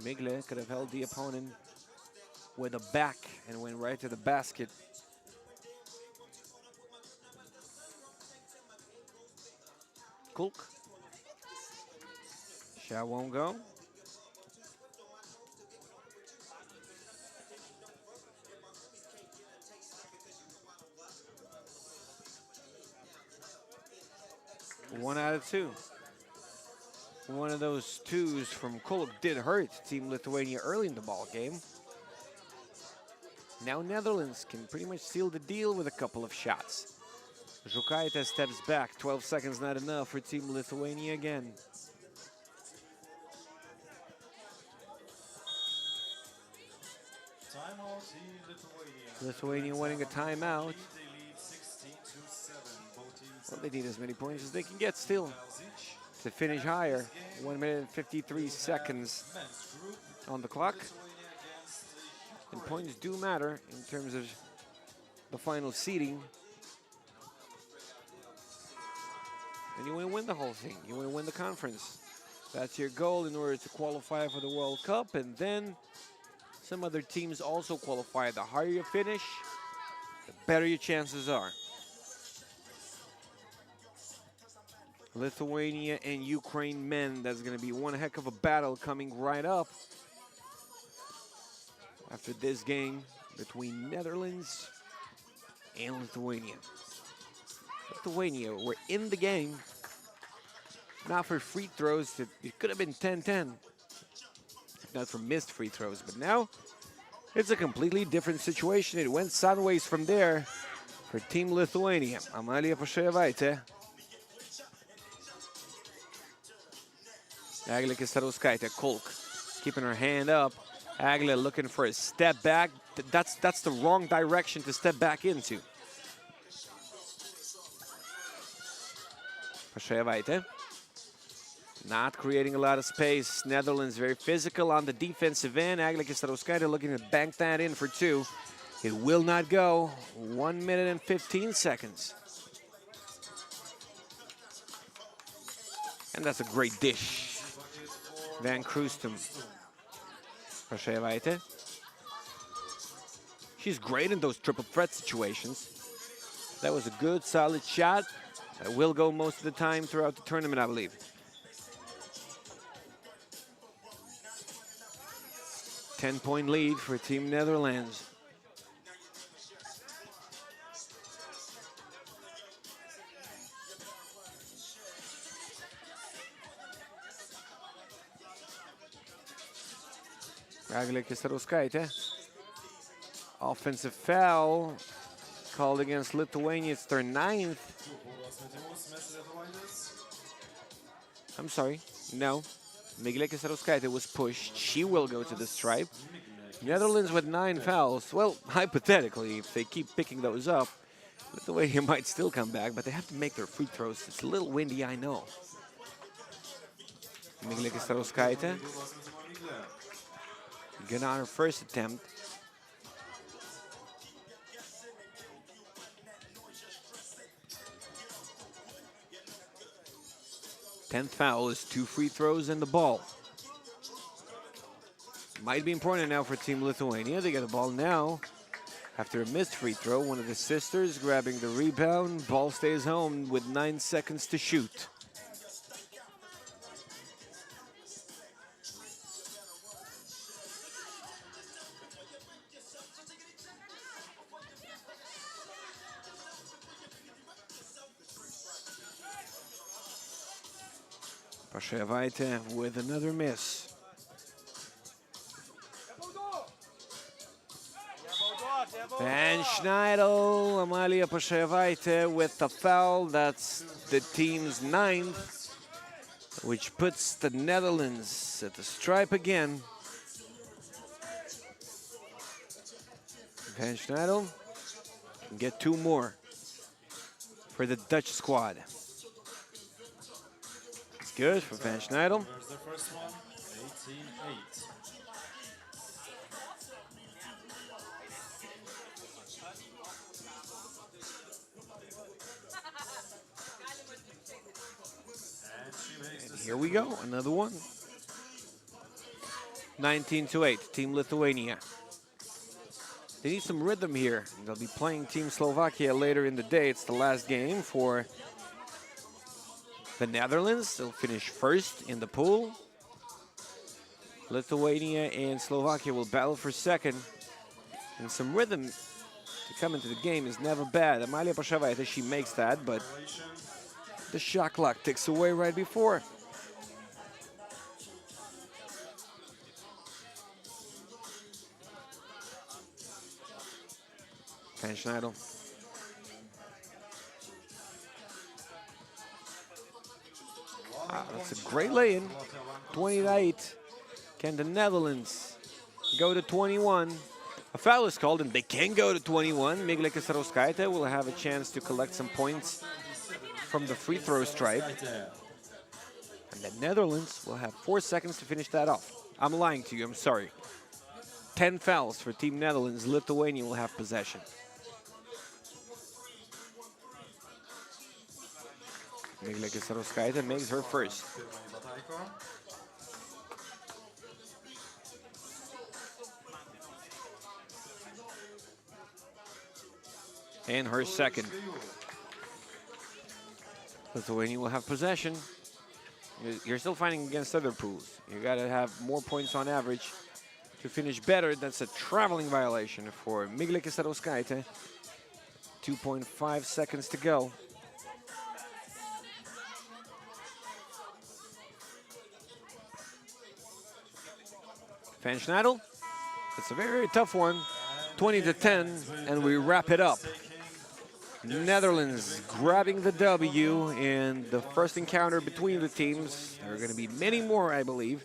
Miglė could have held the opponent with a back and went right to the basket. Kulk. Shot won't go. 1 out of 2. One of those twos from Kolk did hurt Team Lithuania early in the ball game. Now Netherlands can pretty much seal the deal with a couple of shots. Žukaitė steps back. 12 seconds not enough for Team Lithuania again. Timeout, Lithuania winning a timeout. Well, they need as many points as they can get still to finish higher. 1 minute and 53 seconds on the clock. And points do matter in terms of the final seeding. And you want to win the whole thing. You want to win the conference. That's your goal in order to qualify for the World Cup. And then some other teams also qualify. The higher you finish, the better your chances are. Lithuania and Ukraine men. That's going to be one heck of a battle coming right up after this game between Netherlands and Lithuania. Lithuania were in the game, not for free throws. It could have been 10-10, not for missed free throws. But now it's a completely different situation. It went sideways from there for Team Lithuania. Amalia Pašajevaitė. Eglė Kisarauskaitė, Kolk, keeping her hand up. Eglė looking for a step back. That's the wrong direction to step back into. Pašajevaitė not creating a lot of space. Netherlands very physical on the defensive end. Eglė Kisarauskaitė looking to bank that in for 2. It will not go. 1 minute and 15 seconds. And that's a great dish. Van Kroestum. Pašajevaitė. She's great in those triple threat situations. That was a good, solid shot. That will go most of the time throughout the tournament, I believe. 10-point lead for Team Netherlands. Eglė Kisarauskaitė. Offensive foul called against Lithuania. It's their 9th. I'm sorry, no. Miglė Kisarauskaitė was pushed. She will go to the stripe. Netherlands with 9 fouls. Well, hypothetically, if they keep picking those up, Lithuania might still come back, but they have to make their free throws. It's a little windy, I know. Miglė Kisarauskaitė. Good on her first attempt. Tenth foul is 2 free throws and the ball. Might be important now for Team Lithuania. They get the ball now after a missed free throw. One of the sisters grabbing the rebound. Ball stays home with 9 seconds to shoot. Pašajevaitė with another miss. And Schneidel, Amalia Pašajevaitė with the foul. That's the team's 9th, which puts the Netherlands at the stripe again. Van Schneidel can get 2 more for the Dutch squad. Good for Van Schneidel. There's the first one, 18-8. And here we go, another one. 19-8, Team Lithuania. They need some rhythm here. They'll be playing Team Slovakia later in the day. It's the last game for the Netherlands. They'll finish first in the pool. Lithuania and Slovakia will battle for second. And some rhythm to come into the game is never bad. Amalia Pašajevaitė, she makes that, but The shot clock ticks away right before. Van Schneidel. That's a great lay-in. 28. Can the Netherlands go to 21? A foul is called, and they can go to 21. Miglė Kisarauskaitė will have a chance to collect some points from the free throw stripe. And the Netherlands will have 4 seconds to finish that off. I'm lying to you, I'm sorry. 10 fouls for Team Netherlands. Lithuania will have possession. Miglė Kisarauskaitė makes her first. And her second. Lithuania will have possession. You're still fighting against other pools. You gotta have more points on average to finish better. That's a traveling violation for Miglė Kisarauskaitė. 2.5 seconds to go. Van Schneidel, it's a very, very tough one. 20-10, and we wrap it up. Netherlands grabbing the W in the first encounter between the teams. There are going to be many more, I believe,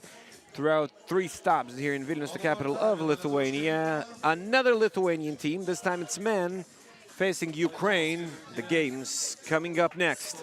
throughout 3 stops here in Vilnius, the capital of Lithuania. Another Lithuanian team, this time it's men, facing Ukraine. The games coming up next.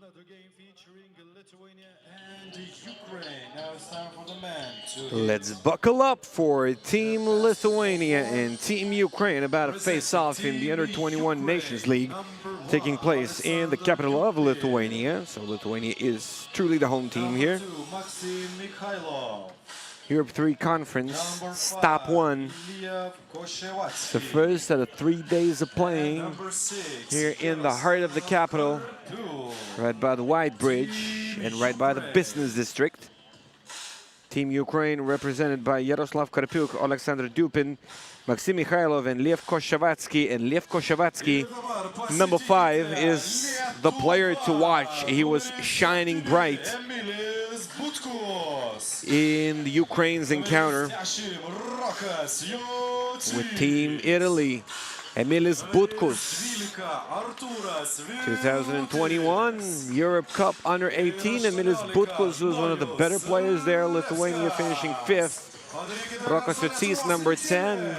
Another game featuring Lithuania and Ukraine. Now it's time for the men to... Let's buckle up for Team Lithuania and Team Ukraine, about to face off in the U21 Nations League taking place in the capital of Lithuania. So Lithuania is truly the home team here. Europe 3 Conference, stop 1. It's the first out of 3 days of playing here in the heart of the capital, right by the White Bridge and right by the business district. Team Ukraine represented by Yaroslav Karpiuk, Alexander Dupin, Maxim Mikhailov, and Lev Koshavatsky. And Lev Koshavatsky, number 5, is the player to watch. He was shining bright in the Ukraine's encounter with Team Italy. Emilis Butkus, 2021 Europe Cup under 18. Emilis Butkus was one of the better players there. Lithuania finishing 5th. Rokas Jotsys, number 10.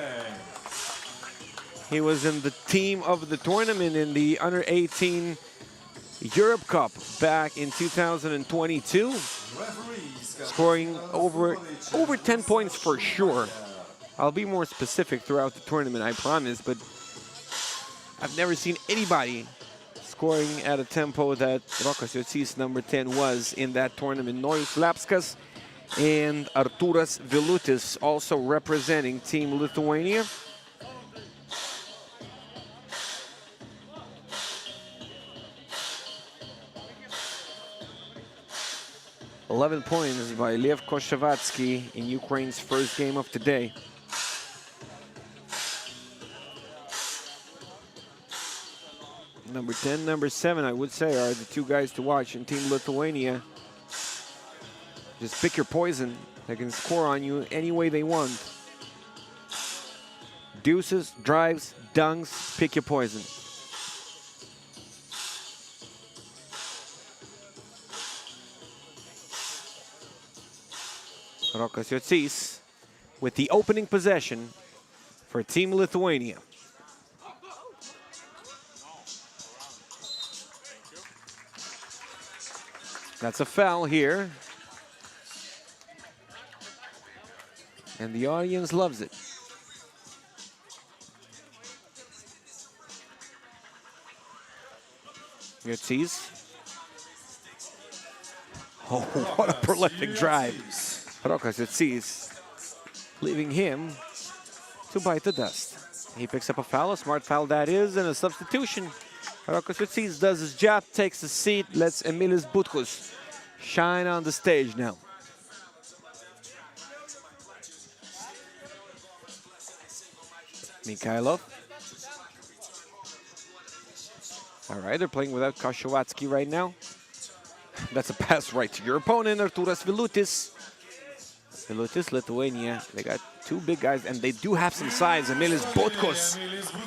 He was in the team of the tournament in the under 18 Europe Cup back in 2022, scoring over 10 points for sure. I'll be more specific throughout the tournament, I promise, but I've never seen anybody scoring at a tempo that Rokas Jotsys, number 10, was in that tournament. Nojus Lapskas and Arturas Vilutis also representing Team Lithuania. $11 points by Lev Koshavatsky in Ukraine's first game of today. Number 10, number 7, I would say, are the two guys to watch in Team Lithuania. Just pick your poison. They can score on you any way they want. Deuces, drives, dunks, pick your poison. Rokas Jotsys with the opening possession for Team Lithuania. That's a foul here. And the audience loves it. Jotsys. Oh, what a prolific drive. Rokas Jotsys, leaving him to bite the dust. He picks up a foul, a smart foul that is, and a substitution. Rokas Jotsys does his job, takes a seat, lets Emilis Butkus shine on the stage now. Mikhailov. All right, they're playing without Koshavatsky right now. That's a pass right to your opponent, Arturas Vilutis. Vilutis, Lithuania, they got two big guys, and they do have some size. Emilis Butkus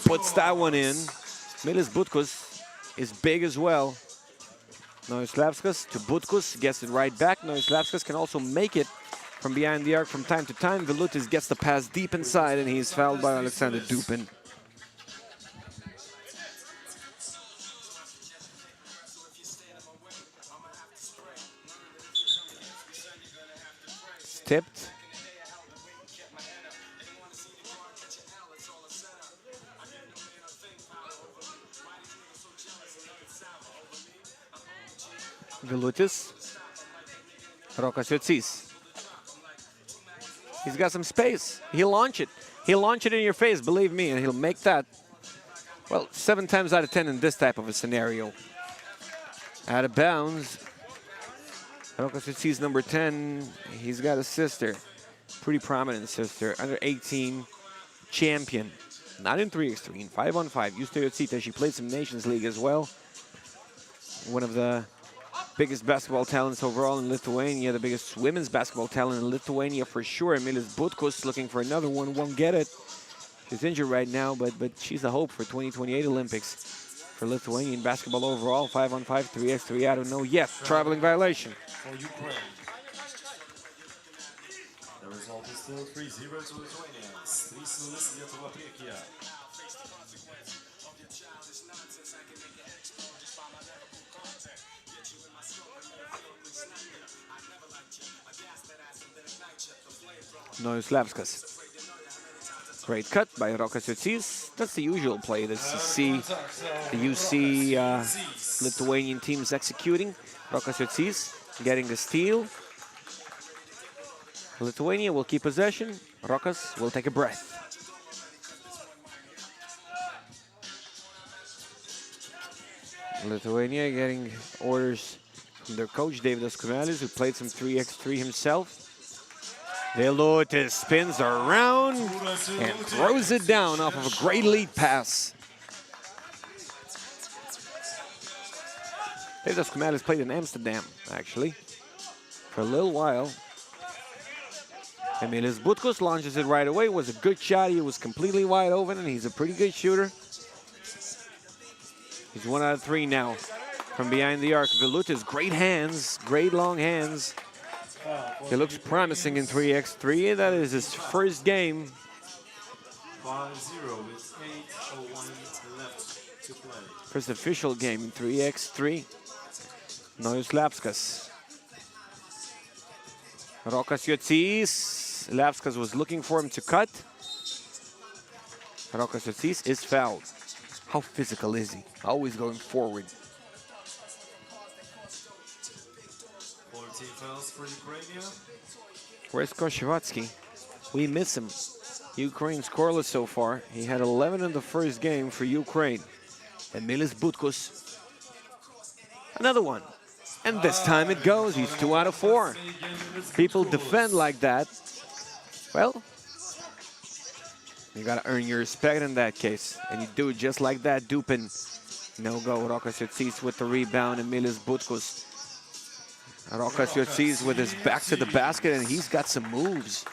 puts that one in. Emilis Butkus is big as well. Nojus Lapskas to Butkus, gets it right back. Nojus Lapskas can also make it from behind the arc from time to time. Vilutis gets the pass deep inside, and he's fouled by Alexander Dupin. Tipped. Vilutis. Rokas Jotsys. He's got some space. He'll launch it. He'll launch it in your face, believe me, and he'll make that, well, 7 times out of 10 in this type of a scenario. Out of bounds. Rokas Jotsys, number 10, he's got a sister, pretty prominent sister, under 18 champion, not in 3x3, in 5-on-5. Justa Jotsita, she played some Nations League as well. One of the biggest basketball talents overall in Lithuania, the biggest women's basketball talent in Lithuania for sure. Emilis Butkus looking for another one, won't get it. She's injured right now, but she's a hope for 2028 Olympics. For Lithuanian basketball overall, 5-on-5, 3x3, I don't know yet. Traveling violation. For Ukraine. The result is still 3-0 to Lithuanians. 3-0 Lietuva priekyje. Nojus Lapskas. Great cut by Rokas Jotsys. That's the usual play that you see Lithuanian teams executing. Rokas Jotsys getting the steal. Lithuania will keep possession. Rokas will take a breath. Lithuania getting orders from their coach, Davidas Kumelis, who played some 3x3 himself. Vilnius spins around and throws it down off of a great lead pass. Peters Kumelis played in Amsterdam, actually, for a little while. Emilis Butkus launches it right away. It was a good shot. He was completely wide open, and he's a pretty good shooter. He's 1 out of 3 now from behind the arc. Vilnius, great hands, great long hands. He looks promising in 3x3. That is his first game. 5-0 with 8:01 left to play. First official game in 3x3. Nojus Lepskas. Rokas Jocys. Lepskas was looking for him to cut. Rokas Jocys is fouled. How physical is he? Always going forward. 14 fouls for Ukraine. Where's Koshevatsky? We miss him. Ukraine scoreless so far. He had 11 in the first game for Ukraine. Emilis Butkus. Another one. And this time it goes. He's 2 out of 4. People defend like that. Well, you gotta earn your respect in that case. And you do it just like that. Dupin. No go. Rokas Jocys with the rebound. Emilis Butkus. Rokas Jocys with his back to the basket, and he's got some moves.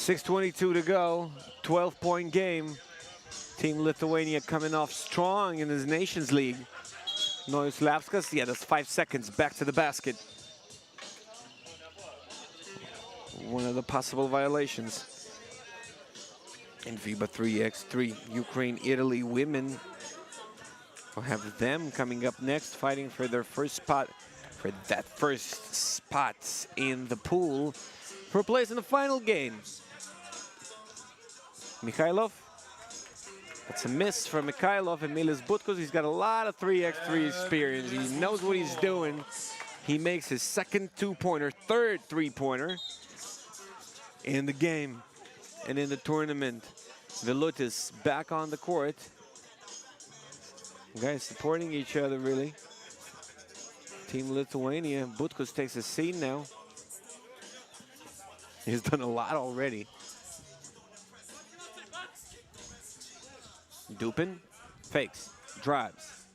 .622 to go, 12-point game. Team Lithuania coming off strong in this Nations League. Nojus Lepskas, yeah, that's 5 seconds back to the basket. One of the possible violations in FIBA 3x3. Ukraine, Italy women. We'll have them coming up next, fighting for their first spot, for that first spot in the pool for a place in the final game. Mikhailov. That's a miss from Mikhailov. Emilis Butkus, he's got a lot of 3x3 experience. He knows what he's doing. He makes his second two-pointer, third three-pointer in the game and in the tournament. Vilnius back on the court. Guys supporting each other, really. Team Lithuania. Butkus takes a seat now. He's done a lot already. Dupin fakes, drives,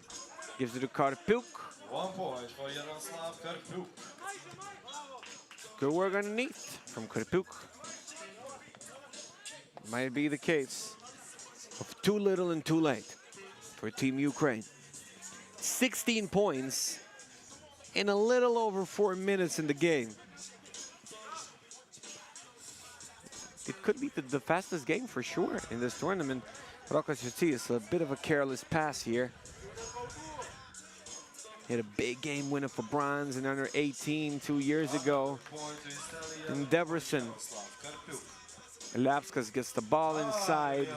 gives it to Karpuk. 1 point for Yaroslav Karpuk. Good work underneath from Karpuk. Might be the case of too little and too late for Team Ukraine. 16 points in a little over 4 minutes in the game. It could be the fastest game for sure in this tournament. Rokas is a bit of a careless pass here. He had a big game winner for bronze in under 18 2 years ago in Debrecen. Lapskas gets the ball inside.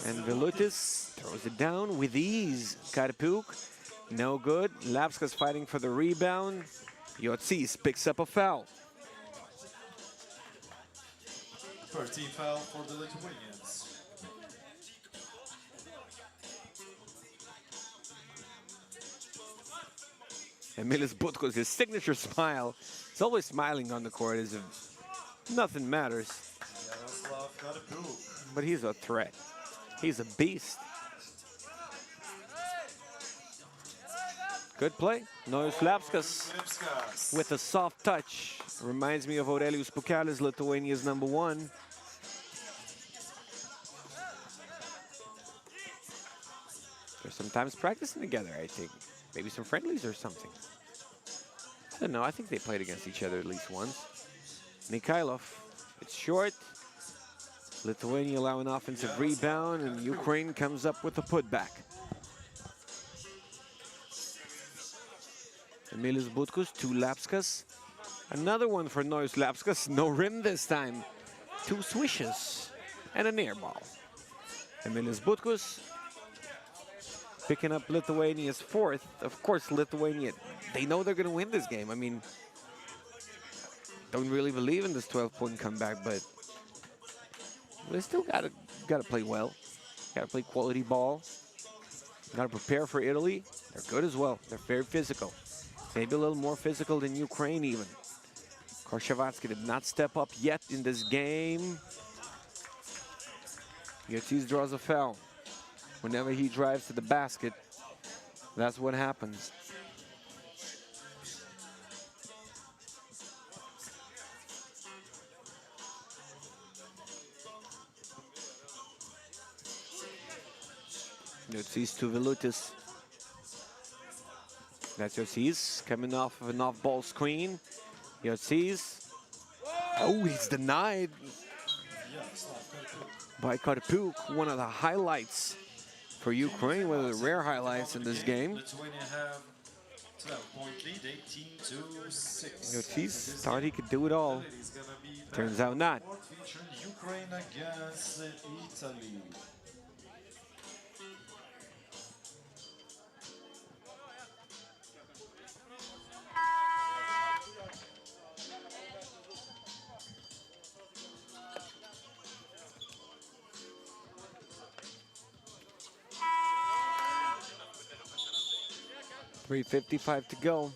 And Vilnius throws it down with ease. Karpuk, no good. Lapskas fighting for the rebound. Yotsis picks up a foul. 13 foul for the Lithuanians. Emilis Butkus, his signature smile. He's always smiling on the court as if nothing matters. But he's a threat. He's a beast. Good play. Nois Lapskas with a soft touch. Reminds me of Aurelijus Pukelis, Lithuania's #1. They're sometimes practicing together, I think. Maybe some friendlies or something. I don't know. I think they played against each other at least once. Mikhailov. It's short. Lithuania allow an offensive rebound, and Ukraine comes up with a putback. Emilis Butkus, 2 Lapskas. Another one for Nois Lapskas. No rim this time. 2 swishes and an air ball. Emilis Butkus picking up Lithuania's 4th. Of course, Lithuania, they know they're going to win this game. I mean, don't really believe in this 12-point comeback, but they still gotta play well. Gotta play quality ball. Gotta prepare for Italy. They're good as well. They're very physical. Maybe a little more physical than Ukraine even. Korshevatsky did not step up yet in this game. Yotsis draws a foul. Whenever he drives to the basket, that's what happens. Yotsis to Vilnius. That's Yotsis coming off of an off-ball screen. Yotsis. Oh, he's denied by Karpuk. One of the highlights for Ukraine, one of the rare highlights in this game. Lithuania have 12-point lead, 18-6. Yotsis thought he could do it all. Turns out not. Ukraine against Italy. .355 to go.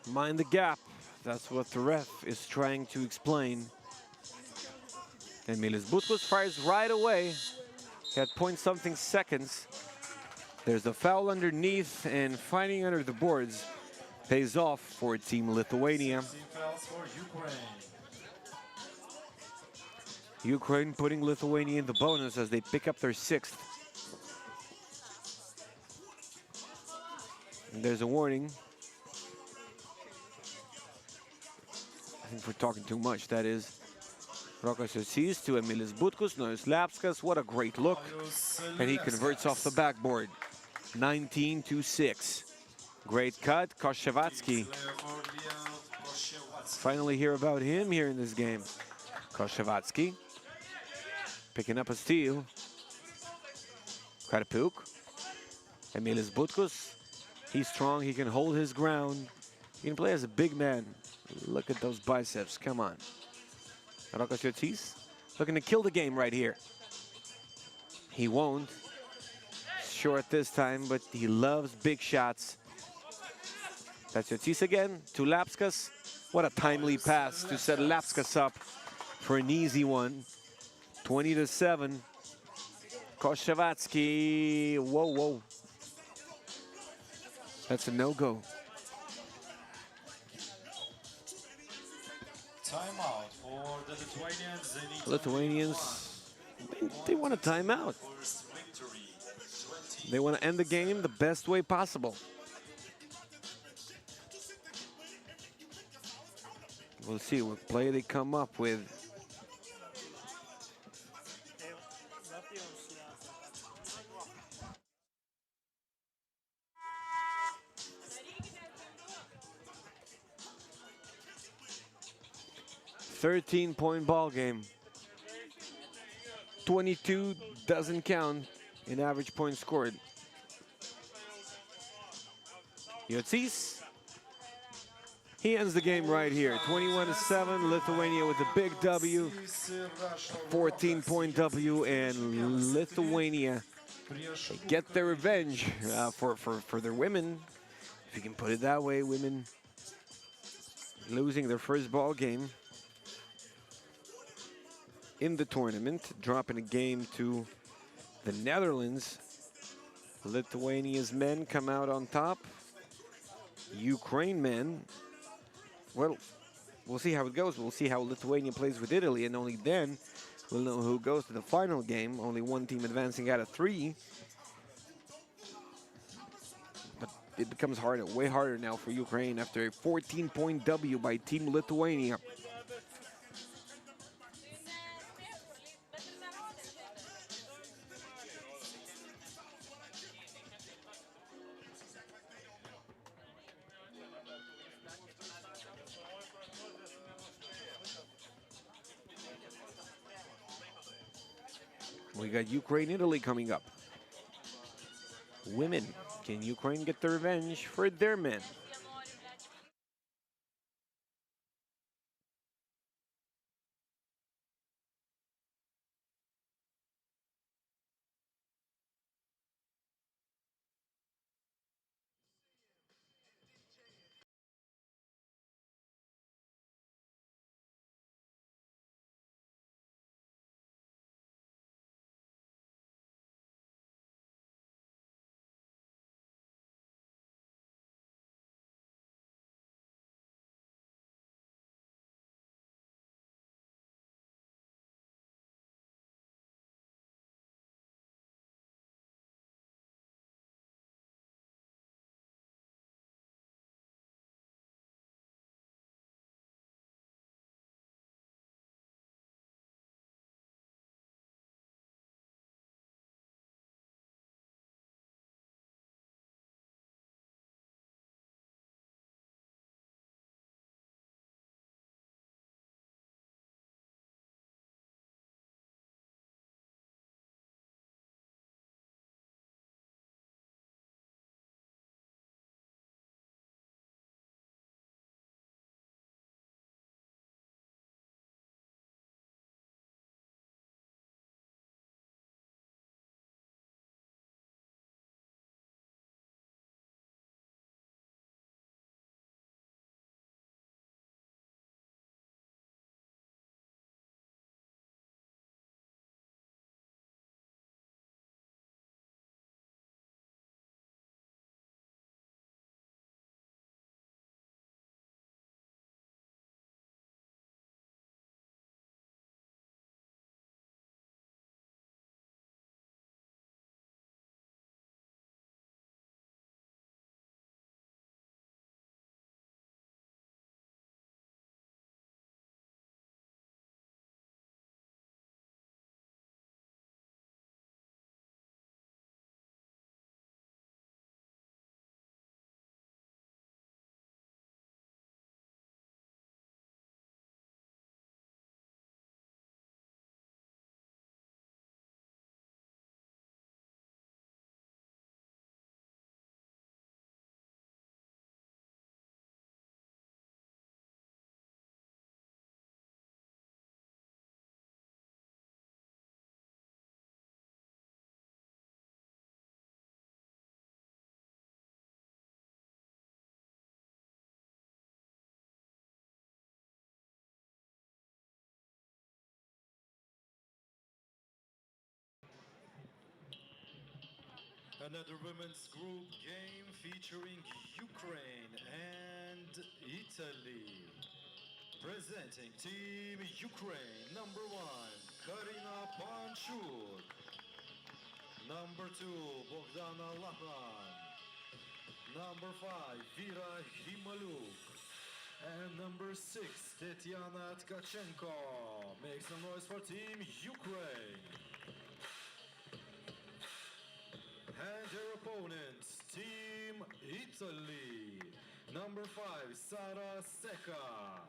Mind the gap. That's what the ref is trying to explain. Emilis Butkus fires right away. He had point-something seconds. There's a foul underneath, and fighting under the boards pays off for Team Lithuania. 16 fouls for Ukraine. Ukraine putting Lithuania in the bonus as they pick up their 6th. And there's a warning. I think we're talking too much, that is. Rokas Yotsis to Emilis Butkus, Nois Lapskas. What a great look. And he converts off the backboard. 19-6. Great cut. Korshevatsky. Finally hear about him here in this game. Korshevatsky picking up a steal. Karpuk. Emilis Butkus. He's strong. He can hold his ground. He can play as a big man. Look at those biceps. Come on. Rokas Yotsis looking to kill the game right here. He won't. Short this time, but he loves big shots. That's Yotis again to Lapskas. What a timely pass to set Lapskas up for an easy one. 20-7. Koshavatsky. Whoa, whoa. That's a no-go. Timeout for the Lithuanians. Lithuanians, they want a timeout. They want to end the game the best way possible. We'll see what play they come up with. "13-point ball game. 22 doesn't count in average points scored." Yotis, he ends the game right here. 21-7, Lithuania with a big W. 14-point W, and Lithuania get their revenge for their women, if you can put it that way. Women losing their first ball game in the tournament, dropping a game to the Netherlands. Lithuania's men come out on top. Ukraine men, well, we'll see how it goes. We'll see how Lithuania plays with Italy, and only then we'll know who goes to the final game. Only one team advancing out of 3. But it becomes harder, way harder now for Ukraine after a 14-point W by Team Lithuania. We got Ukraine-Italy coming up. Women, can Ukraine get the revenge for their men? Another women's group game featuring Ukraine and Italy. Presenting Team Ukraine, number 1, Karina Panchuk. Number 2, Bogdana Lahan. Number 5, Vira Himaluk. And number 6, Tetiana Tkachenko. Make some noise for Team Ukraine. And their opponents, Team Italy. Number 5, Sara Secca.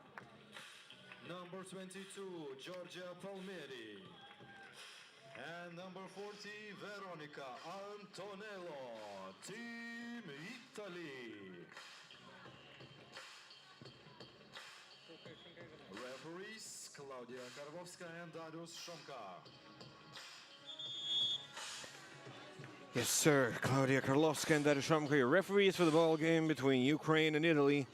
Number 22, Giorgia Palmieri. And number 40, Veronica Antonello. Team Italy. Referees, Klaudia Karwowska and Dariusz Szomka. Yes, sir. Klaudia Karlovska and Dariusz Szomka, your referees for the ball game between Ukraine and Italy.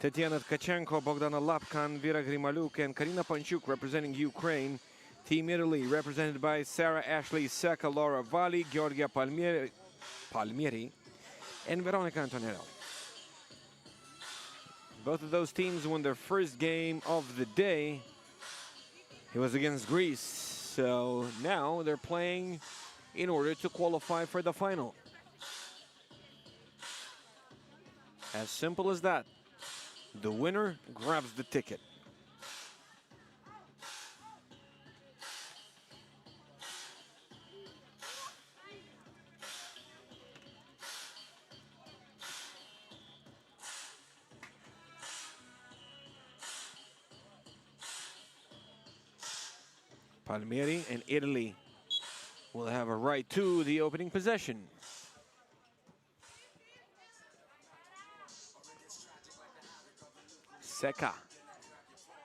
Tetiana Tkachenko, Bogdana Lapkan, Vera Grimaluk, and Karina Panchuk representing Ukraine. Team Italy represented by Sarah Ashley Secca, Laura Valli, Giorgia Palmieri, and Veronica Antonello. Both of those teams won their first game of the day. It was against Greece. So now they're playing in order to qualify for the final. As simple as that. The winner grabs the ticket. Palmieri and Italy will have a right to the opening possession. Secca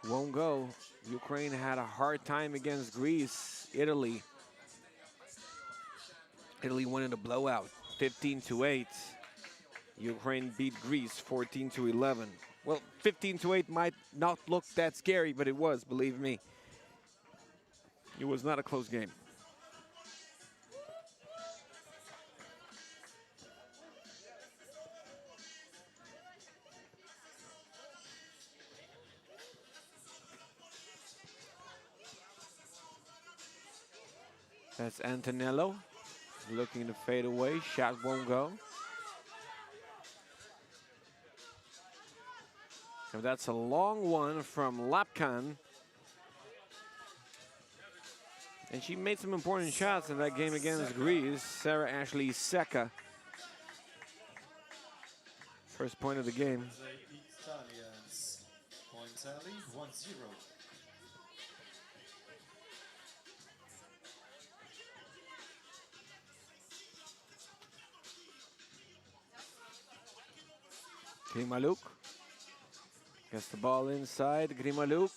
won't go. Ukraine had a hard time against Greece. Italy won in a blowout, 15-8. Ukraine beat Greece 14-11. Well, 15-8 might not look that scary, but it was, believe me. It was not a close game. That's Antonello looking to fade away. Shot won't go. And that's a long one from Lapkan. And she made some important shots in that game against Greece. Sarah Ashley Secca. First point of the game. The Italians. Point tally 1-0. Grimaluk gets the ball inside. Grimaluk.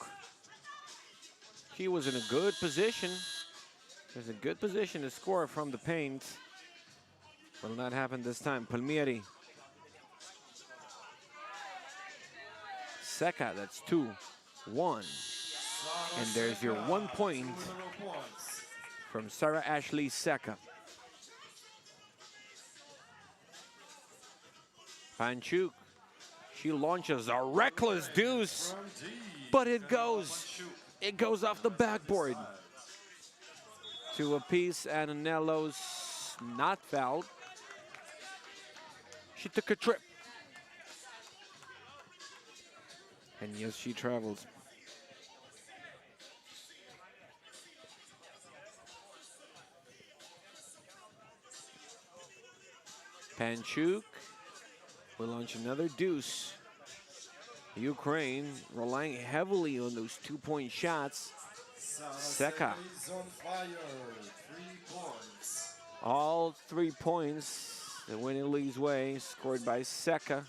She was in a good position. She was in a good position to score from the paint. Will not happen this time. Palmieri. Secca, that's 2-1. And there's your 1 point from Sarah Ashley Secca. Panchuk. She launches a reckless deuce, but it goes off the backboard. To a piece, Antonello's not fouled. She took a trip. And yes, she travels. Panchuk will launch another deuce. Ukraine relying heavily on those 2-point shots. Secca. All 3 points that went Italy's way, scored by Secca.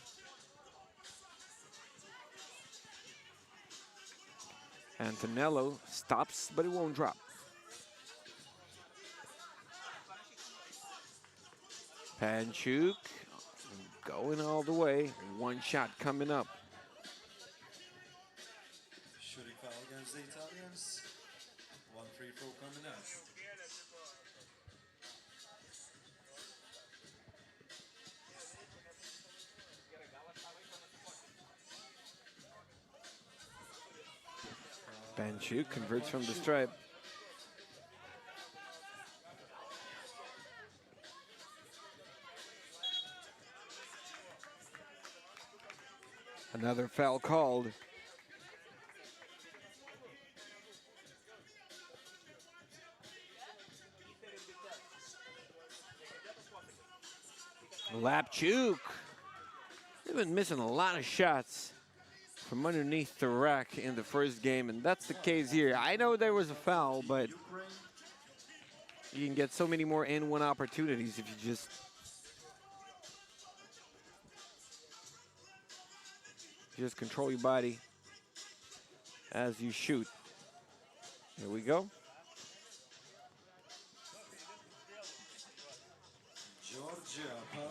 Antonello stops, but it won't drop. Panchuk going all the way. 1 shot coming up. Shooting foul against the Italians. 1 free throw coming up. Panchuk converts from the stripe. Another foul called. Lapchuk. They've been missing a lot of shots from underneath the rack in the first game, and that's the case here. I know there was a foul, but you can get so many more N1 opportunities if you just control your body as you shoot. Here we go.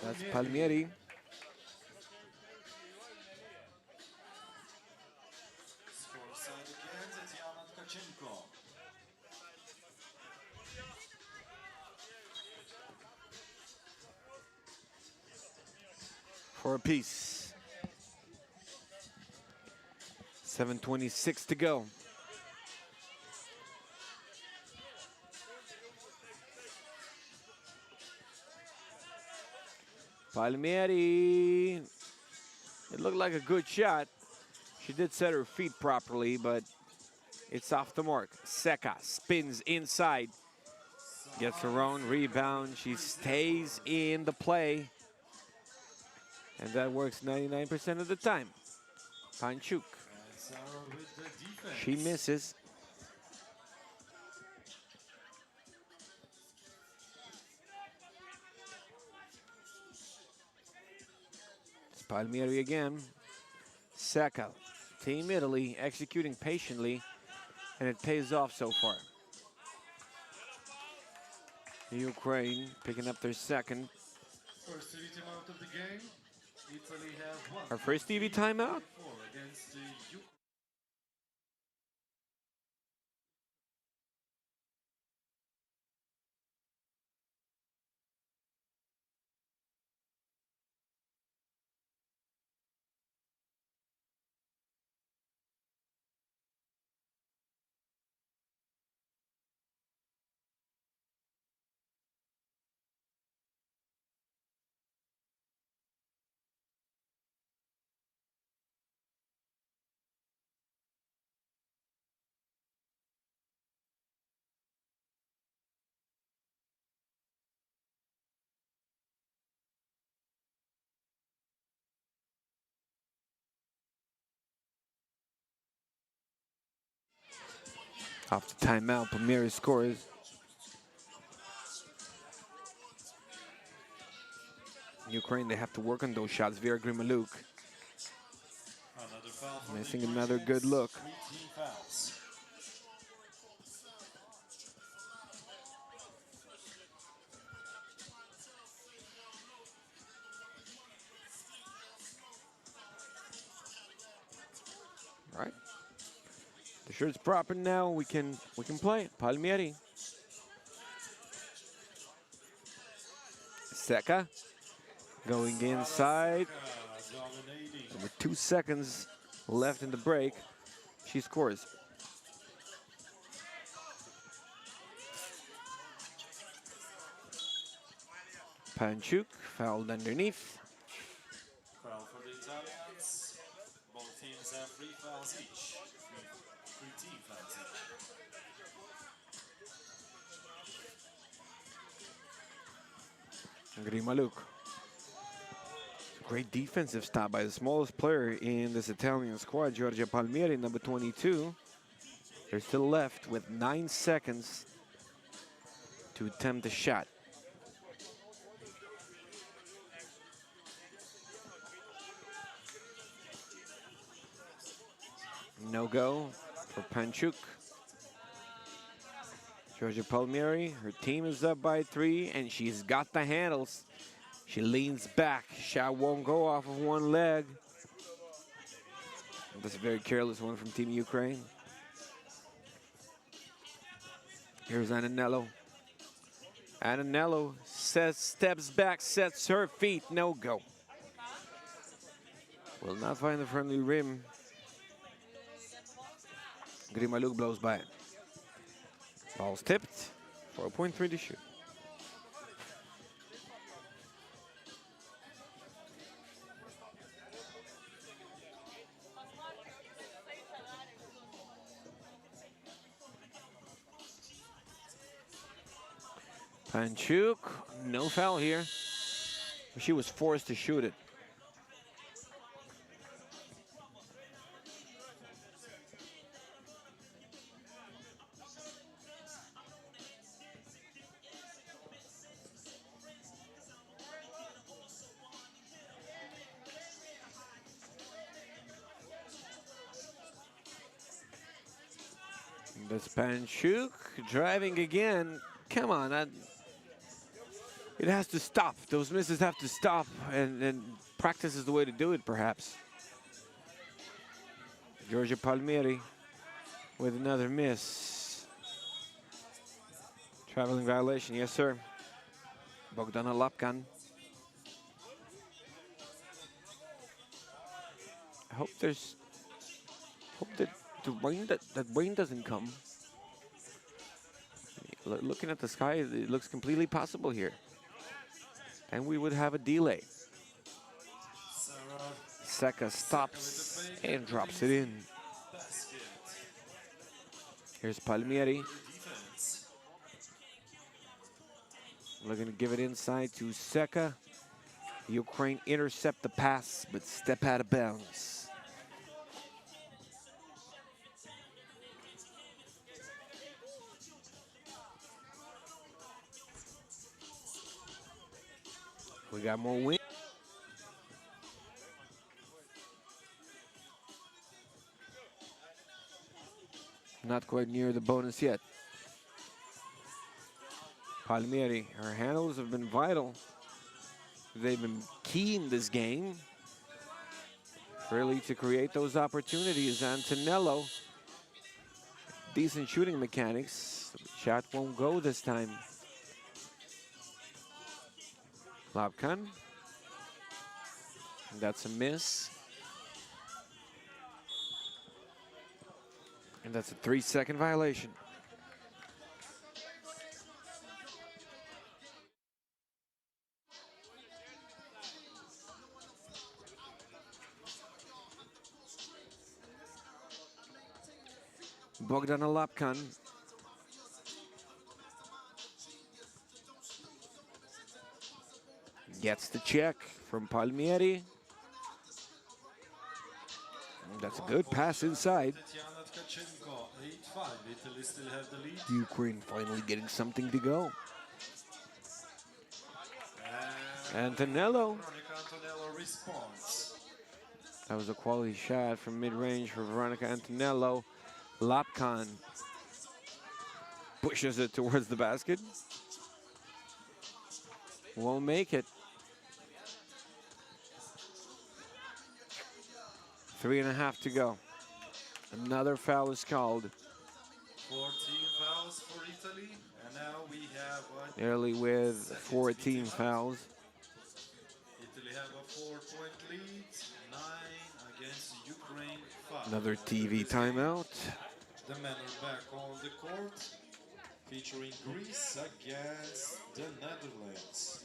That's Palmieri. For a piece. 7:26 to go. Palmieri. It looked like a good shot. She did set her feet properly, but it's off the mark. Seca spins inside. Gets her own rebound. She stays in the play. And that works 99% of the time. Panchuk. She misses. It's Palmieri again. Seca. Team Italy executing patiently, and it pays off so far. Ukraine picking up their second. First TV timeout of the game. Italy have won. Our first TV timeout? Against the Off the timeout, Palmieri scores. Ukraine, they have to work on those shots. Vera Grimaluk missing another good look. All right. The shirt's proper now. We can play. Palmieri. Seca going inside. Over 2 seconds left in the break. She scores. Panchuk fouled underneath. foul for the Italians. Both teams have 3 fouls each. Three team fouls each. Grimaluk. Great defensive stop by the smallest player in this Italian squad, Giorgia Palmieri, number 22. They're still left with 9 seconds to attempt the shot. No go for Panchuk. Giorgia Palmieri, her team is up by 3, and she's got the handles. She leans back. Shot won't go off of one leg. That's a very careless one from Team Ukraine. Here's Ananello. Ananello steps back, sets her feet. No go. Will not find the friendly rim. Grimaluk blows by. Ball's tipped. 4.3 to shoot. Panchuk, no foul here. She was forced to shoot it. That's Panchuk driving again. Come on, it has to stop. Those misses have to stop, and practice is the way to do it, perhaps. Georgia Palmieri with another miss. Traveling violation, yes, sir. Bogdana Lapkan. I hope that rain doesn't come. Looking at the sky, it looks completely possible here. And we would have a delay. Seka stops and drops it in. Here's Palmieri. Looking to give it inside to Seka. Ukraine intercept the pass, but step out of bounds. We got more win. Not quite near the bonus yet. Palmieri, her handles have been vital. They've been key in this game, really, to create those opportunities. Antonello, decent shooting mechanics. Shot won't go this time. Lapkan. That's a miss. And that's a 3-second violation. Bogdana Lapkan. Gets the check from Palmieri. That's a good pass inside. Ukraine finally getting something to go. Antonello. That was a quality shot from mid-range for Veronica Antonello. Lapkan pushes it towards the basket. Won't make it. 3.5 to go. Another foul is called. 14 fouls for Italy, and now we have Nearly with 14 fouls. Italy have a 4-point lead, 9 against Ukraine 5. Another TV timeout. The men are back on the court, featuring Greece against the Netherlands.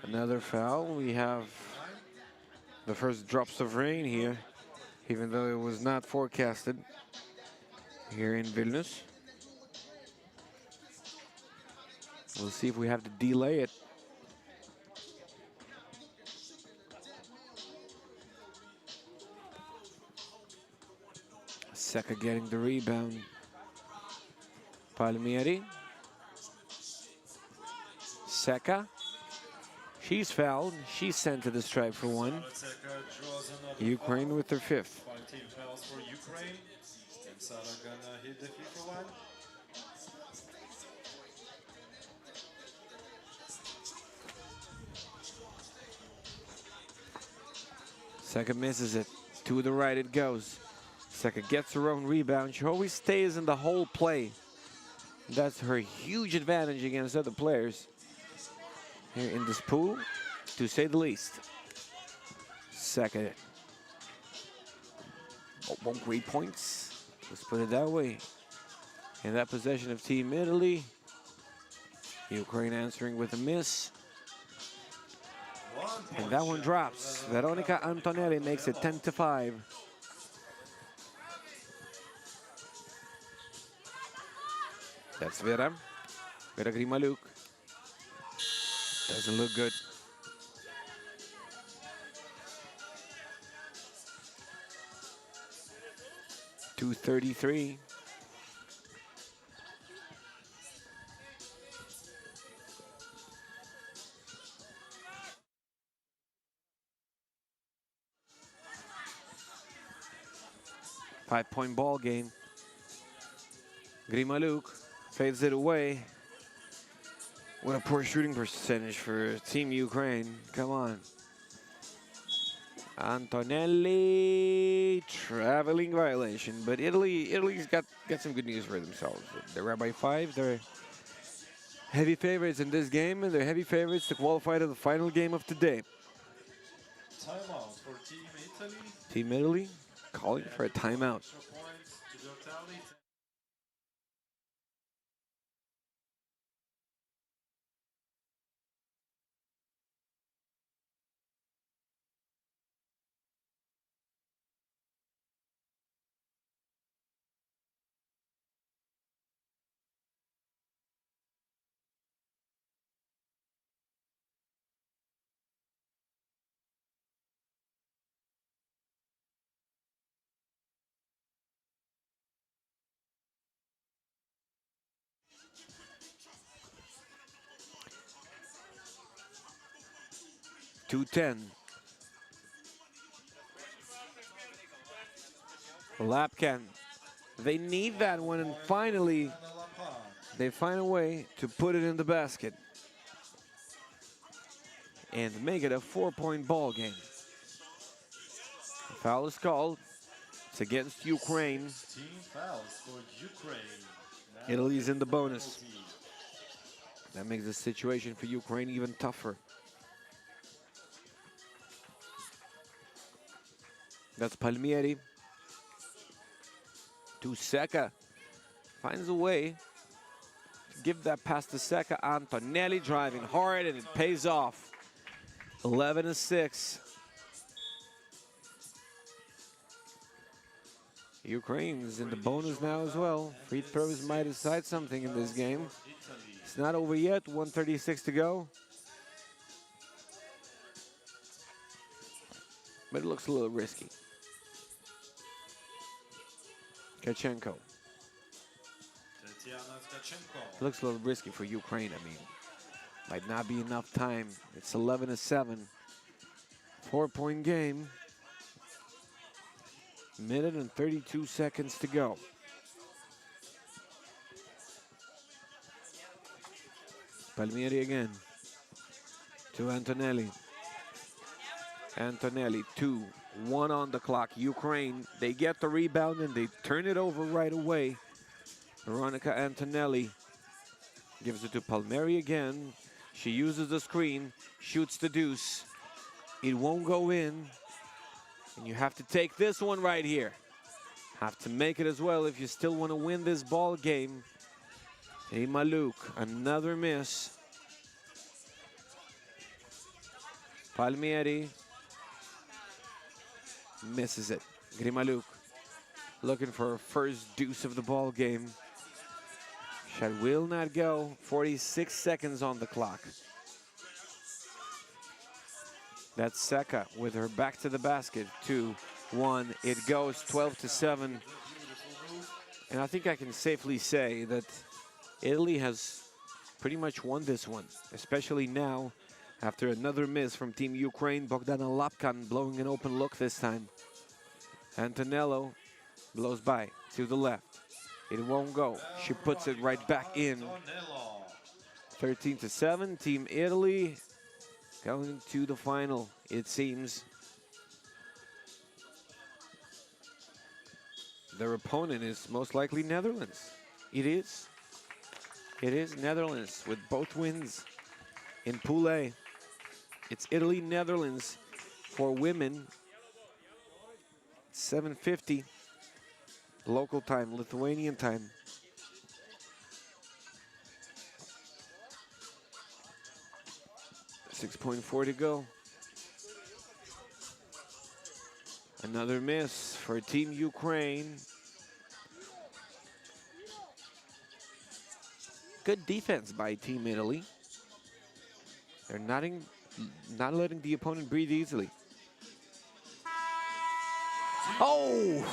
Another foul. We have the first drops of rain here, even though it was not forecasted here in Vilnius. We'll see if we have to delay it. Seka getting the rebound. Palmieri. Seka. She's fouled. She's sent to the stripe for one. Ukraine with their fifth. 5 team fouls for Ukraine. And Sara gonna hit the FIFA one. Seka misses it. To the right it goes. Seka gets her own rebound. She always stays in the whole play. That's her huge advantage against other players here in this pool, to say the least. Seka. Won't great points. Let's put it that way. In that possession of Team Italy. Ukraine answering with a miss. And that one drops. Veronica Antonelli makes it 10-5. That's Vera. Vera Grimaluk. Doesn't look good. .233. Five-point ball game. Grimaluk fades it away. What a poor shooting percentage for Team Ukraine. Come on. Antonelli, traveling violation. But Italy's got some good news for themselves. They're up by 5. They're heavy favorites in this game, and they're heavy favorites to qualify to the final game of today. Timeout for Team Italy. Team Italy calling for a timeout. Points to their tally. 2:10. Lapkan. They need that one, and finally they find a way to put it in the basket and make it a 4-point ball game. Foul is called. It's against Ukraine. Team fouls for Ukraine. Italy's in the bonus. That makes the situation for Ukraine even tougher. That's Palmieri. To Seka. Finds a way to give that pass to Seka. Antonelli driving hard, and it pays off. 11-6. Ukraine's in the bonus now as well. Free throws might decide something in this game. It's not over yet. 1:36 to go. But it looks a little risky. Kachenko. Looks a little risky for Ukraine. I mean, might not be enough time. It's 11-7. 4-point game. Minute and 32 seconds to go. Palmieri again. To Antonelli. Antonelli, 2-1 on the clock. Ukraine, they get the rebound and they turn it over right away. Veronica Antonelli gives it to Palmieri again. She uses the screen, shoots the deuce. It won't go in. And you have to take this one right here. Have to make it as well if you still want to win this ball game. Hey, Maluk, another miss. Palmieri misses it. Grimaluk looking for her first deuce of the ball game. Shot will not go. 46 seconds on the clock. That's Seka with her back to the basket. 2-1. It goes 12-7. And I think I can safely say that Italy has pretty much won this one, especially now After another miss from Team Ukraine, Bogdana Lapkan blowing an open look this time. Antonello blows by to the left. It won't go. She puts it right back in. 13-7, Team Italy going to the final, it seems. Their opponent is most likely Netherlands. It is. It is Netherlands with both wins in Pool A. It's Italy, Netherlands for women. 7:50 local time, Lithuanian time. .4 to go. Another miss for Team Ukraine. Good defense by Team Italy. They're not letting the opponent breathe easily. Oh,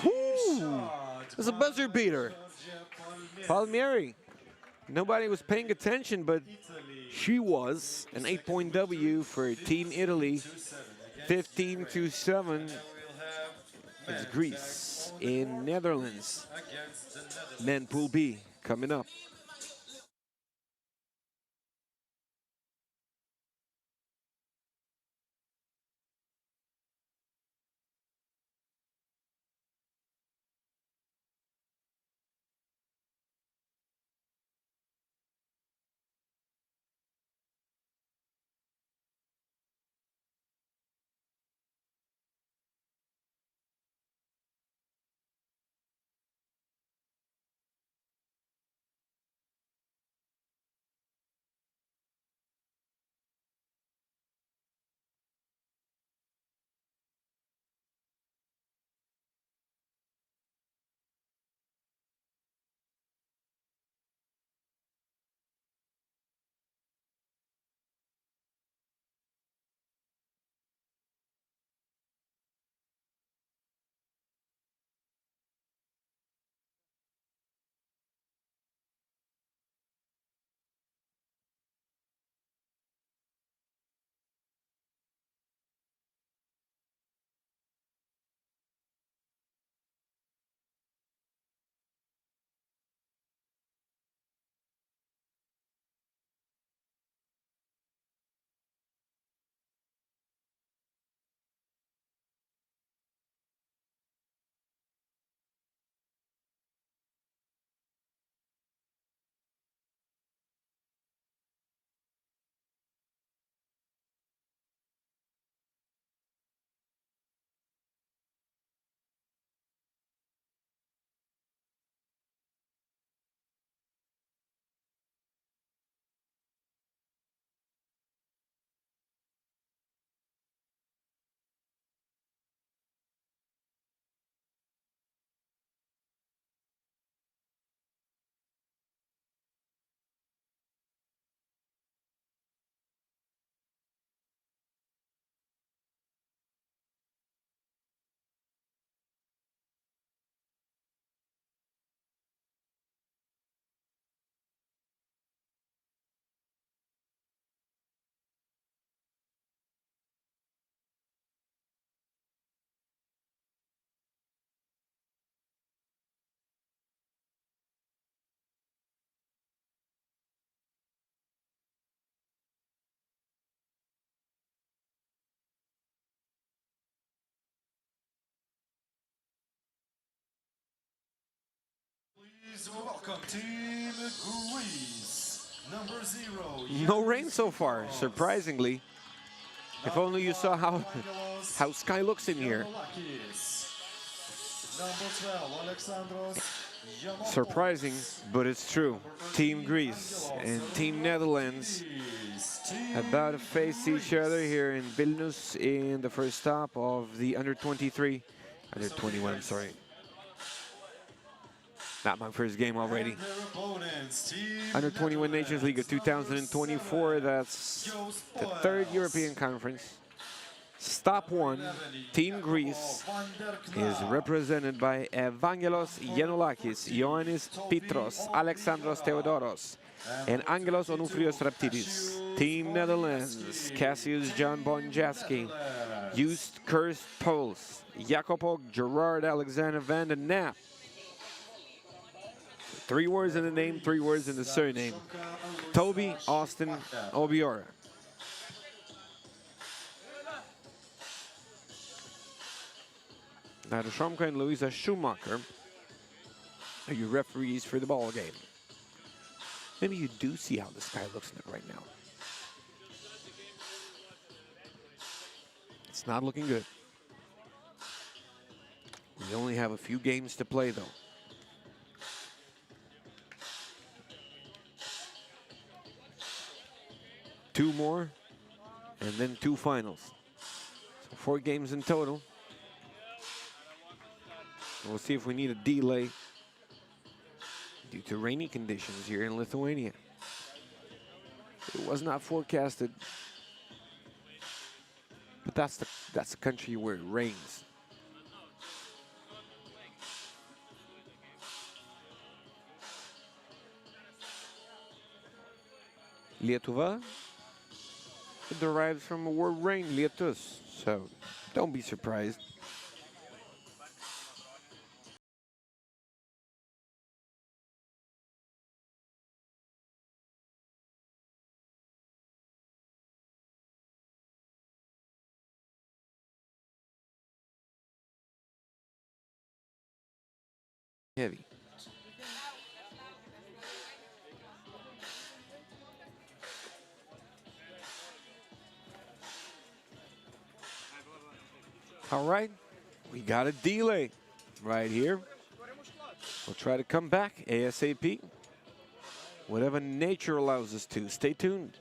it was a buzzer beater. Palmieri. Nobody was paying attention, but she was. An 8-point W for Team Italy. 15-7. It's Greece in Netherlands. Men Pool B coming up. Please welcome Team Greece, number 0. No rain so far, surprisingly. If only you saw how sky looks in here. Surprising, but it's true. Team Greece and Team Netherlands about to face each other here in Vilnius in the first stop of the under 21, sorry. Not my first game already. Under 21 Nations League of 2024, that's the third European Conference. Stop one, Team Greece is represented by Evangelos Giannouliakis, Ioannis Petros, Alexandros Theodoros, and Angelos Onufrios Raptidis. Team Netherlands, Cassius John Bonjaski, Joost Kirst Pols, Jacopo Gerard Alexander van den Nap. 3 words in the name, 3 words in the surname. Toby Austin Obiora. Nada Shomka and Louisa Schumacher are your referees for the ball game. Maybe you do see how this guy looks in it right now. It's not looking good. We only have a few games to play, though. Two more, and then 2 finals. So 4 games in total. We'll see if we need a delay due to rainy conditions here in Lithuania. It was not forecasted, but that's the country where it rains. Lietuva, it derives from the word rain, lietus, so don't be surprised. Heavy. All right, we got a delay right here. We'll try to come back ASAP. Whatever nature allows us to. Stay tuned.